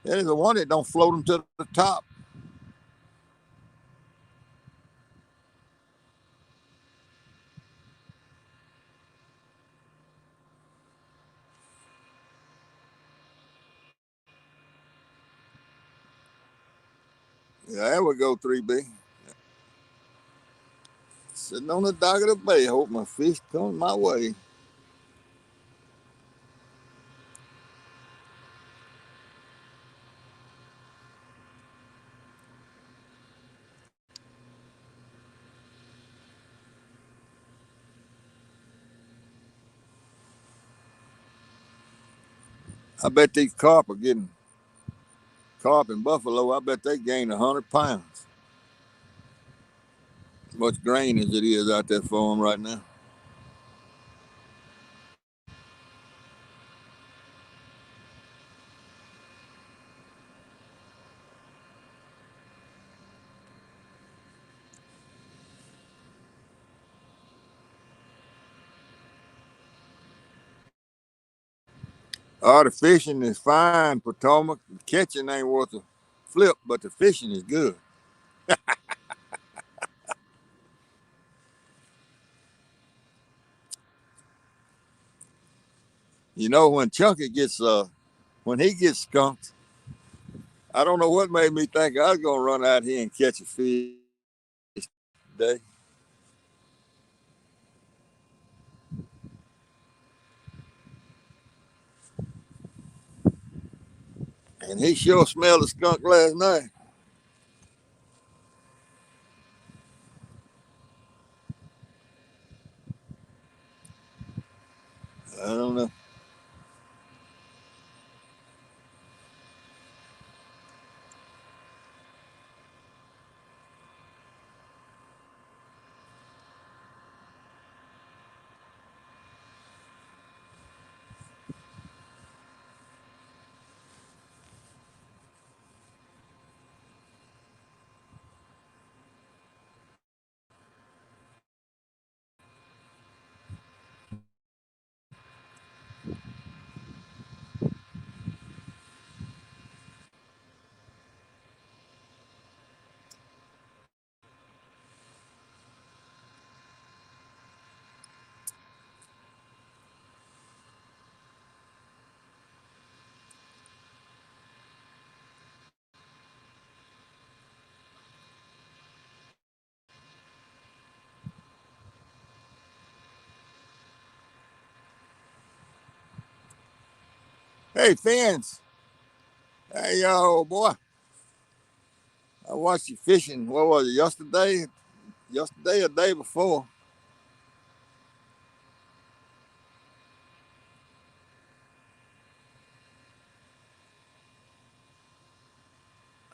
they're the one that don't float them to the top. Yeah, there we go, 3B. Sitting on the dock of the bay, hope my fish comes my way. I bet these carp are getting carp and buffalo. I bet they gained 100 pounds. Much grain as it is out there for them right now. Oh, the fishing is fine, Potomac. The catching ain't worth a flip, but the fishing is good. You know, when Chunky gets when he gets skunked, I don't know what made me think I was gonna run out here and catch a fish today. And he sure smelled the skunk last night. I don't know. Hey, fans. Hey, yo, boy. I watched you fishing. What was it, yesterday? Yesterday or day before?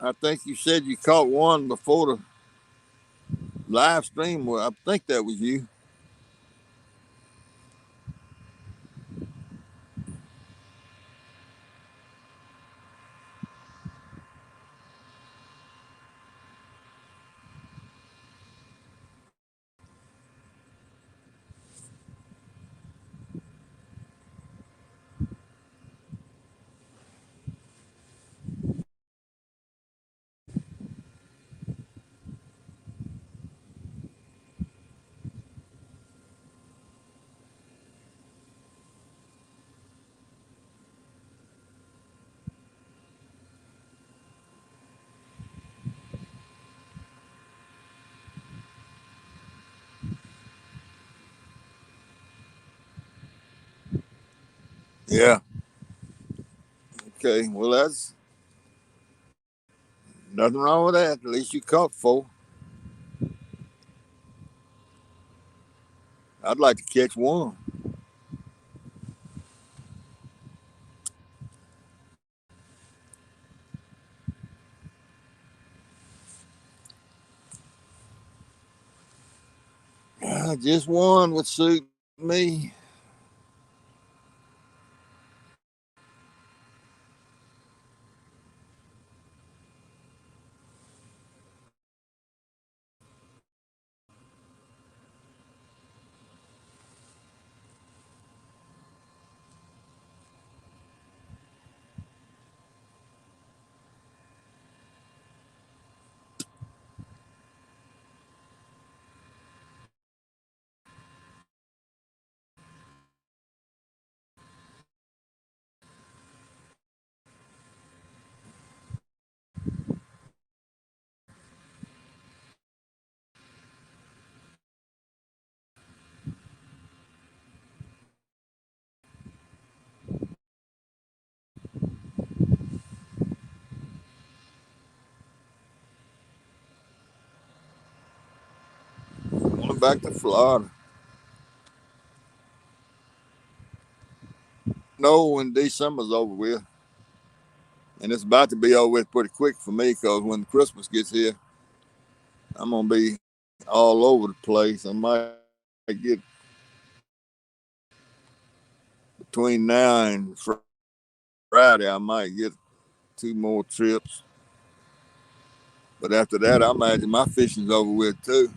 I think you said you caught one before the live stream. Well, I think that was you. Yeah. Okay. Well, that's nothing wrong with that. At least you caught four. I'd like to catch one. Just one would suit me. Going back to Florida. No, when December's over with, and it's about to be over with pretty quick for me because when Christmas gets here, I'm gonna be all over the place. I might get between now and Friday. I might get 2 more trips, but after that, I imagine my fishing's over with too,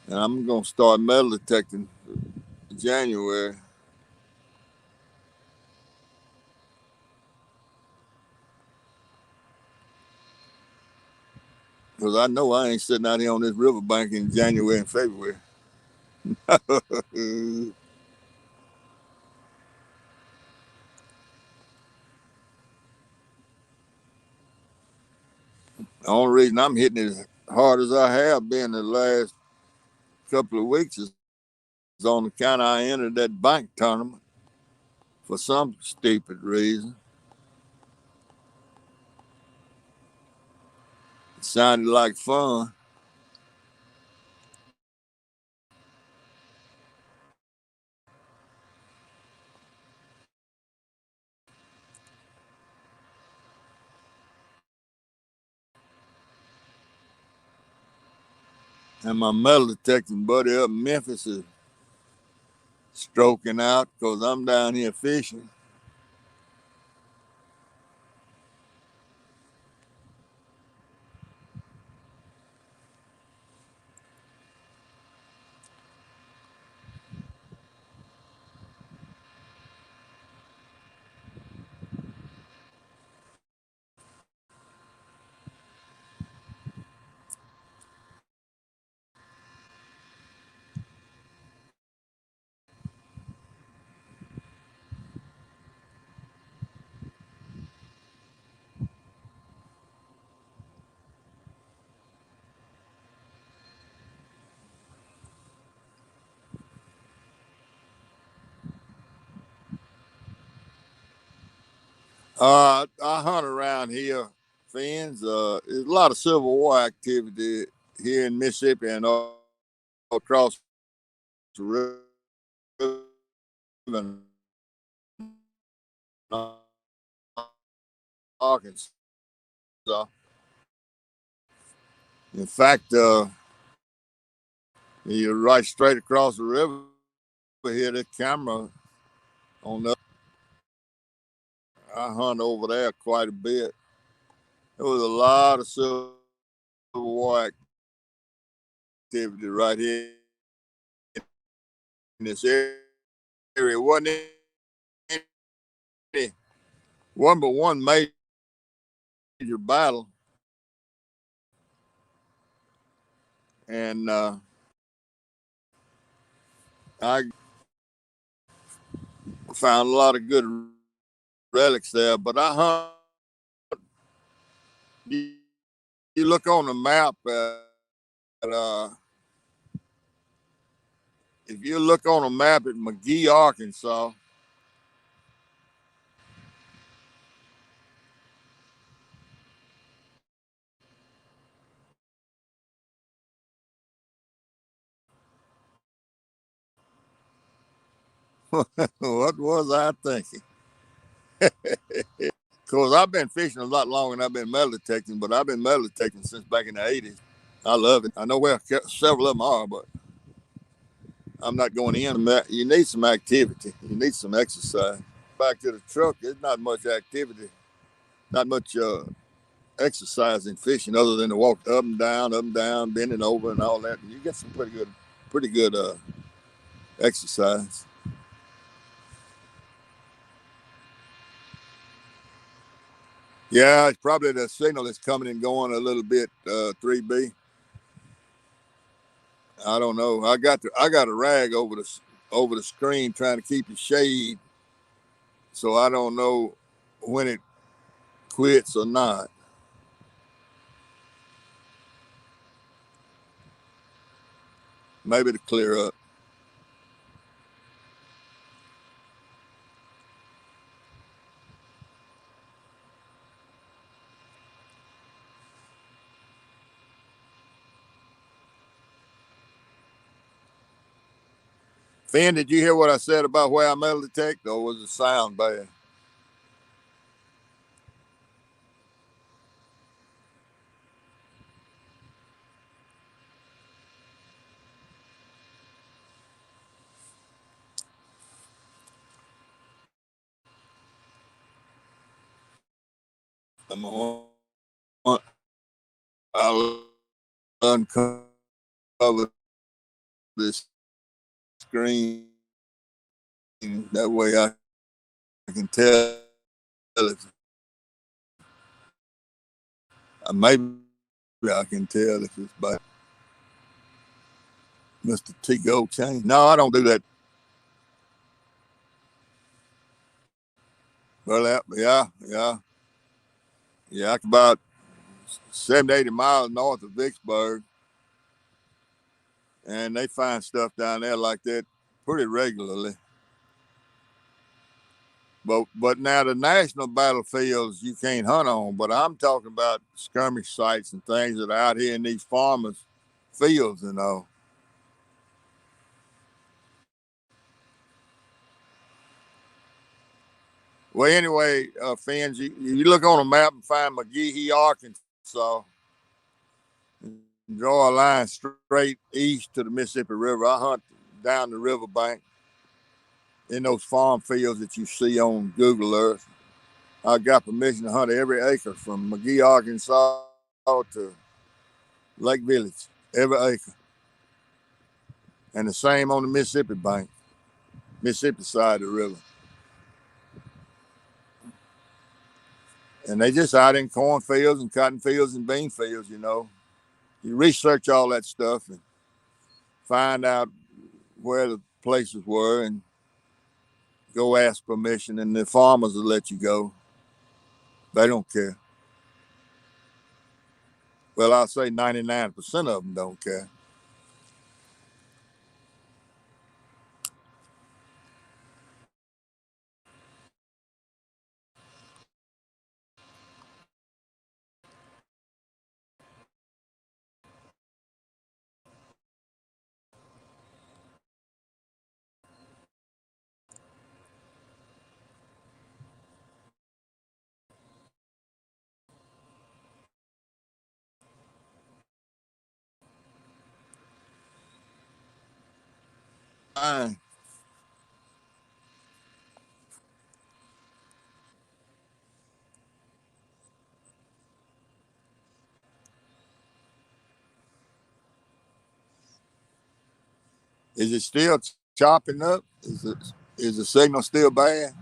and I'm gonna start metal detecting in January because I know I ain't sitting out here on this riverbank in January and February. The only reason I'm hitting it as hard as I have been the last couple of weeks is on account I entered that bank tournament for some stupid reason. It sounded like fun. And my metal detecting buddy up in Memphis is stroking out because I'm down here fishing. I hunt around here, friends. There's a lot of Civil War activity here in Mississippi and all across the river in Arkansas. In fact, you're right straight across the river here. The camera on the I hunt over there quite a bit. There was a lot of Civil War activity right here in this area. Wasn't any one but one major battle, and I found a lot of good relics there. But I hunt. You, you look on the map at if you look on a map at McGee, Arkansas, what was I thinking? Because I've been fishing a lot longer than I've been metal detecting, but I've been metal detecting since back in the 80s. I love it. I know where several of them are, but I'm not going in. You need some activity. You need some exercise. Back to the truck, there's not much activity, not much exercise in fishing other than to walk up and down, bending over and all that. And you get some pretty good exercise. Yeah, it's probably the signal that's coming and going a little bit. 3B. I don't know. I got a rag over the screen trying to keep it shade, so I don't know when it quits or not. Maybe to clear up. Finn, did you hear what I said about where I metal detect, or was the sound bad? I'm on. I'll uncover this screen. That way I can tell if maybe I can tell if it's by Mr. T Gold Chain. No, I don't do that. Well, yeah. About 70, 80 miles north of Vicksburg, and they find stuff down there like that pretty regularly. But now the national battlefields you can't hunt on. But I'm talking about skirmish sites and things that are out here in these farmers' fields and all. Well, anyway, Fins, you look on a map and find McGehee, Arkansas, and draw a line straight east to the Mississippi River. I hunt down the riverbank in those farm fields that you see on Google Earth. I got permission to hunt every acre from McGehee, Arkansas to Lake Village, every acre. And the same on the Mississippi bank, Mississippi side of the river. And they just out in cornfields and cotton fields and bean fields, you know. You research all that stuff and find out where the places were and go ask permission, and the farmers will let you go. They don't care. Well, I'll say 99% of them don't care. Fine. Is it still chopping up? Is the signal still bad?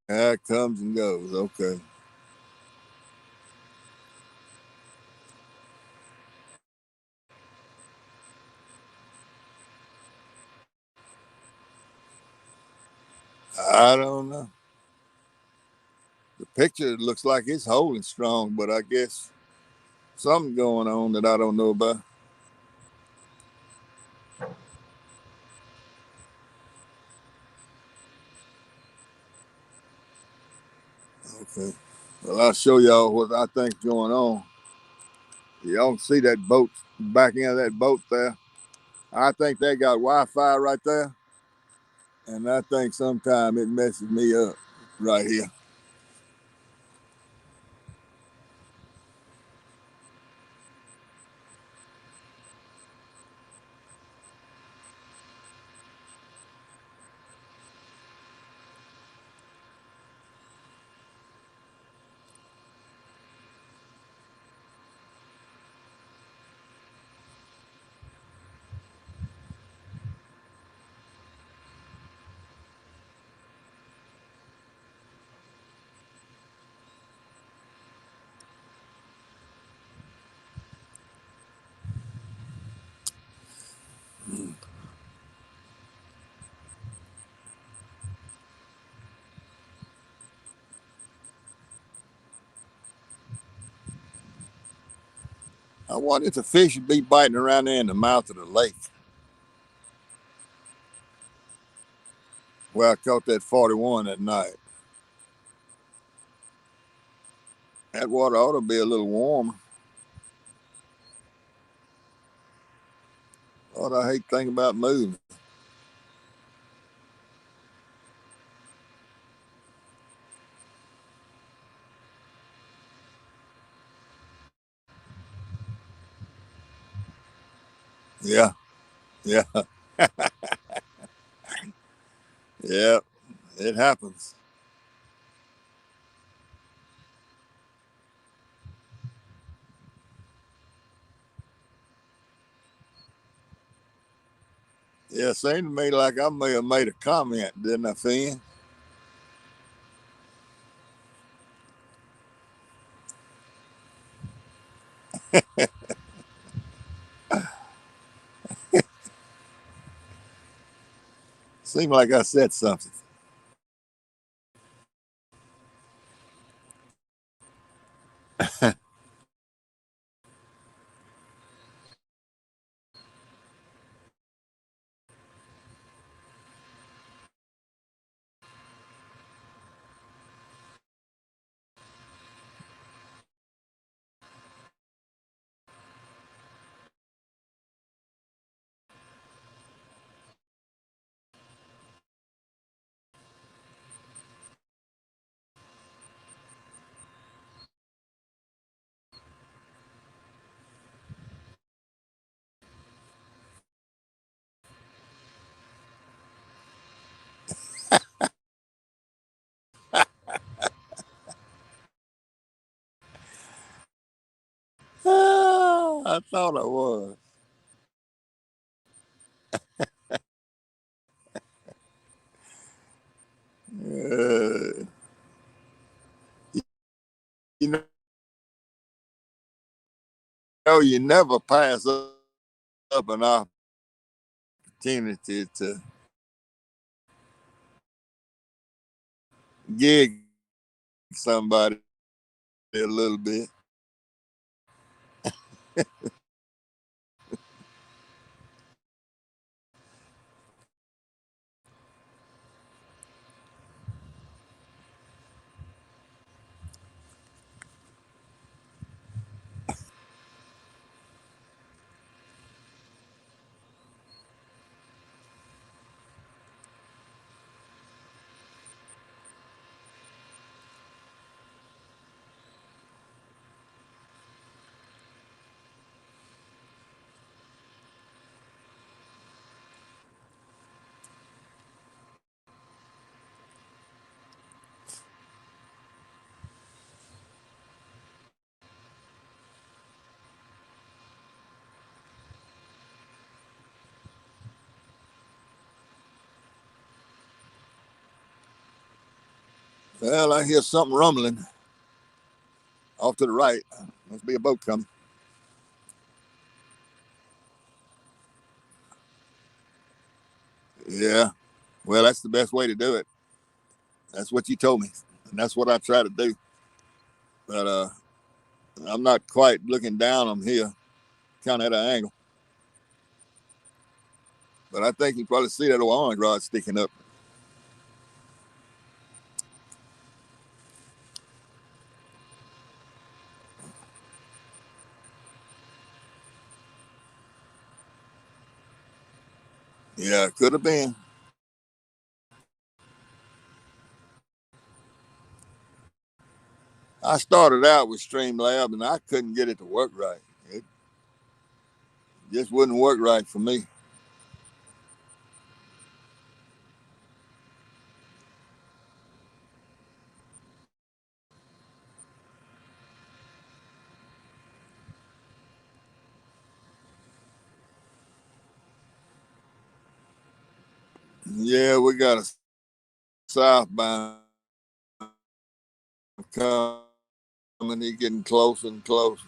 Yeah, it comes and goes. Okay. I don't know. The picture looks like it's holding strong, but I guess something going on that I don't know about. Well, I'll show y'all what I think's going on. Y'all can see that boat, back end of that boat there. I think they got Wi-Fi right there, and I think sometime it messes me up right here. I wonder if the fish would be biting around there in the mouth of the lake where I caught that 41 that night. That water ought to be a little warmer. Lord, I hate thinking about moving. Yeah, yeah, yeah. It happens. Yeah, it seemed to me like I may have made a comment, didn't I, Finn? Seemed like I said something. I thought I was. Uh, you know, you never pass up an opportunity to gig somebody a little bit. Well, I hear something rumbling off to the right. Must be a boat coming. Yeah. Well, that's the best way to do it. That's what you told me, and that's what I try to do. But I'm not quite looking down. I'm here, kind of at an angle. But I think you probably see that old orange rod sticking up. Yeah, it could have been. I started out with Streamlab and I couldn't get it to work right. It just wouldn't work right for me. Yeah, we got a southbound coming. He's getting closer and closer.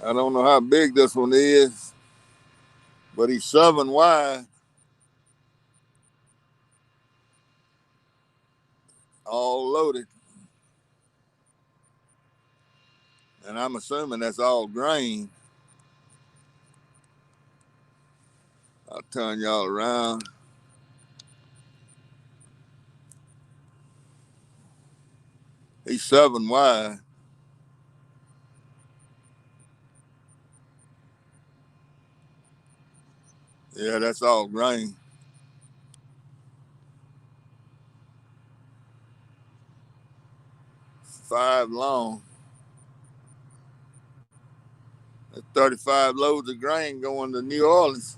I don't know how big this one is, but he's 7 wide, all loaded. And I'm assuming that's all grain. I'll turn y'all around. He's 7 wide. Yeah, that's all grain. 5 long. That's 35 loads of grain going to New Orleans.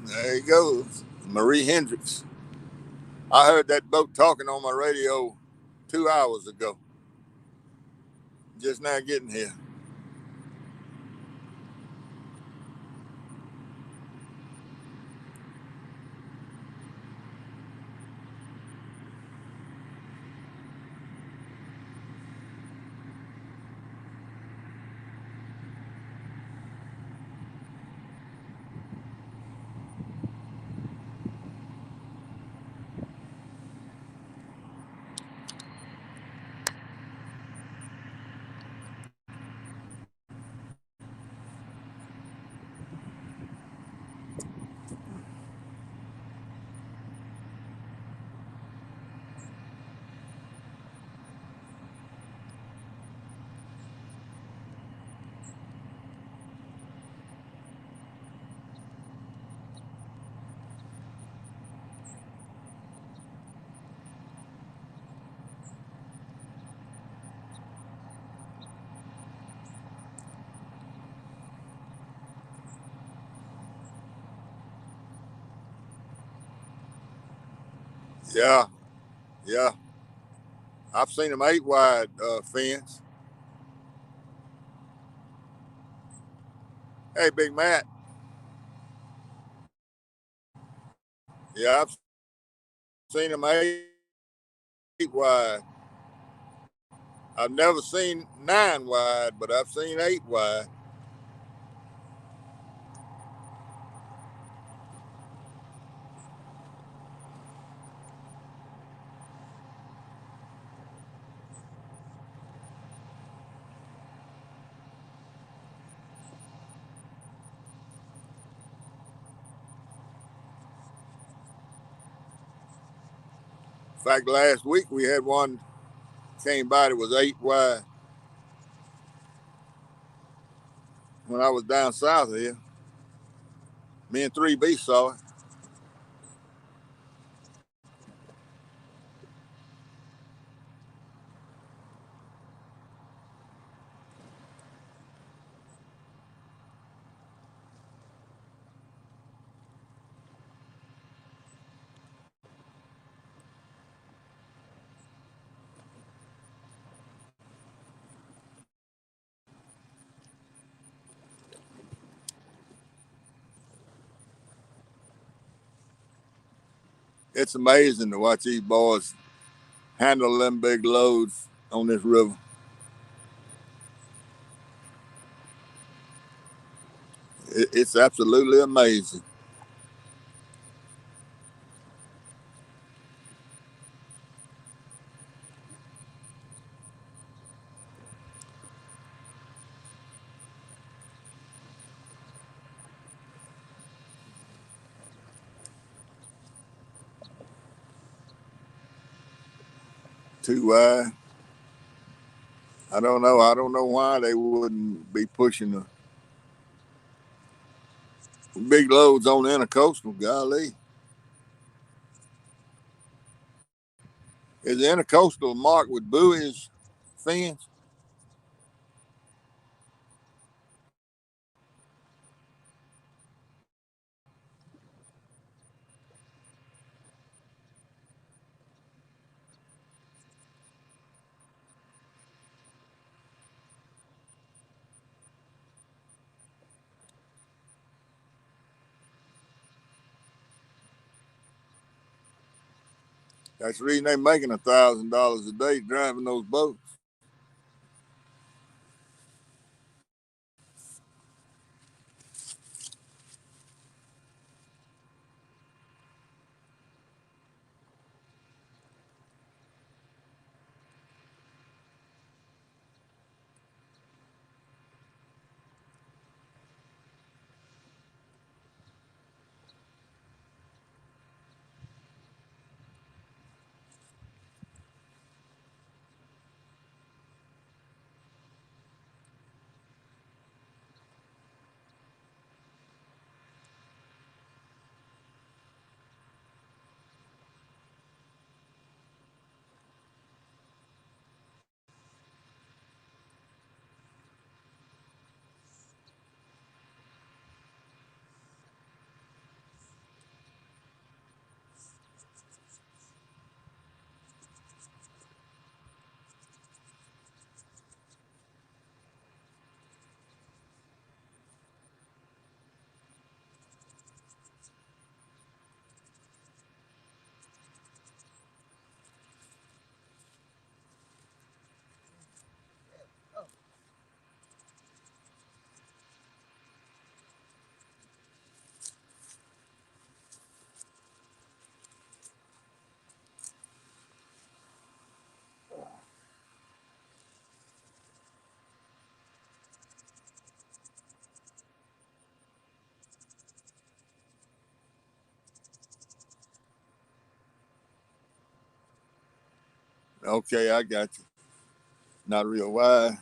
There he goes. Marie Hendricks. I heard that boat talking on my radio 2 hours ago. Just now getting here. Yeah, yeah. I've seen them 8 wide fins. Hey, Big Matt. Yeah, I've seen them 8 wide. I've never seen 9 wide, but I've seen 8 wide. In fact, last week we had one came by that was 8 wide when I was down south of here. Me and 3B saw it. It's amazing to watch these boys handle them big loads on this river. It's absolutely amazing. Too wide. I don't know. I don't know why they wouldn't be pushing the big loads on the intercoastal. Golly, is the intercoastal marked with buoys, fins? That's the reason they're making $1,000 a day driving those boats. Okay, I got you. Not real wide.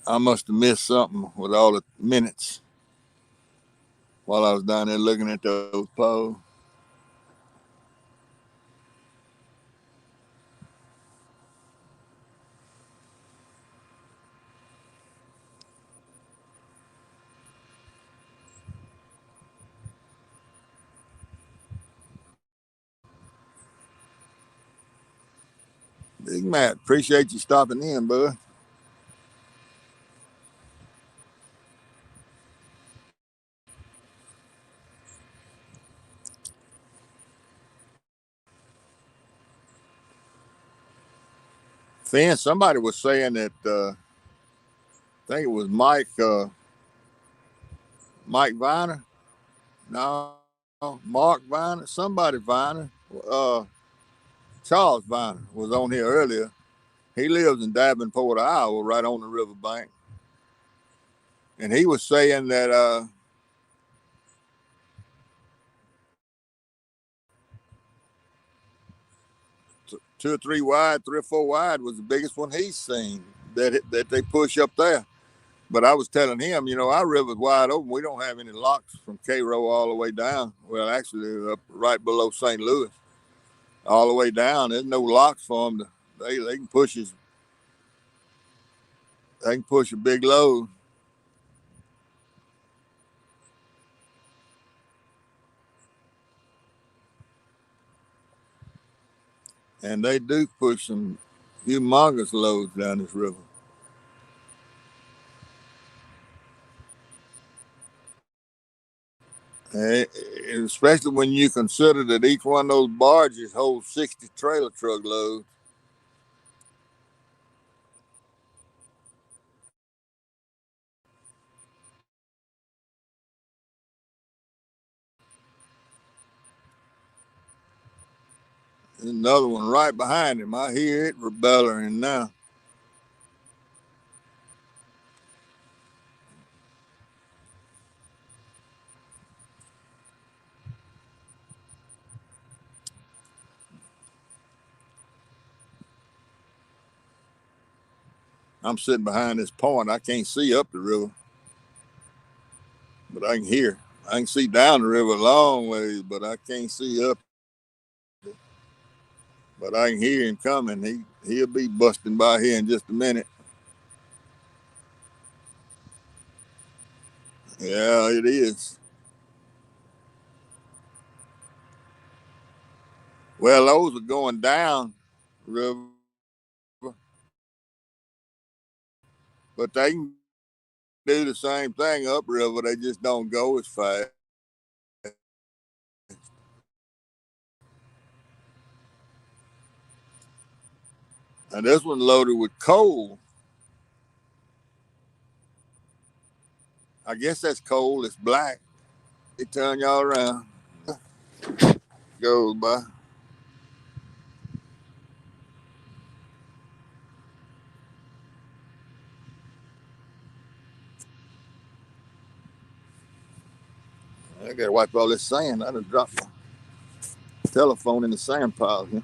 I must have missed something with all the minutes. while I was down there looking at those poles. Big Matt, appreciate you stopping in, bud. Finn, somebody was saying that I think it was Mike Viner. No, Mark Viner. Somebody Viner. Uh, Charles Viner was on here earlier. He lives in Davenport, Iowa, right on the riverbank, and he was saying that 2 or 3 wide, 3 or 4 wide was the biggest one he's seen that they push up there. But I was telling him, our river's wide open. We don't have any locks from Cairo all the way down. Well, actually, up right below St. Louis, all the way down. There's no locks for them. They can push us. They can push a big load, and they do push some humongous loads down this river. And especially when you consider that each one of those barges holds 60 trailer truck loads. There's another one right behind him. I hear it rebelling now. I'm sitting behind this point. I can't see up the river, but I can hear. I can see down the river a long ways, but I can't see up. But I can hear him coming. He'll be busting by here in just a minute. Yeah, it is. Well, those are going down river, but they can do the same thing upriver. They just don't go as fast. And this one loaded with coal. I guess that's coal. It's black. They turn y'all around. Goes by. I gotta wipe all this sand. I done dropped my telephone in the sand pile here.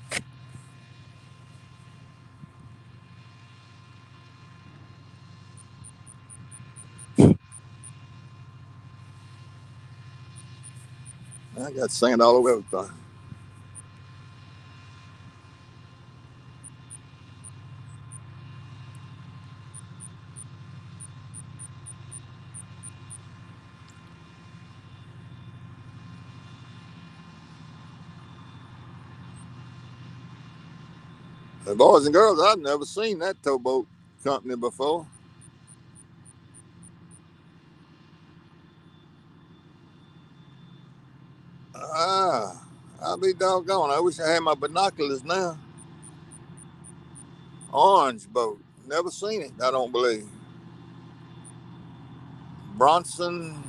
I got sand all over everything. And boys and girls, I've never seen that towboat company before. Ah, I'll be doggone. I wish I had my binoculars now. Orange boat. Never seen it, I don't believe. Bronson,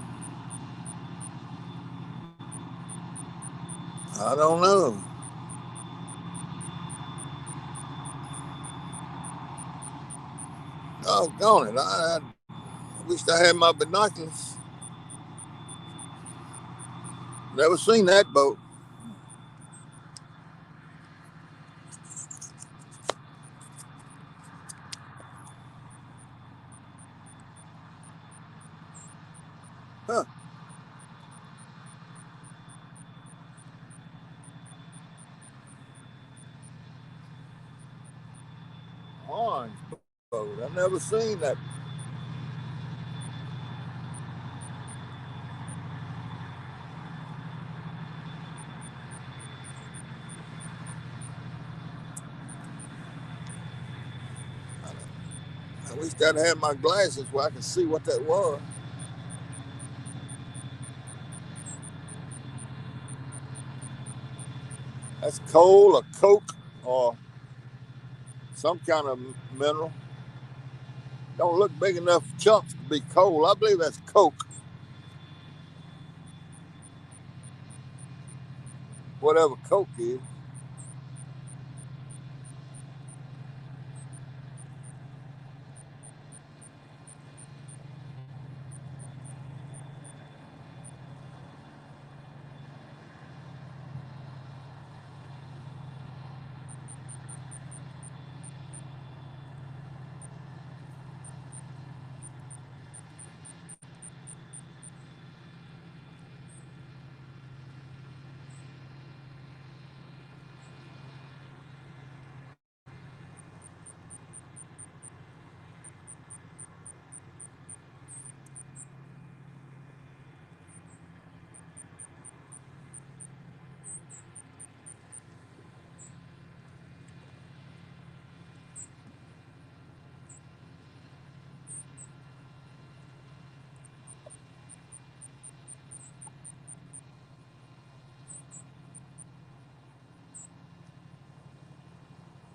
I don't know. Doggone it. I wish I had my binoculars. Never seen that boat. Huh. I never seen that. I wish I'd had my glasses where I could see what that was. That's coal or coke or some kind of mineral. Don't look big enough chunks to be coal. I believe that's coke, whatever coke is.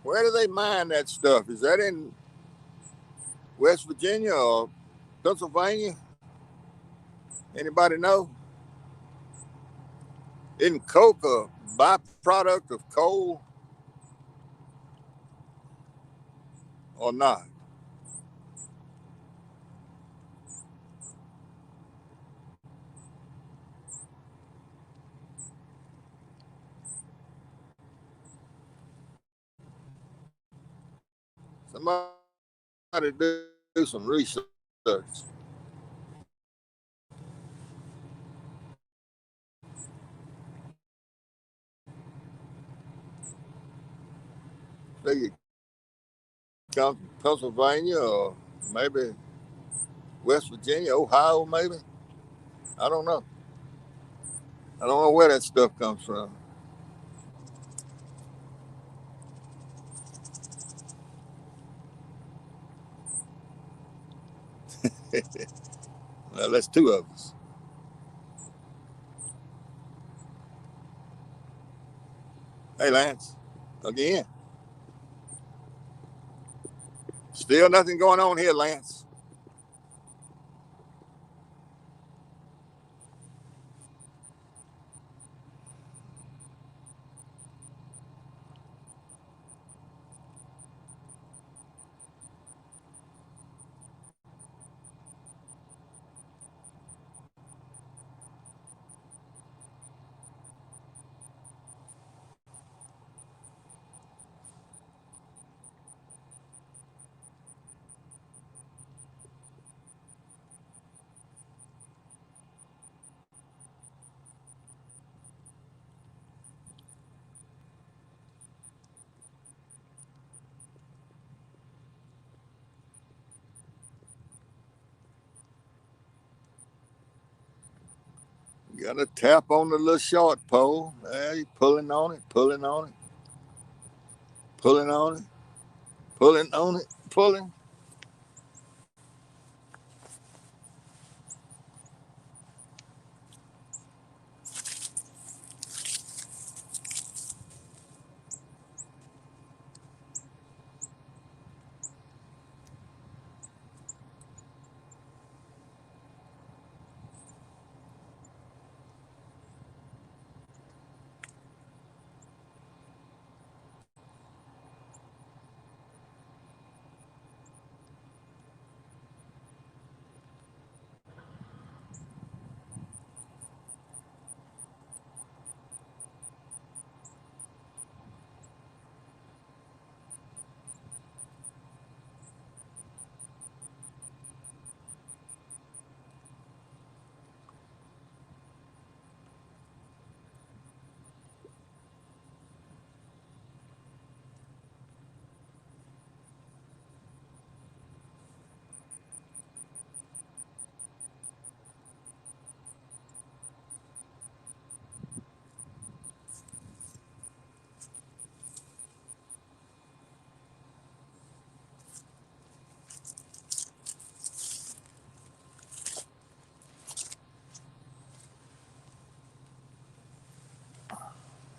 Where do they mine that stuff? Is that in West Virginia or Pennsylvania? Anybody know? Isn't coke a byproduct of coal or not? Somebody do some research. They come from Pennsylvania or maybe West Virginia, Ohio, maybe. I don't know. I don't know where that stuff comes from. Well, that's two of us. Hey, Lance, again, still nothing going on here, Lance. You got to tap on the little short pole. There, you pulling on it, pulling on it, pulling on it, pulling on it, pulling.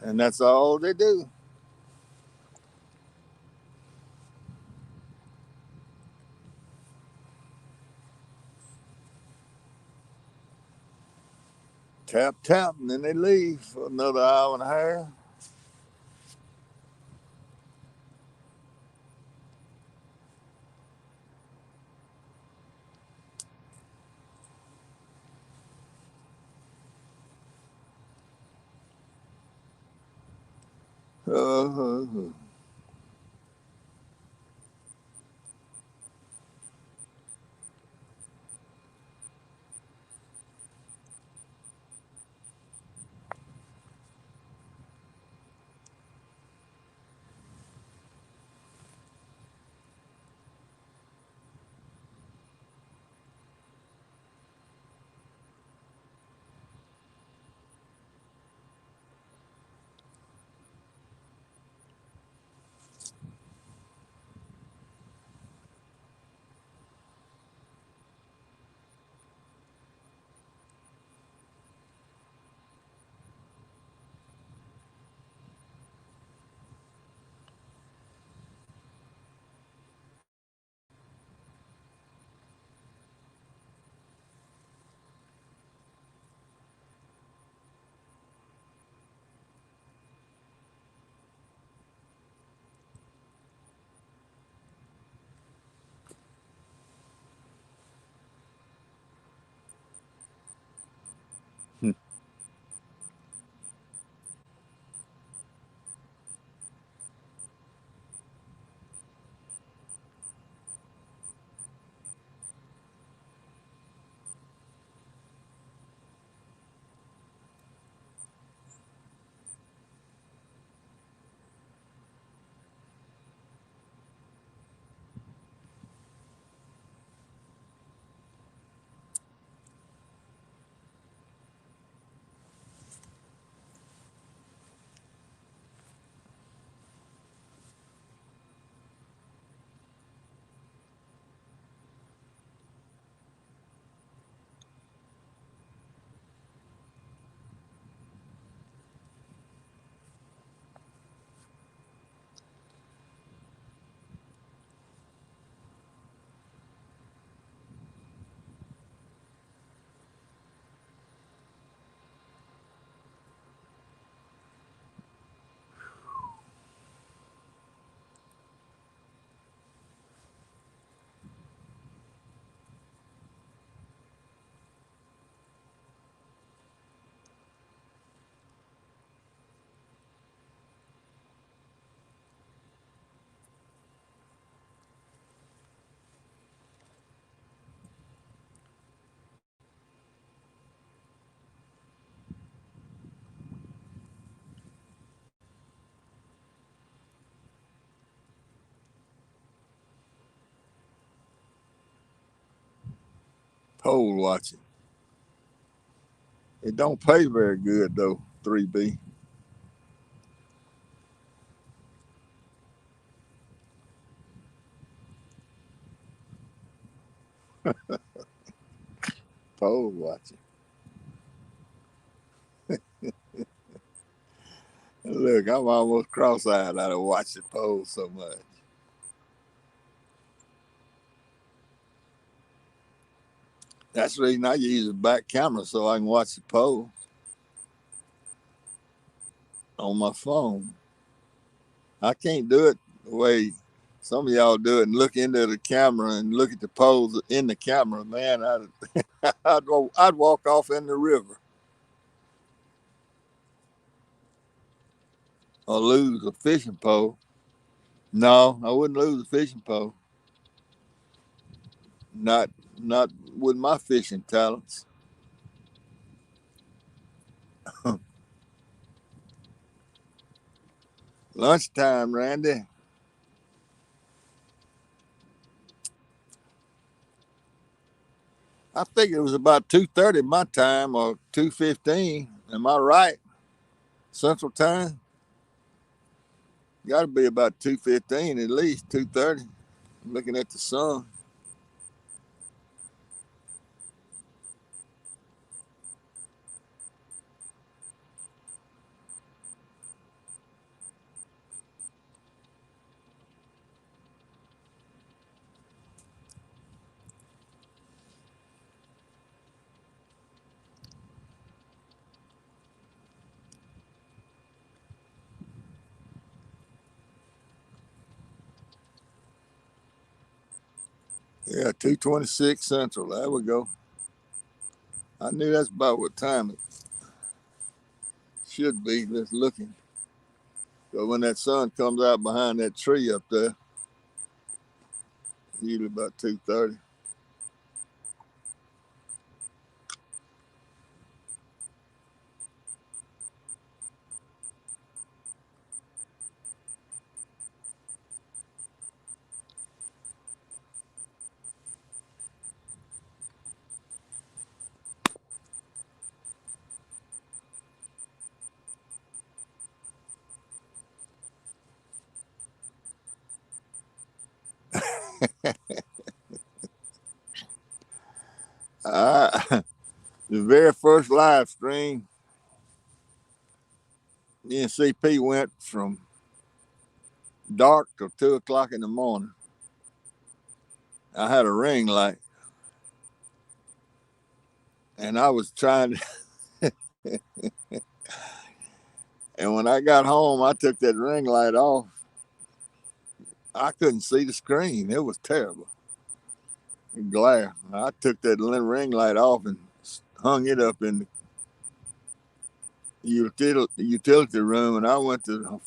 and that's all they do. Tap, tap, and then they leave for another hour and a half. Uh, pole watching. It don't pay very good though. 3B pole watching. Look, I'm almost cross-eyed out of watching pole so much. That's the reason I use a back camera so I can watch the pole on my phone. I can't do it the way some of y'all do it and look into the camera and look at the poles in the camera. Man, I'd walk off in the river or lose a fishing pole. No, I wouldn't lose a fishing pole. Not not with my fishing talents. Lunchtime, Randy. I think it was about 2:30 my time or 2:15. Am I right? Central time. Got to be about 2:15 at least 2:30. Looking at the sun. Yeah, 226 Central. There we go. I knew that's about what time it should be, just looking. So when that sun comes out behind that tree up there, usually about 2:30. The very first live stream, NCP went from dark till 2 o'clock in the morning. I had a ring light, and I was trying to. And when I got home, I took that ring light off. I couldn't see the screen. It was terrible. Glare. I took that ring light off and hung it up in the utility room, and I went to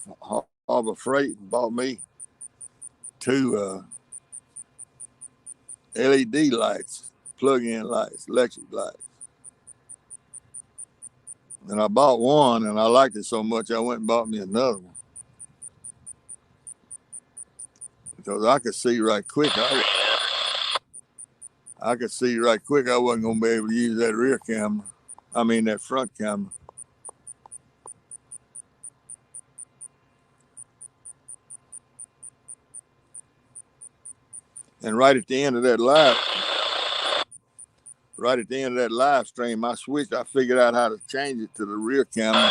Harbor Freight and bought me two LED lights, plug-in lights, electric lights. And I bought one, and I liked it so much, I went and bought me another one because I could see right quick. I could see right quick. I wasn't gonna be able to use that rear camera. I mean that front camera. And right at the end of that live stream, I switched. I figured out how to change it to the rear camera.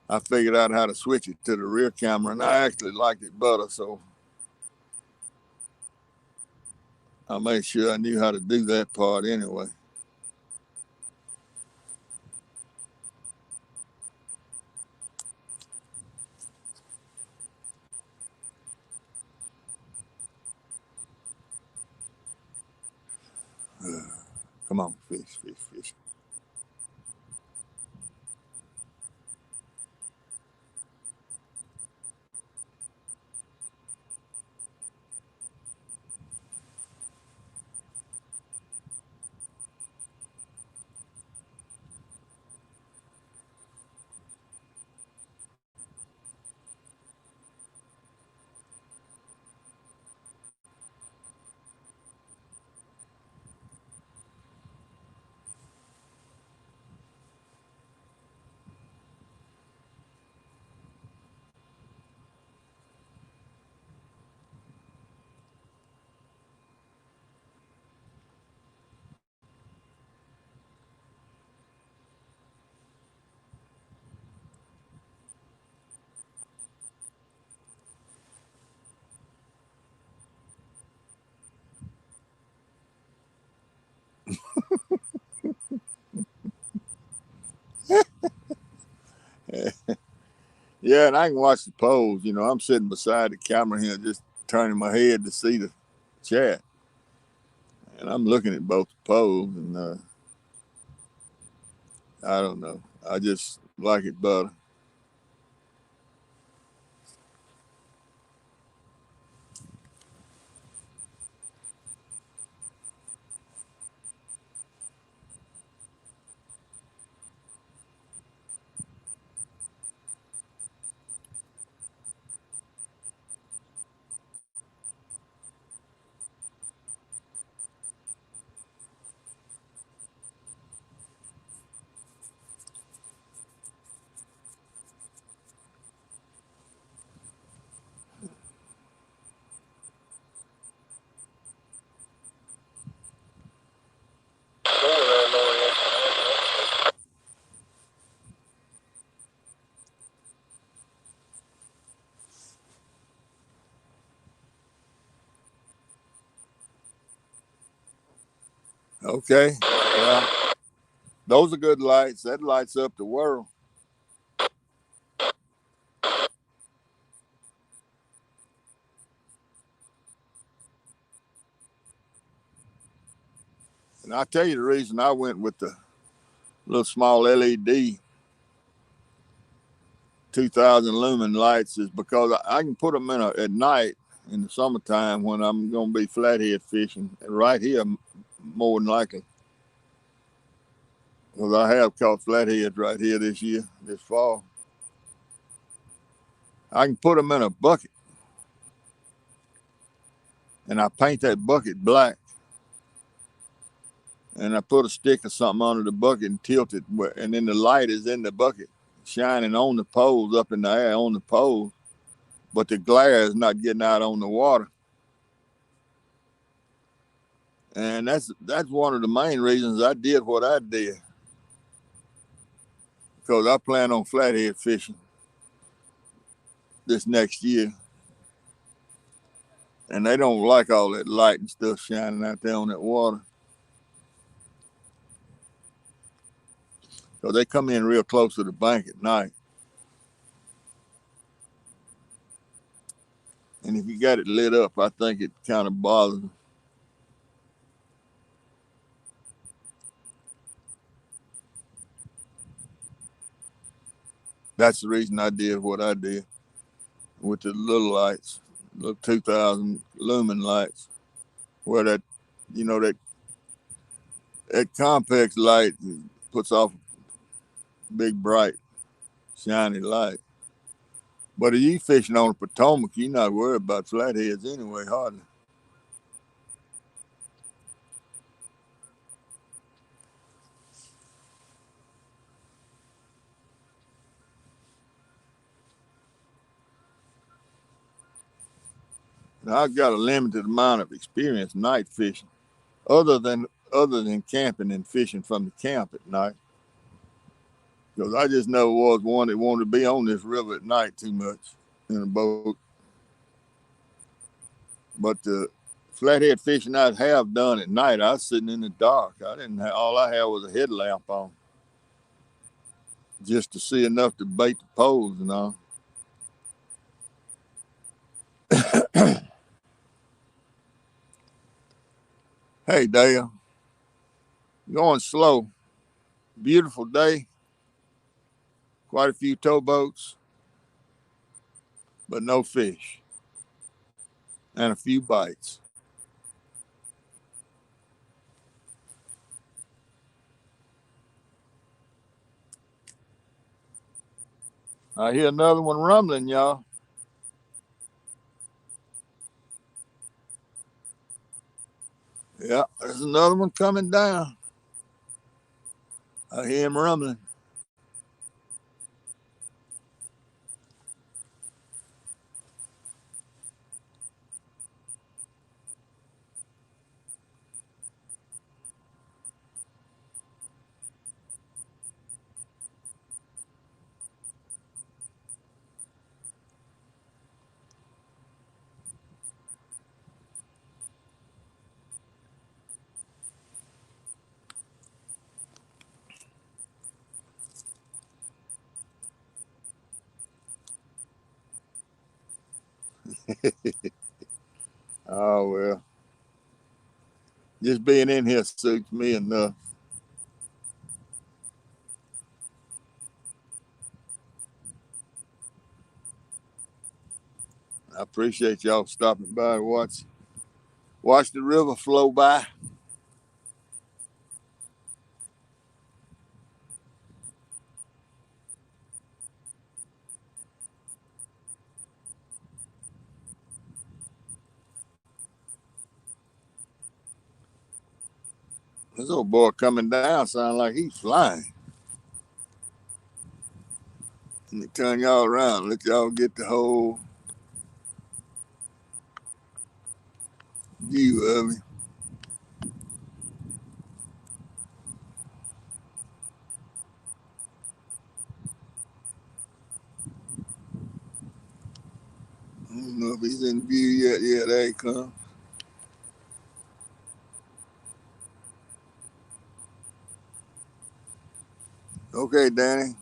I figured out how to switch it to the rear camera, and I actually liked it better. So I made sure I knew how to do that part anyway. Come on, fish, fish, fish. Yeah, and I can watch the polls. You know, I'm sitting beside the camera here, just turning my head to see the chat, and I'm looking at both the polls, and I don't know. I just like it better. Okay. Well, those are good lights. That lights up the world. And I tell you the reason I went with the little small LED 2,000 lumen lights is because I can put them in at night in the summertime when I'm going to be flathead fishing, and right here more than likely, because I have caught flatheads right here this year, this fall. I can put them in a bucket, and I paint that bucket black, and I put a stick or something under the bucket and tilt it, and then the light is in the bucket, shining on the poles up in the air on the poles, but the glare is not getting out on the water. And that's one of the main reasons I did what I did, because I plan on flathead fishing this next year, and they don't like all that light and stuff shining out there on that water, so they come in real close to the bank at night. And if you got it lit up, I think it kind of bothers them. That's the reason I did what I did with the little lights, little 2,000 lumen lights, where that complex light puts off big, bright, shiny light. But if you fishing on the Potomac, you're not worried about flatheads anyway, hardly. Now, I've got a limited amount of experience night fishing, other than camping and fishing from the camp at night. Because I just never was one that wanted to be on this river at night too much in a boat. But the flathead fishing I have done at night, I was sitting in the dark. I didn't have, all I had was a headlamp on, just to see enough to bait the poles and all. Hey, Dale, going slow. Beautiful day. Quite a few towboats, but no fish, and a few bites. I hear another one rumbling, y'all. Yeah, there's another one coming down. I hear him rumbling. Oh, well, just being in here suits me enough. I appreciate y'all stopping by and watch the river flow by. This old boy coming down sound like he's flying. Let me turn y'all around, let y'all get the whole view of him. I don't know if he's in view yet. Yeah, there he comes. Okay, Danny.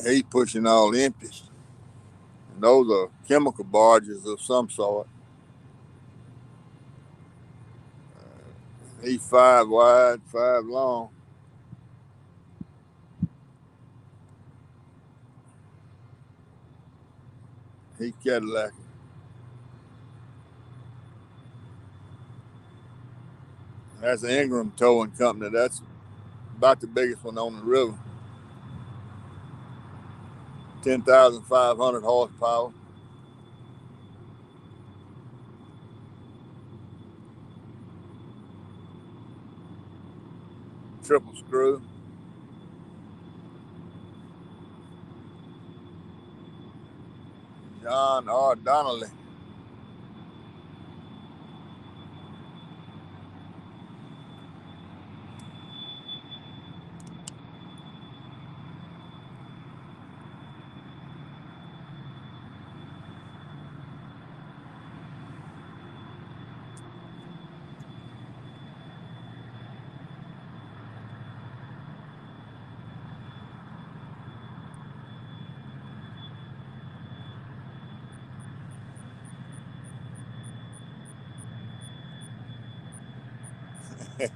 He pushing all empties. And those are chemical barges of some sort. He's 5 wide, 5 long. He Cadillac. That's an Ingram Towing Company. That's about the biggest one on the river. 10,500 horsepower. Triple screw. John R. Donnelly.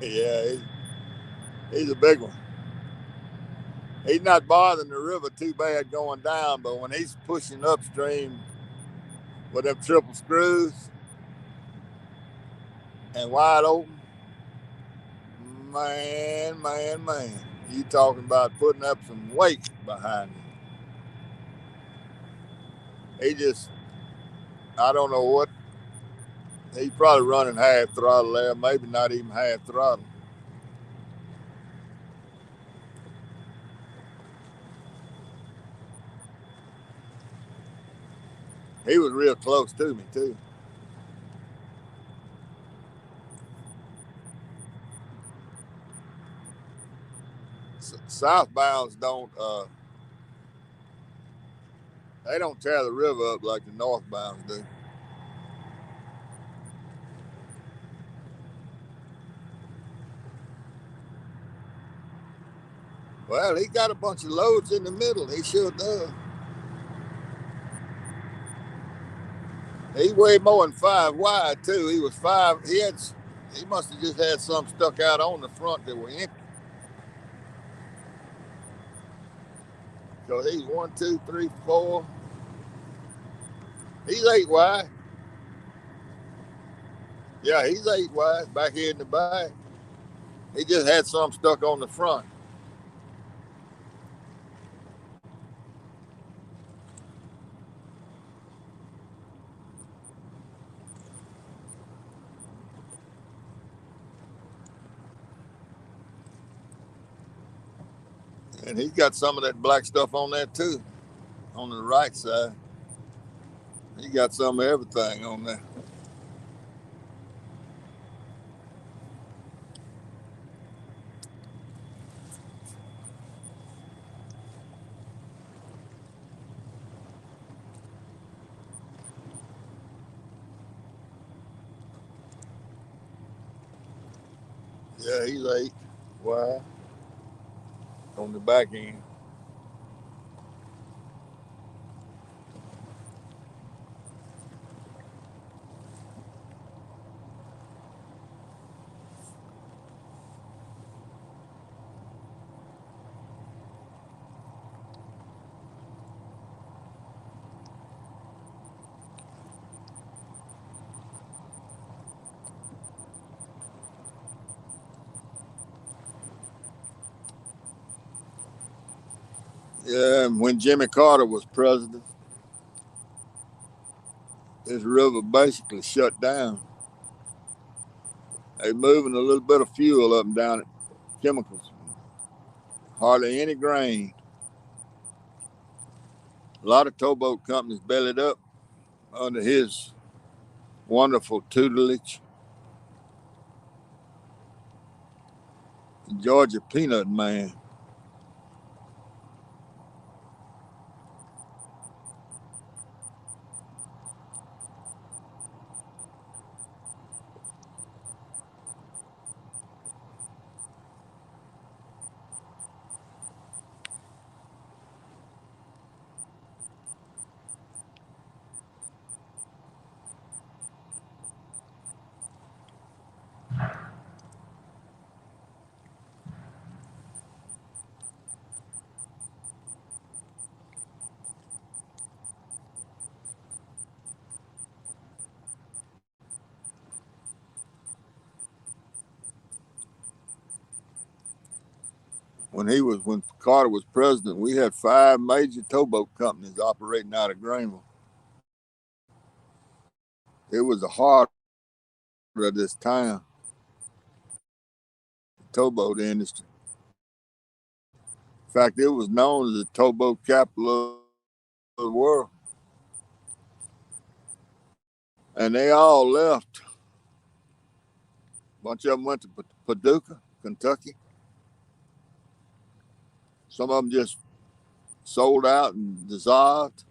Yeah, he's a big one. He's not bothering the river too bad going down, but when he's pushing upstream with them triple screws and wide open, man, you talking about putting up some weight behind him. He just, I don't know what, he's probably running half throttle there, maybe not even half throttle. He was real close to me too. Southbounds don't, they don't tear the river up like the northbounds do. Well, he got a bunch of loads in the middle. He sure does. He weighed more than 5 wide too. He was five. He must have just had some stuck out on the front that were empty. So he's 1, 2, 3, 4. He's 8 wide. Yeah, he's 8 wide back here in the back. He just had some stuck on the front. And he's got some of that black stuff on there too, on the right side. He got some of everything on there. Yeah, he's 8 wide on the back end. Yeah, and when Jimmy Carter was president, this river basically shut down. They moving a little bit of fuel up and down it, chemicals. Hardly any grain. A lot of towboat companies bellied up under his wonderful tutelage. Georgia Peanut Man. when Carter was president, we had 5 major towboat companies operating out of Greenville. It was the heart of this town, the towboat industry. In fact, it was known as the towboat capital of the world. And they all left. A bunch of them went to Paducah, Kentucky. Some of them just sold out and dissolved.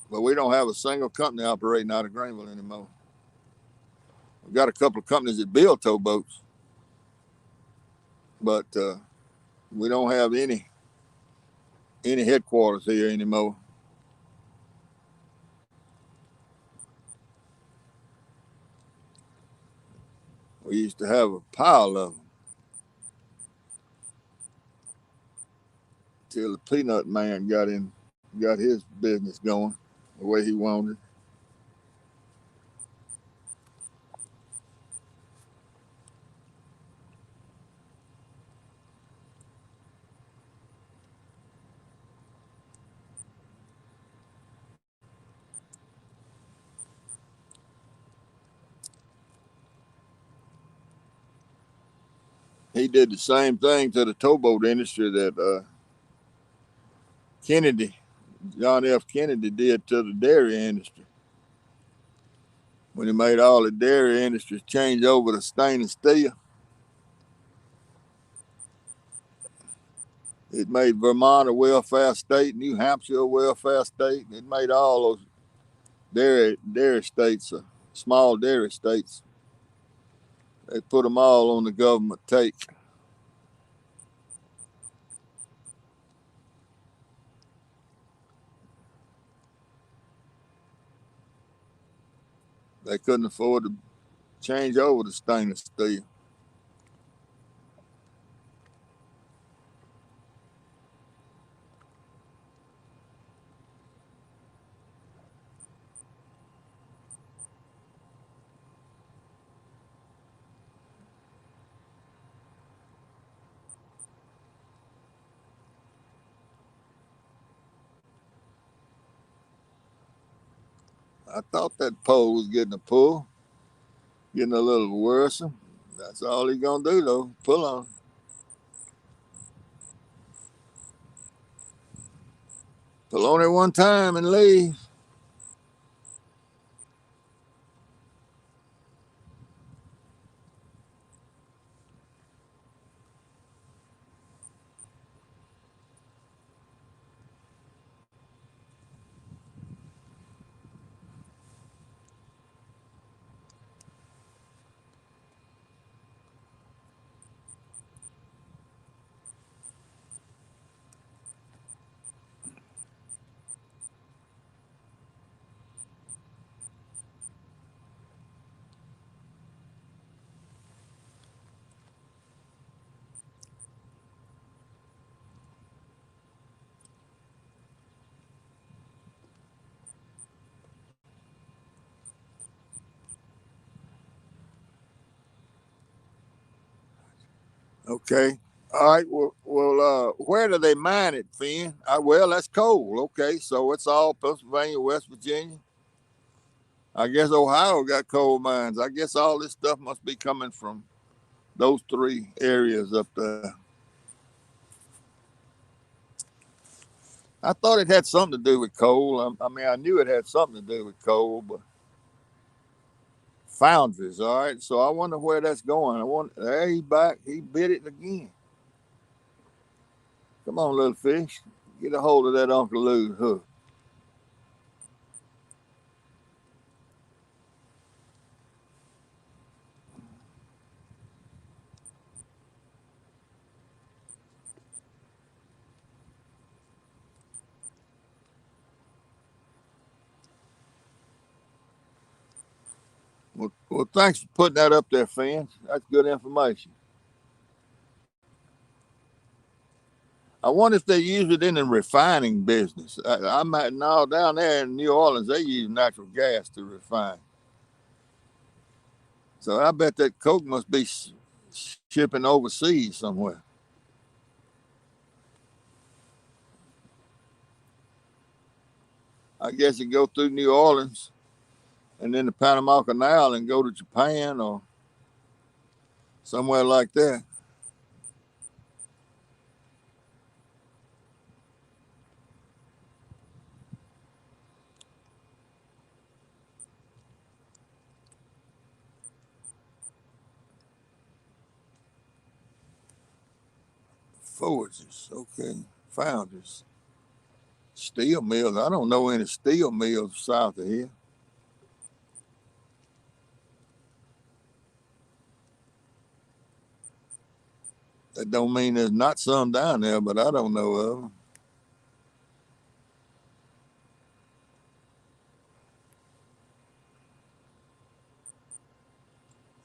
But we don't have a single company operating out of Greenville anymore. We've got a couple of companies that build towboats, but we don't have any headquarters here anymore. We used to have a pile of them till the peanut man got his business going the way he wanted. He did the same thing to the towboat industry that Kennedy, John F. Kennedy, did to the dairy industry when he made all the dairy industries change over to stainless steel. It made Vermont a welfare state, New Hampshire a welfare state. It made all those dairy states, small dairy states. They put them all on the government take. They couldn't afford to change over to stainless steel. I thought that pole was getting a pull, getting a little worrisome. That's all he's gonna do though. Pull on. Pull on it one time and leave. Okay. All right. Where do they mine it, Finn? Well, that's coal. Okay, so it's all Pennsylvania, West Virginia. I guess Ohio got coal mines. I guess all this stuff must be coming from those 3 areas up there. I thought it had something to do with coal. I mean, I knew it had something to do with coal, but foundries. All right. So I wonder where that's going. There he back. He bit it again. Come on, little fish. Get a hold of that Uncle Lou's hook. Well, thanks for putting that up there, Finn. That's good information. I wonder if they use it in the refining business. I might know down there in New Orleans they use natural gas to refine. So I bet that coke must be shipping overseas somewhere. I guess it go through New Orleans and then the Panama Canal and go to Japan or somewhere like that. Forges, okay. Founders. Steel mills. I don't know any steel mills south of here. That don't mean there's not some down there, but I don't know of them.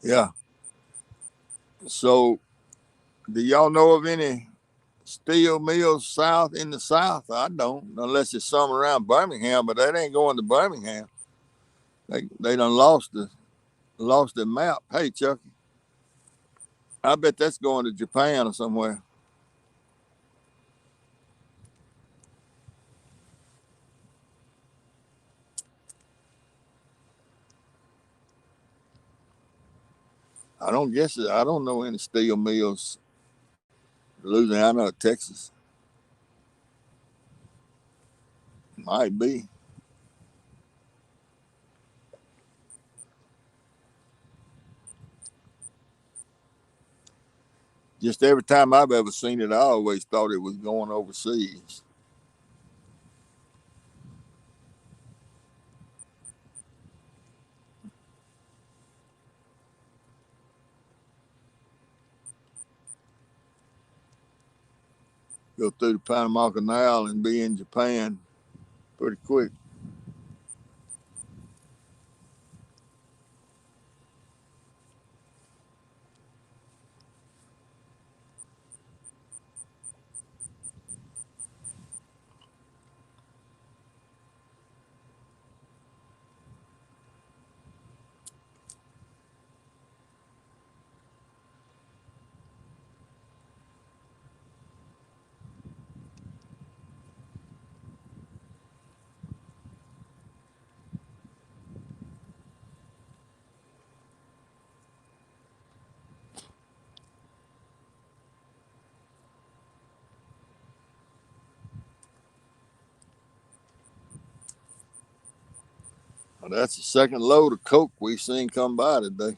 Yeah. So, do y'all know of any steel mills south in the south? I don't, unless it's some around Birmingham, but that ain't going to Birmingham. They done lost the map. Hey, Chucky, I bet that's going to Japan or somewhere. I don't guess it. I don't know any steel mills, Louisiana or Texas. Might be. Just every time I've ever seen it, I always thought it was going overseas. Go through the Panama Canal and be in Japan pretty quick. Well, that's the second load of coke we've seen come by today.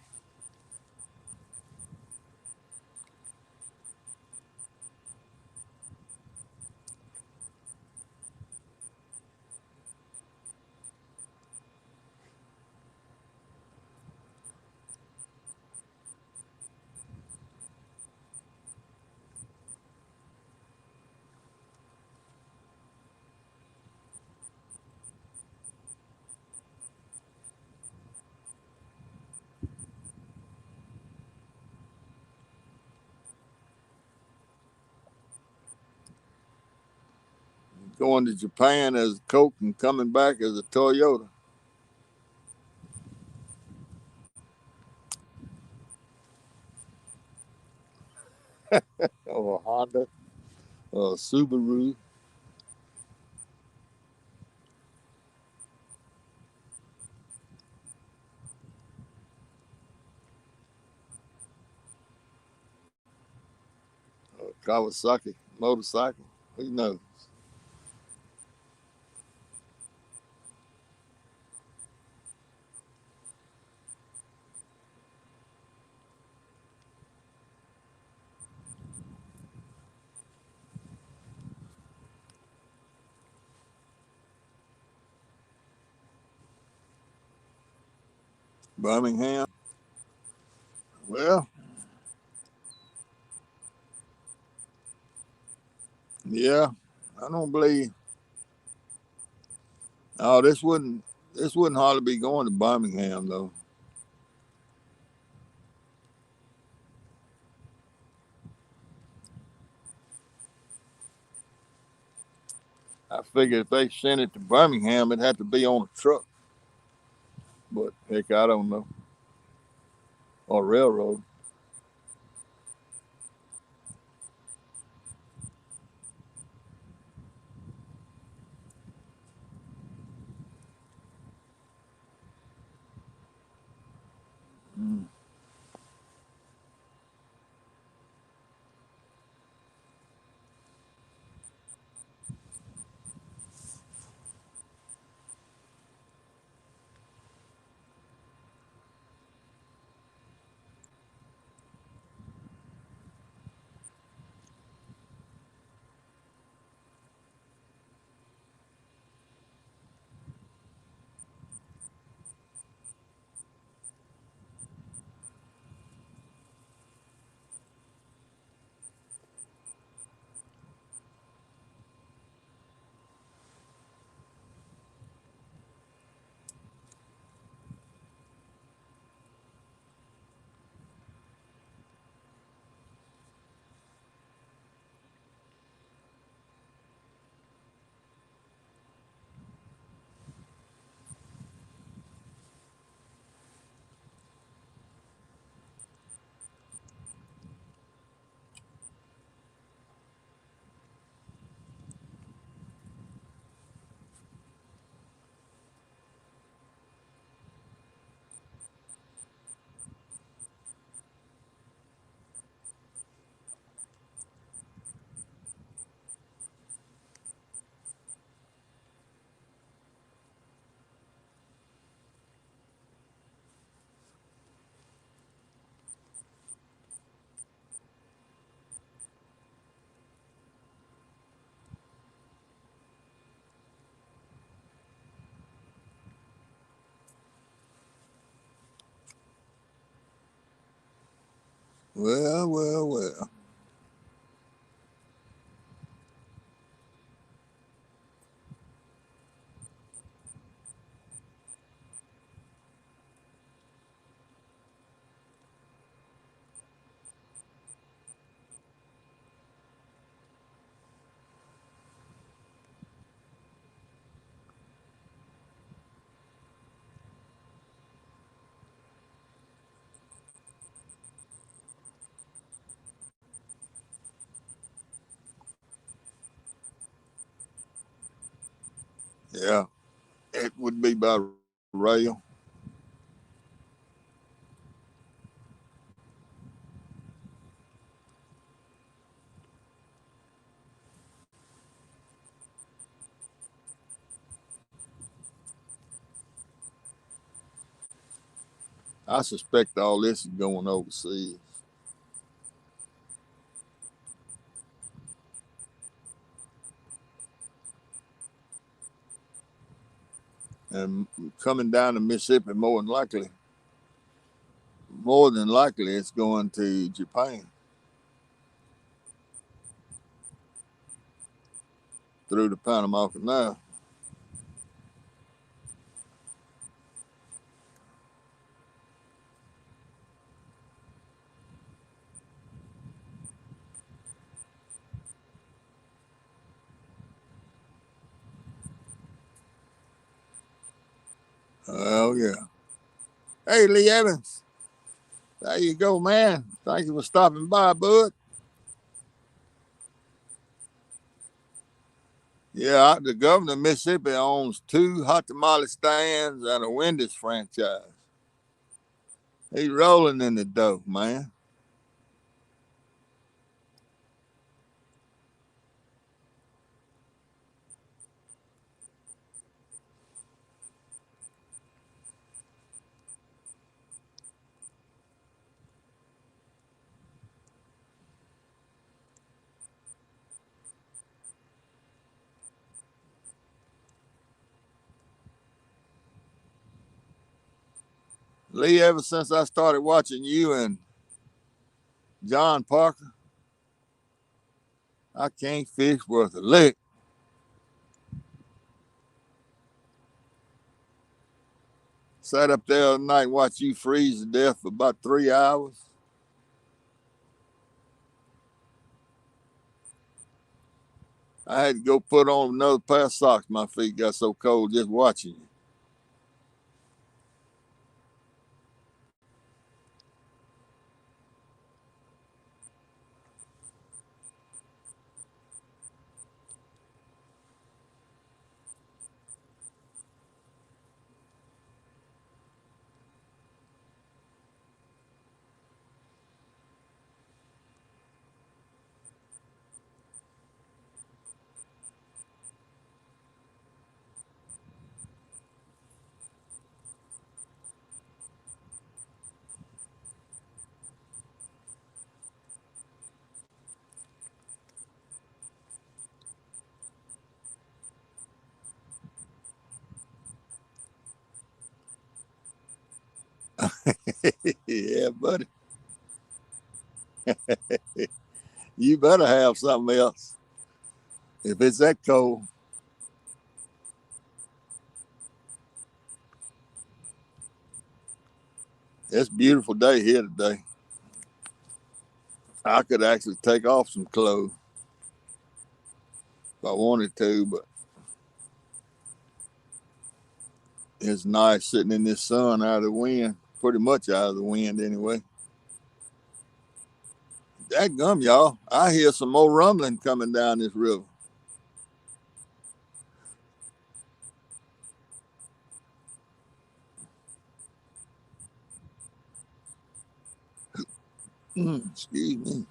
Going to Japan as a coke and coming back as a Toyota or a Honda or a Subaru. Kawasaki motorcycle. Who knows? Birmingham. Well, yeah. I don't believe. Oh, this wouldn't hardly be going to Birmingham though. I figured if they sent it to Birmingham, it'd have to be on a truck. But heck, I don't know. or railroad. Mm. Well, well, well. Yeah, it would be by rail. I suspect all this is going overseas. And coming down to Mississippi, more than likely, it's going to Japan through the Panama Canal. Oh yeah. Hey, Lee Evans, there you go, man. Thank you for stopping by, bud. Yeah, the governor of Mississippi owns two hot tamale stands and a Wendy's franchise. He's rolling in the dough, man. Lee, ever since I started watching you and John Parker, I can't fish worth a lick. Sat up there all night and watched you freeze to death for about 3 hours. I had to go put on another pair of socks. My feet got so cold just watching you. Yeah, buddy. You better have something else if it's that cold. It's a beautiful day here today. I could actually take off some clothes if I wanted to, but it's nice sitting in this sun out of the wind, pretty much out of the wind anyway. Dadgum, y'all. I hear some more rumbling coming down this river. Excuse me.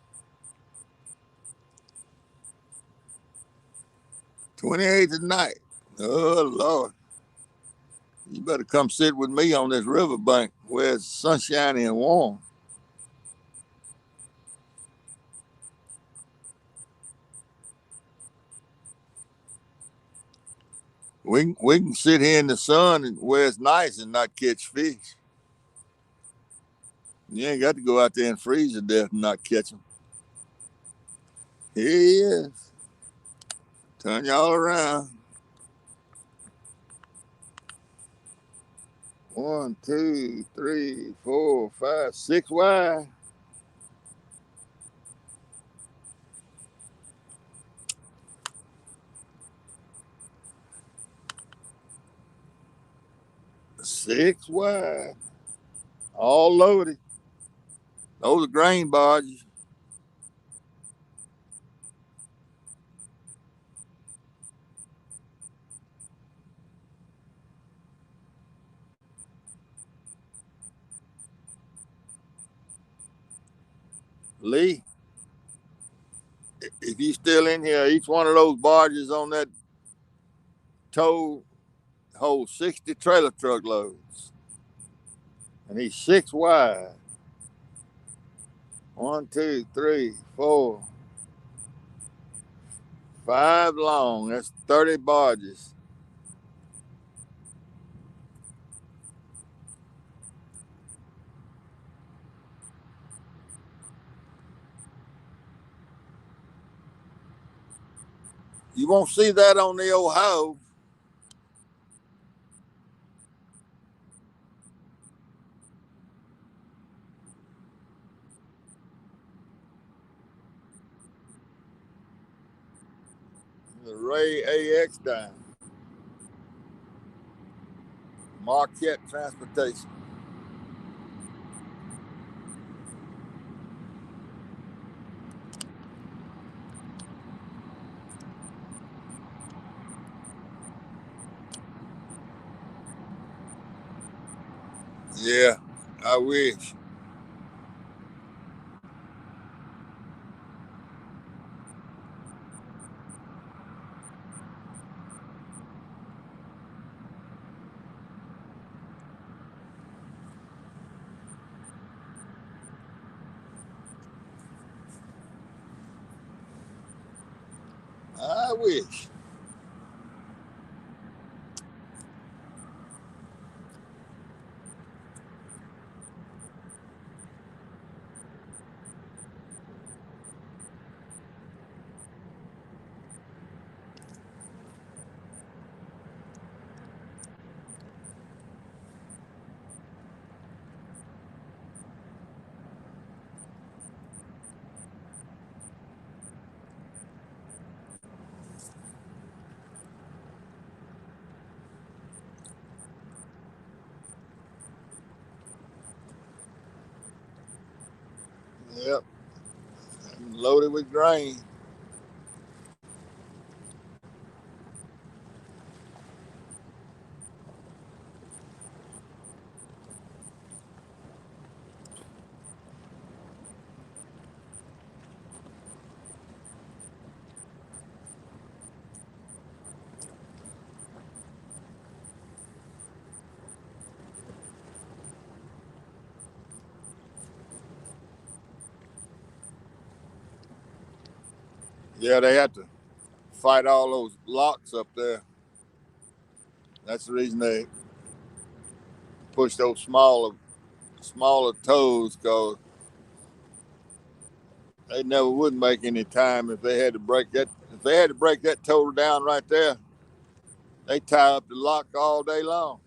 28 tonight. Oh, Lord. You better come sit with me on this riverbank where it's sunshiny and warm. We can sit here in the sun and where it's nice and not catch fish. You ain't got to go out there and freeze to death and not catch them. Here he is. Turn y'all around. 1, 2, 3, 4, 5, 6 wide. Six wide. All loaded. Those are grain barges. Lee, if you still in here, each one of those barges on that tow holds 60 trailer truck loads. And he's 6 wide. 1, 2, 3, 4, 5 long. That's 30 barges. You won't see that on the Ohio. The Ray AX down. Marquette Transportation. Yeah, I wish. I wish. Yep, loaded with grain. Yeah, they had to fight all those locks up there. That's the reason they pushed those smaller smaller tows, cause they never would make any time if they had to break that. If they had to break that tow down right there, they tie up the lock all day long.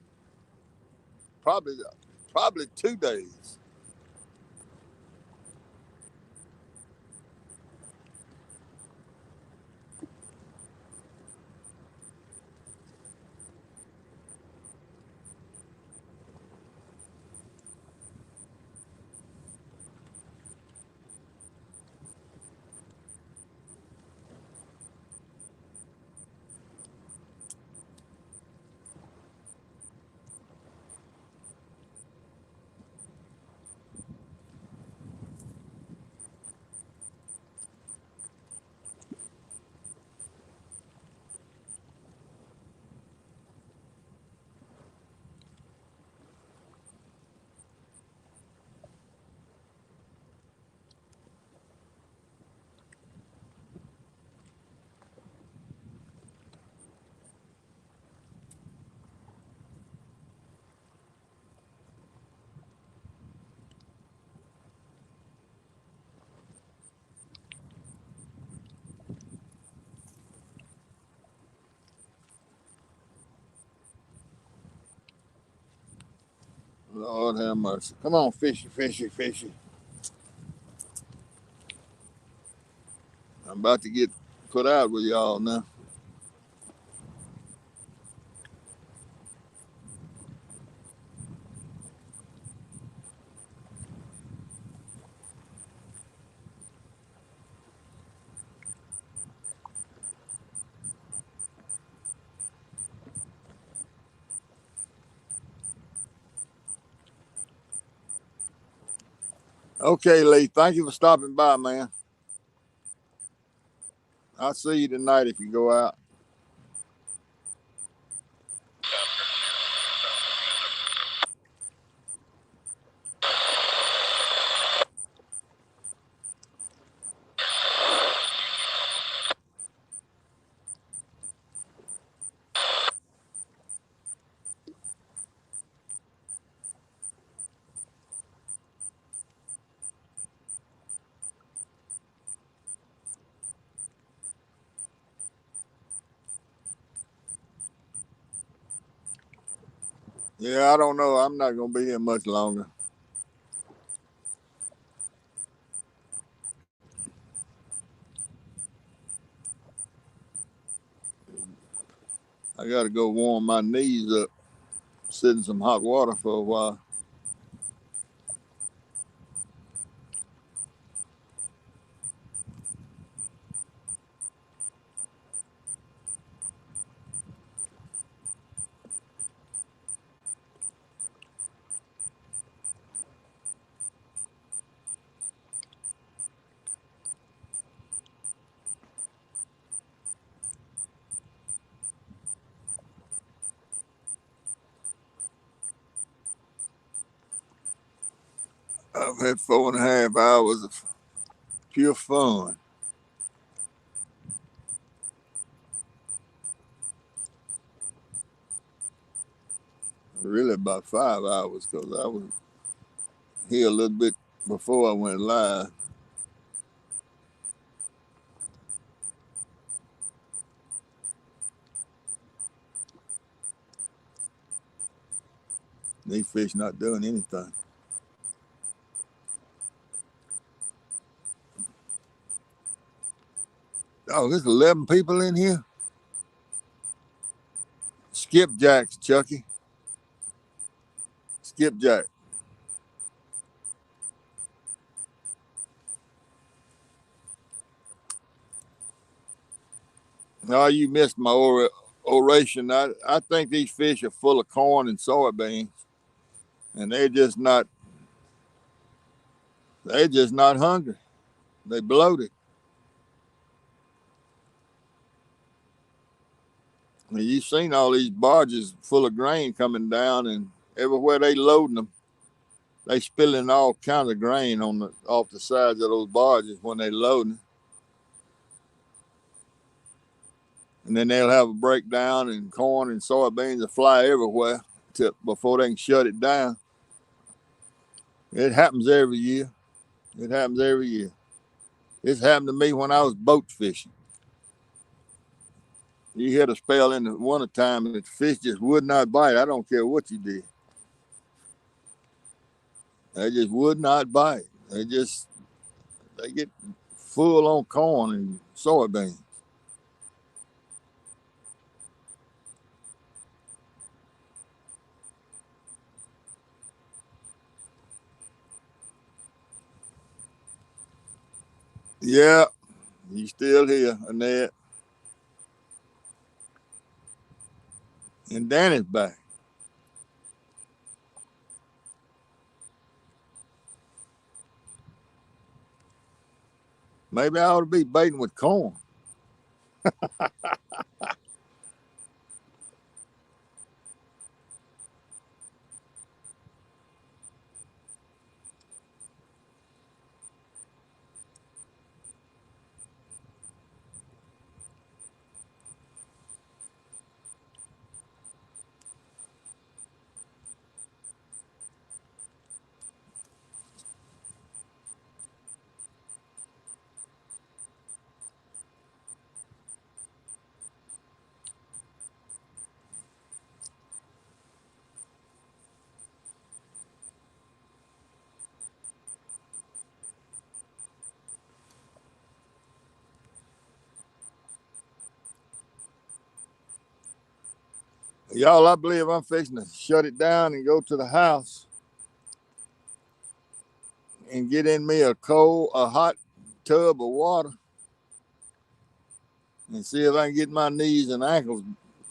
Probably, probably 2 days. Lord have mercy. Come on, fishy, fishy, fishy. I'm about to get put out with y'all now. Okay, Lee. Thank you for stopping by, man. I'll see you tonight if you go out. Yeah, I don't know. I'm not gonna be here much longer. I gotta go warm my knees up, sit in some hot water for a while. I've had 4.5 hours of pure fun. Really, about 5 hours because I was here a little bit before I went live. These fish not doing anything. Oh, there's 11 people in here. Skipjacks, Chucky. Skipjack. Oh, you missed my oration. I think these fish are full of corn and soybeans, and they're just not hungry. They bloated. And you've seen all these barges full of grain coming down, and everywhere they loading them, they spilling all kinds of grain on the off the sides of those barges when they loading. And then they'll have a breakdown, and corn and soybeans will fly everywhere before they can shut it down. It happens every year. It happens every year. It's happened to me when I was boat fishing. You hit a spell in the winter time and the fish just would not bite. I don't care what you did. They just would not bite. They get full on corn and soybeans. Yeah, he's still here, Annette. And Danny's back. Maybe I ought to be baiting with corn. Y'all, I believe I'm fixing to shut it down and go to the house and get in me a hot tub of water and see if I can get my knees and ankles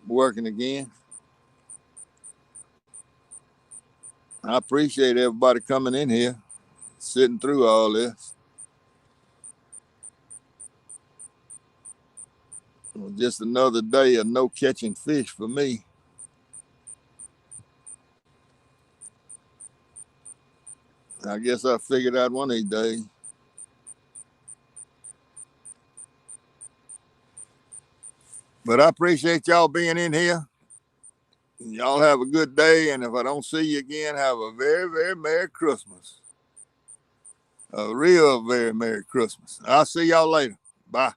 working again. I appreciate everybody coming in here, sitting through all this. Just another day of no catching fish for me. I guess I figured out one of these days. But I appreciate y'all being in here. Y'all have a good day. And if I don't see you again, have a very, very Merry Christmas. A real very Merry Christmas. I'll see y'all later. Bye.